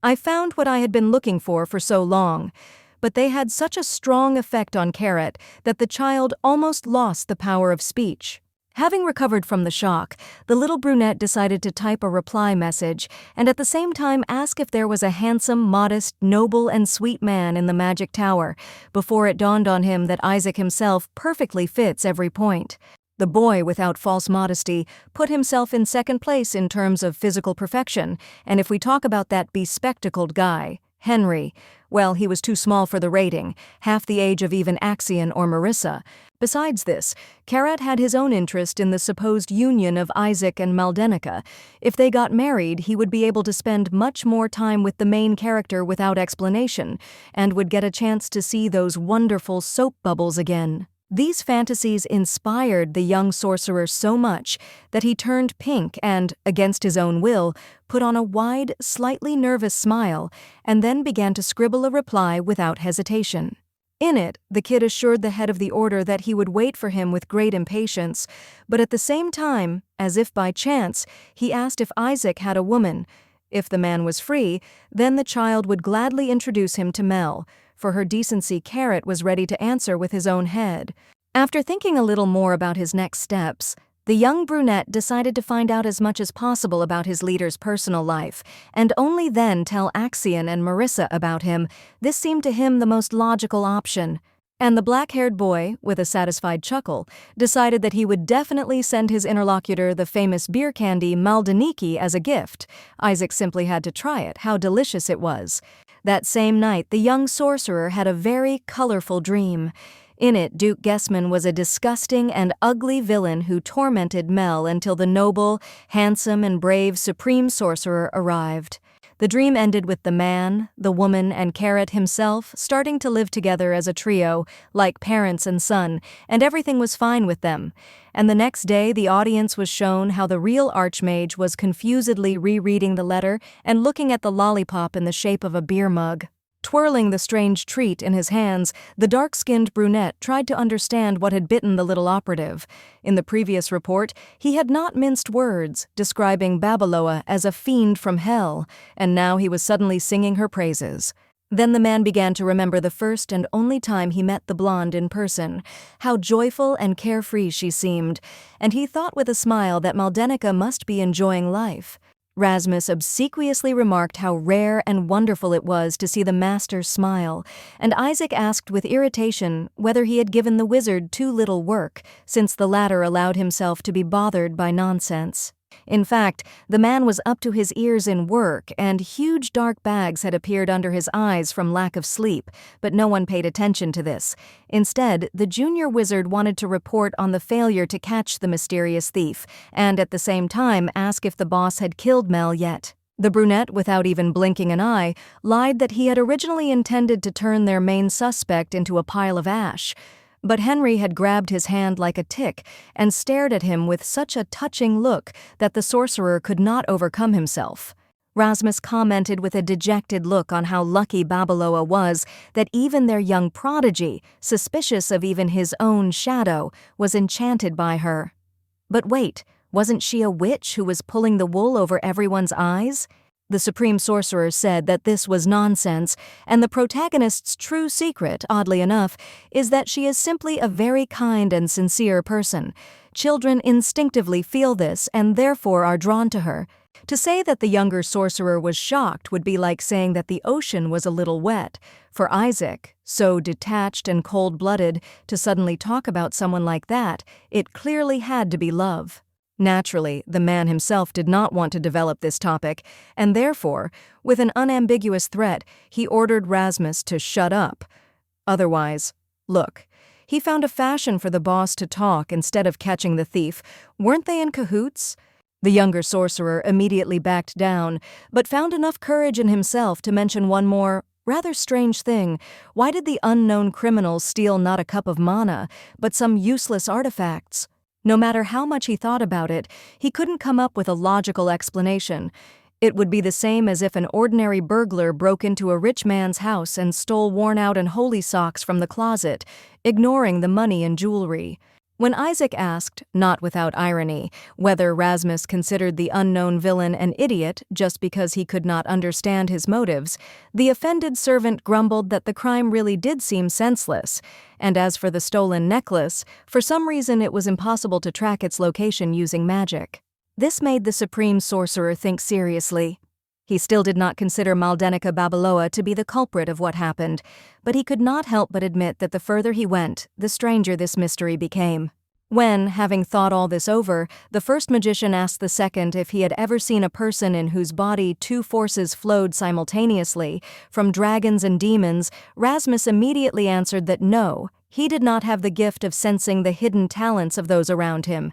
I found what I had been looking for so long, but they had such a strong effect on Carrot that the child almost lost the power of speech. Having recovered from the shock, the little brunette decided to type a reply message and at the same time ask if there was a handsome, modest, noble, and sweet man in the magic tower, before it dawned on him that Isaac himself perfectly fits every point. The boy, without false modesty, put himself in second place in terms of physical perfection, and if we talk about that bespectacled guy, Henry, well, he was too small for the rating, half the age of even Axion or Marissa. Besides this, Carrot had his own interest in the supposed union of Isaac and Maldenica. If they got married, he would be able to spend much more time with the main character without explanation, and would get a chance to see those wonderful soap bubbles again. These fantasies inspired the young sorcerer so much that he turned pink and, against his own will, put on a wide, slightly nervous smile, and then began to scribble a reply without hesitation. In it, the kid assured the head of the order that he would wait for him with great impatience, but at the same time, as if by chance, he asked if Isaac had a woman. If the man was free, then the child would gladly introduce him to Mel. For her decency, Carrot was ready to answer with his own head. After thinking a little more about his next steps, the young brunette decided to find out as much as possible about his leader's personal life, and only then tell Axion and Marissa about him. This seemed to him the most logical option. And the black-haired boy, with a satisfied chuckle, decided that he would definitely send his interlocutor the famous beer candy Maldenica as a gift. Isaac simply had to try it, how delicious it was. That same night, the young sorcerer had a very colorful dream. In it, Duke Gessman was a disgusting and ugly villain who tormented Mel until the noble, handsome, and brave Supreme Sorcerer arrived. The dream ended with the man, the woman, and Carrot himself starting to live together as a trio, like parents and son, and everything was fine with them. And the next day, the audience was shown how the real Archmage was confusedly rereading the letter and looking at the lollipop in the shape of a beer mug. Twirling the strange treat in his hands, the dark-skinned brunette tried to understand what had bitten the little operative. In the previous report, he had not minced words, describing Babaloa as a fiend from hell, and now he was suddenly singing her praises. Then the man began to remember the first and only time he met the blonde in person, how joyful and carefree she seemed, and he thought with a smile that Maldenica must be enjoying life. Rasmus obsequiously remarked how rare and wonderful it was to see the master smile, and Isaac asked with irritation whether he had given the wizard too little work, since the latter allowed himself to be bothered by nonsense. In fact, the man was up to his ears in work, and huge dark bags had appeared under his eyes from lack of sleep, but no one paid attention to this. Instead, the junior wizard wanted to report on the failure to catch the mysterious thief, and at the same time ask if the boss had killed Mel yet. The brunette, without even blinking an eye, lied that he had originally intended to turn their main suspect into a pile of ash. But Henry had grabbed his hand like a tick and stared at him with such a touching look that the sorcerer could not overcome himself. Rasmus commented with a dejected look on how lucky Babaloa was that even their young prodigy, suspicious of even his own shadow, was enchanted by her. But wait, wasn't she a witch who was pulling the wool over everyone's eyes? The Supreme Sorcerer said that this was nonsense, and the protagonist's true secret, oddly enough, is that she is simply a very kind and sincere person. Children instinctively feel this and therefore are drawn to her. To say that the younger sorcerer was shocked would be like saying that the ocean was a little wet. For Isaac, so detached and cold-blooded, to suddenly talk about someone like that, it clearly had to be love. Naturally, the man himself did not want to develop this topic, and therefore, with an unambiguous threat, he ordered Rasmus to shut up. Otherwise, look, he found a fashion for the boss to talk instead of catching the thief. Weren't they in cahoots? The younger sorcerer immediately backed down, but found enough courage in himself to mention one more, rather strange thing. Why did the unknown criminals steal not a cup of mana, but some useless artifacts? No matter how much he thought about it, he couldn't come up with a logical explanation. It would be the same as if an ordinary burglar broke into a rich man's house and stole worn-out and holy socks from the closet, ignoring the money and jewelry. When Isaac asked, not without irony, whether Rasmus considered the unknown villain an idiot just because he could not understand his motives, the offended servant grumbled that the crime really did seem senseless, and as for the stolen necklace, for some reason it was impossible to track its location using magic. This made the supreme sorcerer think seriously. He still did not consider Maldenica Babaloa to be the culprit of what happened, but he could not help but admit that the further he went, the stranger this mystery became. When, having thought all this over, the first magician asked the second if he had ever seen a person in whose body two forces flowed simultaneously, from dragons and demons, Rasmus immediately answered that no, he did not have the gift of sensing the hidden talents of those around him.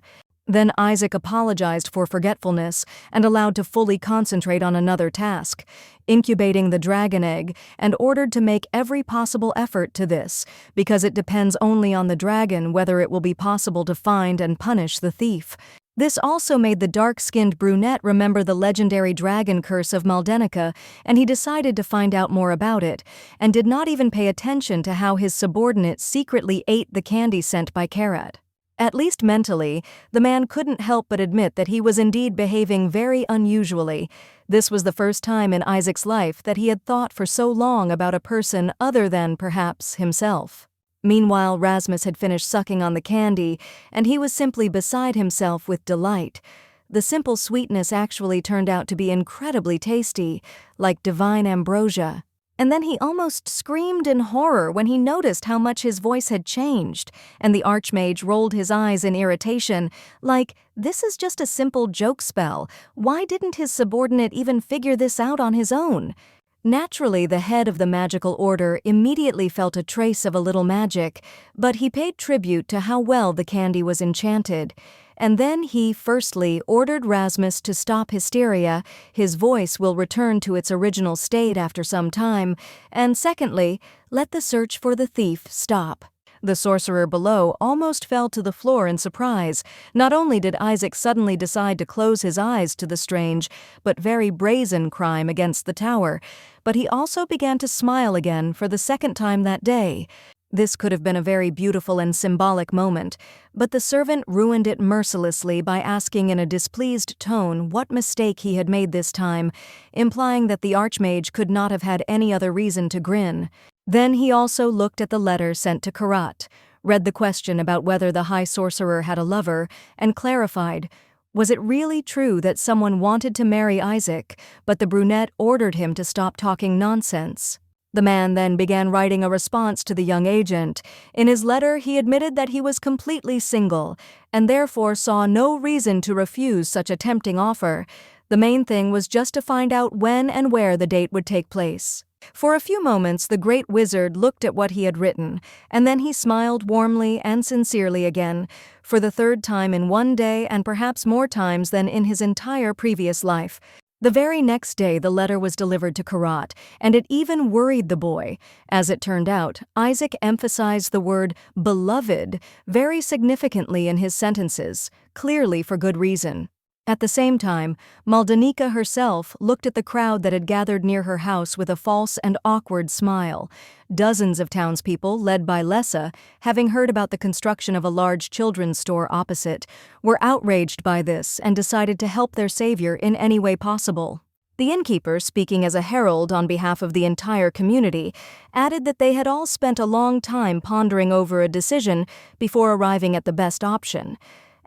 Then Isaac apologized for forgetfulness and allowed to fully concentrate on another task, incubating the dragon egg, and ordered to make every possible effort to this, because it depends only on the dragon whether it will be possible to find and punish the thief. This also made the dark-skinned brunette remember the legendary dragon curse of Maldenica, and he decided to find out more about it, and did not even pay attention to how his subordinate secretly ate the candy sent by Karat. At least mentally, the man couldn't help but admit that he was indeed behaving very unusually. This was the first time in Isaac's life that he had thought for so long about a person other than, perhaps, himself. Meanwhile, Rasmus had finished sucking on the candy, and he was simply beside himself with delight. The simple sweetness actually turned out to be incredibly tasty, like divine ambrosia. And then he almost screamed in horror when he noticed how much his voice had changed, and the Archmage rolled his eyes in irritation, like, this is just a simple joke spell. Why didn't his subordinate even figure this out on his own? Naturally, the head of the magical order immediately felt a trace of a little magic, but he paid tribute to how well the candy was enchanted. And then he, firstly, ordered Rasmus to stop hysteria, his voice will return to its original state after some time, and secondly, let the search for the thief stop. The sorcerer below almost fell to the floor in surprise. Not only did Isaac suddenly decide to close his eyes to the strange, but very brazen crime against the tower, but he also began to smile again for the second time that day. This could have been a very beautiful and symbolic moment, but the servant ruined it mercilessly by asking in a displeased tone what mistake he had made this time, implying that the Archmage could not have had any other reason to grin. Then he also looked at the letter sent to Karat, read the question about whether the High Sorcerer had a lover, and clarified, was it really true that someone wanted to marry Isaac, but the brunette ordered him to stop talking nonsense? The man then began writing a response to the young agent. In his letter, he admitted that he was completely single, and therefore saw no reason to refuse such a tempting offer. The main thing was just to find out when and where the date would take place. For a few moments, the great wizard looked at what he had written, and then he smiled warmly and sincerely again, for the third time in one day and perhaps more times than in his entire previous life. The very next day the letter was delivered to Karat, and it even worried the boy. As it turned out, Isaac emphasized the word beloved very significantly in his sentences, clearly for good reason. At the same time, Maldenica herself looked at the crowd that had gathered near her house with a false and awkward smile. Dozens of townspeople, led by Lessa, having heard about the construction of a large children's store opposite, were outraged by this and decided to help their savior in any way possible. The innkeeper, speaking as a herald on behalf of the entire community, added that they had all spent a long time pondering over a decision before arriving at the best option.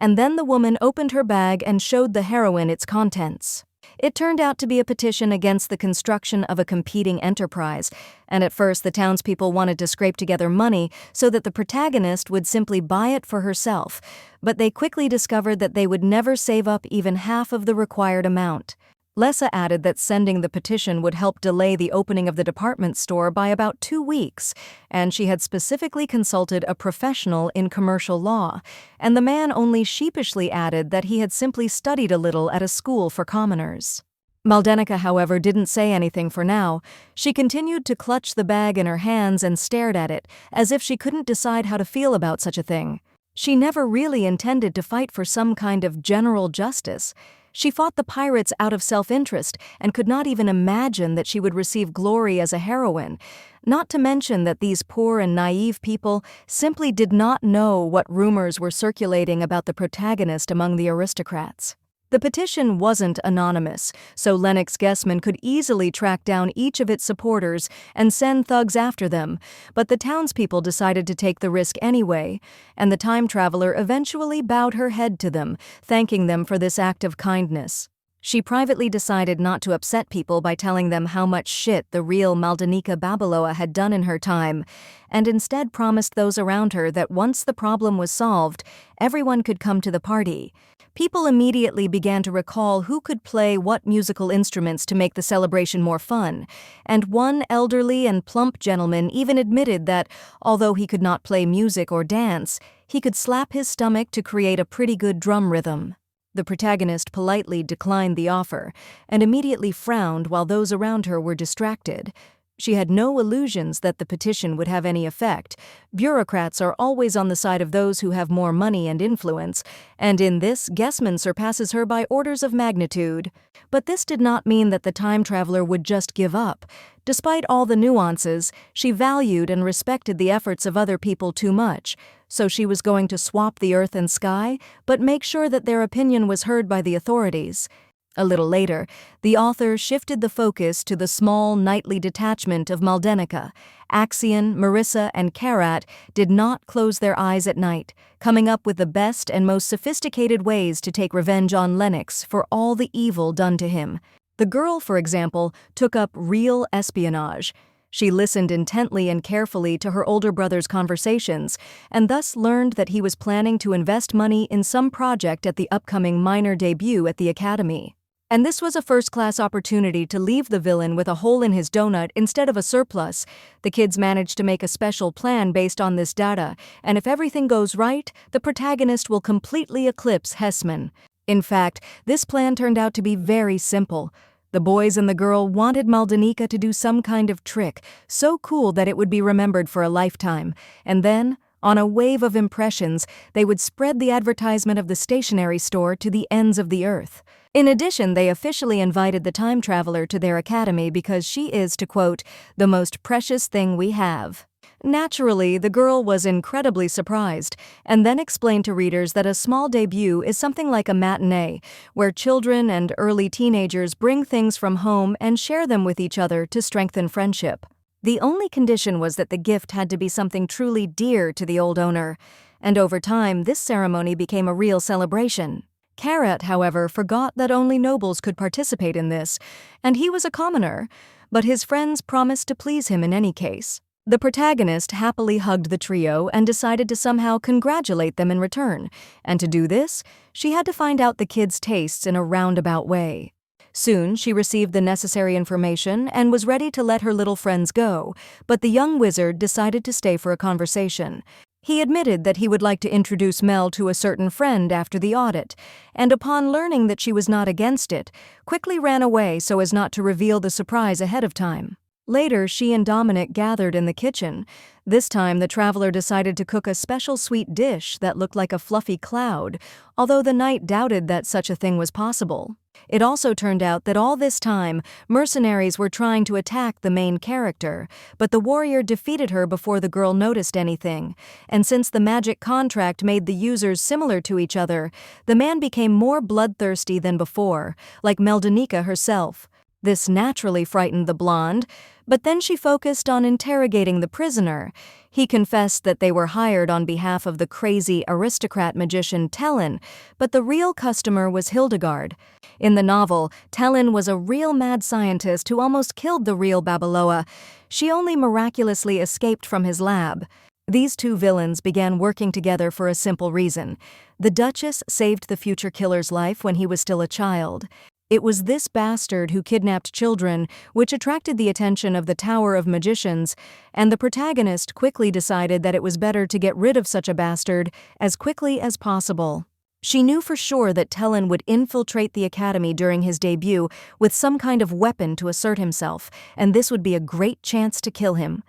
And then the woman opened her bag and showed the heroine its contents. It turned out to be a petition against the construction of a competing enterprise, and at first the townspeople wanted to scrape together money so that the protagonist would simply buy it for herself, but they quickly discovered that they would never save up even half of the required amount. Lessa added that sending the petition would help delay the opening of the department store by about 2 weeks, and she had specifically consulted a professional in commercial law, and the man only sheepishly added that he had simply studied a little at a school for commoners. Maldenica, however, didn't say anything for now. She continued to clutch the bag in her hands and stared at it, as if she couldn't decide how to feel about such a thing. She never really intended to fight for some kind of general justice. She fought the pirates out of self-interest and could not even imagine that she would receive glory as a heroine, not to mention that these poor and naive people simply did not know what rumors were circulating about the protagonist among the aristocrats. The petition wasn't anonymous, so Lennox Guessman could easily track down each of its supporters and send thugs after them, but the townspeople decided to take the risk anyway, and the time traveler eventually bowed her head to them, thanking them for this act of kindness. She privately decided not to upset people by telling them how much shit the real Maldenica Babaloa had done in her time, and instead promised those around her that once the problem was solved, everyone could come to the party. People immediately began to recall who could play what musical instruments to make the celebration more fun, and one elderly and plump gentleman even admitted that, although he could not play music or dance, he could slap his stomach to create a pretty good drum rhythm. The protagonist politely declined the offer, and immediately frowned while those around her were distracted. She had no illusions that the petition would have any effect. Bureaucrats are always on the side of those who have more money and influence, and in this, Guessman surpasses her by orders of magnitude. But this did not mean that the time traveler would just give up. Despite all the nuances, she valued and respected the efforts of other people too much, so she was going to swap the earth and sky, but make sure that their opinion was heard by the authorities. A little later, the author shifted the focus to the small nightly detachment of Maldenica. Axion, Marissa, and Karat did not close their eyes at night, coming up with the best and most sophisticated ways to take revenge on Lennox for all the evil done to him. The girl, for example, took up real espionage. She listened intently and carefully to her older brother's conversations, and thus learned that he was planning to invest money in some project at the upcoming minor debut at the academy. And this was a first-class opportunity to leave the villain with a hole in his donut instead of a surplus. The kids managed to make a special plan based on this data, and if everything goes right, the protagonist will completely eclipse Hessman. In fact, this plan turned out to be very simple. The boys and the girl wanted Maldenica to do some kind of trick, so cool that it would be remembered for a lifetime, and then, on a wave of impressions, they would spread the advertisement of the stationery store to the ends of the earth. In addition, they officially invited the time traveler to their academy because she is, to quote, the most precious thing we have. Naturally, the girl was incredibly surprised, and then explained to readers that a small debut is something like a matinee, where children and early teenagers bring things from home and share them with each other to strengthen friendship. The only condition was that the gift had to be something truly dear to the old owner, and over time this ceremony became a real celebration. Karat, however, forgot that only nobles could participate in this, and he was a commoner, but his friends promised to please him in any case. The protagonist happily hugged the trio and decided to somehow congratulate them in return, and to do this, she had to find out the kids' tastes in a roundabout way. Soon, she received the necessary information and was ready to let her little friends go, but the young wizard decided to stay for a conversation. He admitted that he would like to introduce Mel to a certain friend after the audit, and upon learning that she was not against it, quickly ran away so as not to reveal the surprise ahead of time. Later, she and Dominic gathered in the kitchen. This time, the traveler decided to cook a special sweet dish that looked like a fluffy cloud, although the knight doubted that such a thing was possible. It also turned out that all this time, mercenaries were trying to attack the main character, but the warrior defeated her before the girl noticed anything, and since the magic contract made the users similar to each other, the man became more bloodthirsty than before, like Maldenica herself. This naturally frightened the blonde, but then she focused on interrogating the prisoner. He confessed that they were hired on behalf of the crazy aristocrat magician Tellin, but the real customer was Hildegard. In the novel, Tellin was a real mad scientist who almost killed the real Babaloa. She only miraculously escaped from his lab. These two villains began working together for a simple reason. The Duchess saved the future killer's life when he was still a child. It was this bastard who kidnapped children, which attracted the attention of the Tower of Magicians, and the protagonist quickly decided that it was better to get rid of such a bastard as quickly as possible. She knew for sure that Tellin would infiltrate the academy during his debut with some kind of weapon to assert himself, and this would be a great chance to kill him.